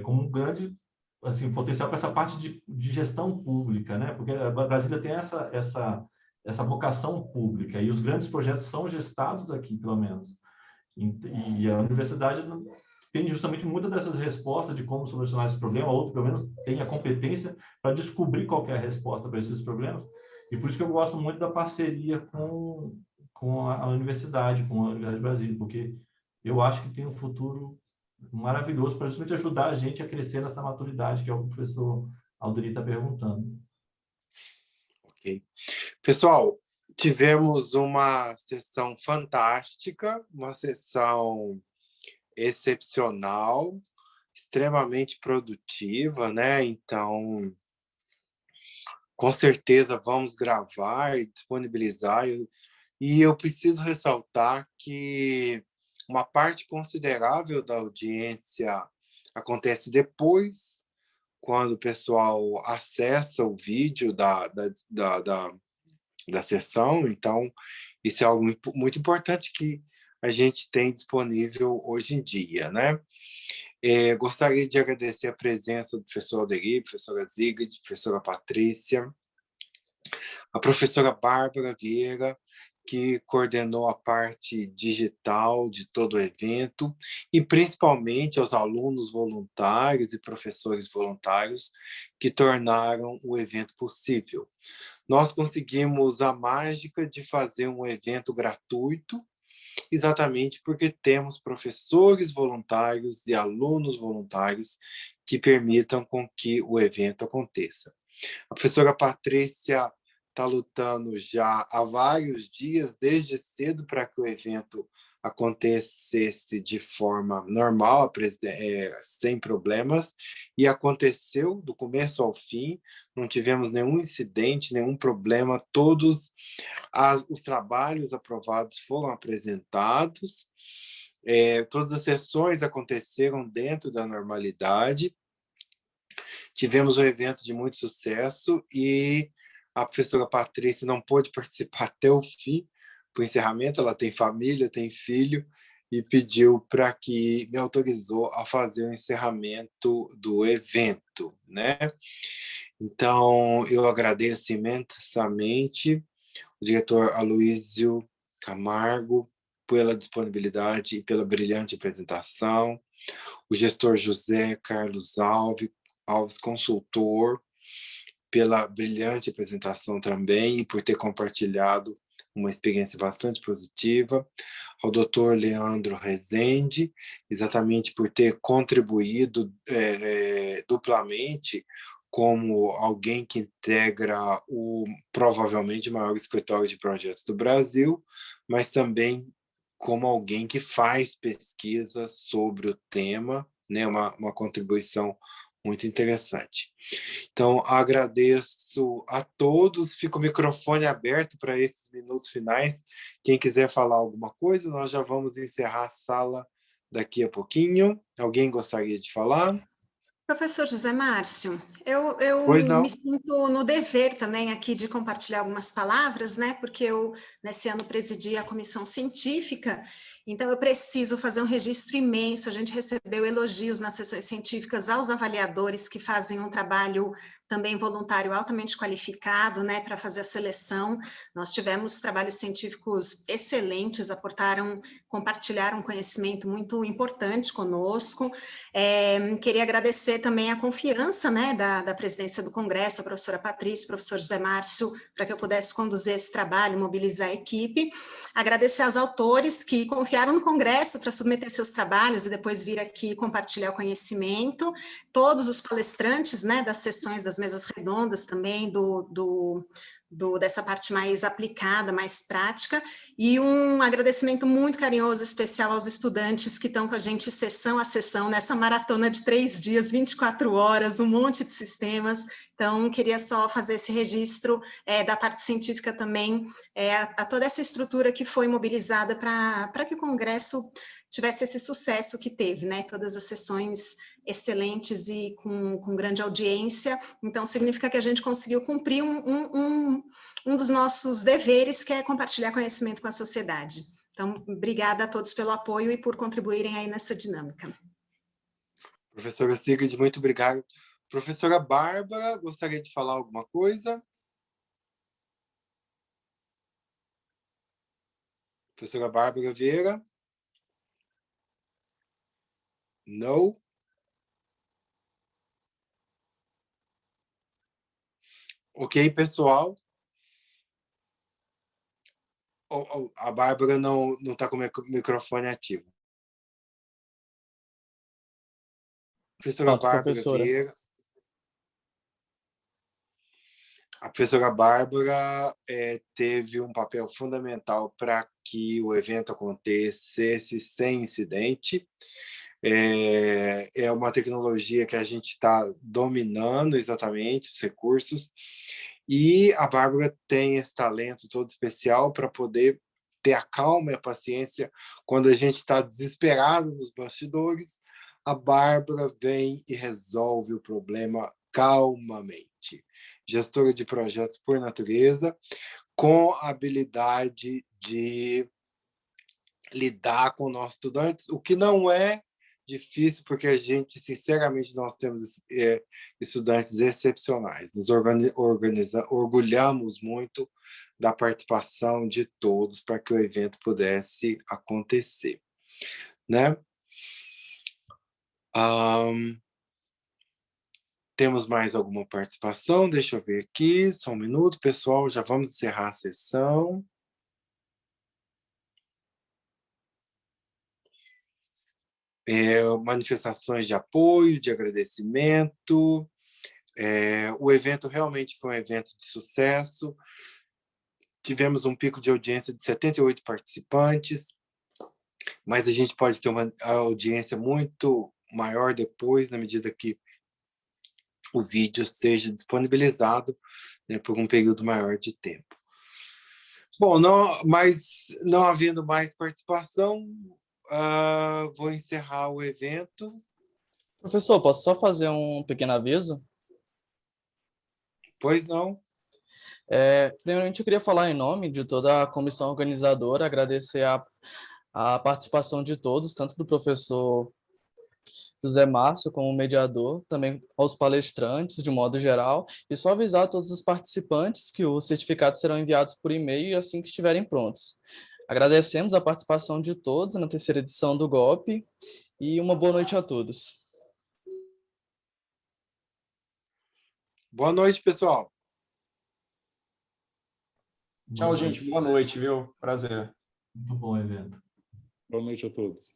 [SPEAKER 6] como um grande assim, potencial para essa parte de gestão pública, né? Porque a Brasília tem essa vocação pública e os grandes projetos são gestados aqui, pelo menos. E a universidade tem justamente muitas dessas respostas de como solucionar esse problema, ou pelo menos tem a competência para descobrir qual é a resposta para esses problemas. E por isso que eu gosto muito da parceria com a universidade, com a Universidade de Brasília, porque eu acho que tem um futuro maravilhoso para justamente ajudar a gente a crescer nessa maturidade, que é o que o professor Alderi está perguntando.
[SPEAKER 2] Ok. Pessoal, tivemos uma sessão fantástica, uma sessão excepcional, extremamente produtiva, né? Então, com certeza vamos gravar e disponibilizar. E eu preciso ressaltar que uma parte considerável da audiência acontece depois, quando o pessoal acessa o vídeo da sessão. Então, isso é algo muito importante que a gente tem disponível hoje em dia, né? Gostaria de agradecer a presença do professor Alderi, professora Zigrid, professora Patrícia, a professora Bárbara Vieira, que coordenou a parte digital de todo o evento, e principalmente aos alunos voluntários e professores voluntários que tornaram o evento possível. Nós conseguimos a mágica de fazer um evento gratuito, exatamente porque temos professores voluntários e alunos voluntários que permitam com que o evento aconteça. A professora Patrícia está lutando já há vários dias, desde cedo, para que o evento acontecesse de forma normal, sem problemas, e aconteceu do começo ao fim, não tivemos nenhum incidente, nenhum problema, todos os trabalhos aprovados foram apresentados, todas as sessões aconteceram dentro da normalidade, tivemos um evento de muito sucesso e a professora Patrícia não pôde participar até o fim, para o encerramento. Ela tem família, tem filho, e pediu para que me autorizou a fazer o encerramento do evento, né? Então, eu agradeço imensamente o diretor Aloísio Camargo pela disponibilidade e pela brilhante apresentação, o gestor José Carlos Alves, consultor, pela brilhante apresentação também e por ter compartilhado uma experiência bastante positiva, ao Dr. Leandro Rezende, exatamente por ter contribuído duplamente como alguém que integra o provavelmente maior escritório de projetos do Brasil, mas também como alguém que faz pesquisa sobre o tema, né, uma contribuição muito interessante. Então, agradeço a todos, fica o microfone aberto para esses minutos finais. Quem quiser falar alguma coisa, nós já vamos encerrar a sala daqui a pouquinho. Alguém gostaria de falar?
[SPEAKER 7] Professor José Márcio,
[SPEAKER 2] Pois
[SPEAKER 7] eu
[SPEAKER 2] não.
[SPEAKER 7] me sinto no dever também aqui de compartilhar algumas palavras, né? Porque eu, nesse ano, presidi a comissão científica, então eu preciso fazer um registro imenso. A gente recebeu elogios nas sessões científicas aos avaliadores que fazem um trabalho também voluntário altamente qualificado, né, para fazer a seleção. Nós tivemos trabalhos científicos excelentes, compartilharam um conhecimento muito importante conosco. Queria agradecer também a confiança, né, da presidência do Congresso, a professora Patrícia, o professor José Márcio, para que eu pudesse conduzir esse trabalho, mobilizar a equipe. Agradecer aos autores que confiaram no Congresso para submeter seus trabalhos e depois vir aqui compartilhar o conhecimento. Todos os palestrantes, né, das sessões das mesas redondas também, dessa parte mais aplicada, mais prática, e um agradecimento muito carinhoso, especial aos estudantes que estão com a gente sessão a sessão, nessa maratona de 3 dias, 24 horas, um monte de sistemas. Então, queria só fazer esse registro da parte científica também, a toda essa estrutura que foi mobilizada para que o Congresso tivesse esse sucesso que teve, né? Todas as sessões excelentes e com grande audiência. Então, significa que a gente conseguiu cumprir um dos nossos deveres, que é compartilhar conhecimento com a sociedade. Então, obrigada a todos pelo apoio e por contribuírem aí nessa dinâmica.
[SPEAKER 2] Professora Sigrid, muito obrigado. Professora Bárbara, gostaria de falar alguma coisa? Professora Bárbara Vieira? Não? Ok, pessoal. A Bárbara não está com o microfone ativo. Professora
[SPEAKER 5] Pronto,
[SPEAKER 2] Bárbara
[SPEAKER 5] professora.
[SPEAKER 2] Vieira. A professora Bárbara teve um papel fundamental para que o evento acontecesse sem incidente. É uma tecnologia que a gente está dominando exatamente os recursos, e a Bárbara tem esse talento todo especial para poder ter a calma e a paciência quando a gente está desesperado nos bastidores, a Bárbara vem e resolve o problema calmamente. Gestora de projetos por natureza, com a habilidade de lidar com nossos estudantes, o que não é difícil, porque a gente, sinceramente, nós temos estudantes excepcionais. Nos orgulhamos muito da participação de todos para que o evento pudesse acontecer, né? Temos mais alguma participação? Deixa eu ver aqui, só um minuto, pessoal, já vamos encerrar a sessão. Manifestações de apoio, de agradecimento. O evento realmente foi um evento de sucesso. Tivemos um pico de audiência de 78 participantes, mas a gente pode ter uma audiência muito maior depois, na medida que o vídeo seja disponibilizado, né, por um período maior de tempo. Bom, mas não havendo mais participação, vou encerrar o evento.
[SPEAKER 5] Professor, posso só fazer um pequeno aviso?
[SPEAKER 2] Pois não.
[SPEAKER 5] Primeiramente, eu queria falar em nome de toda a comissão organizadora, agradecer a participação de todos, tanto do professor José Márcio como mediador, também aos palestrantes, de modo geral, e só avisar a todos os participantes que os certificados serão enviados por e-mail assim que estiverem prontos. Agradecemos a participação de todos na terceira edição do GOP e uma boa noite a todos.
[SPEAKER 2] Boa noite, pessoal.
[SPEAKER 4] Tchau, gente. Boa noite, viu? Prazer.
[SPEAKER 6] Muito bom evento.
[SPEAKER 3] Boa noite a todos.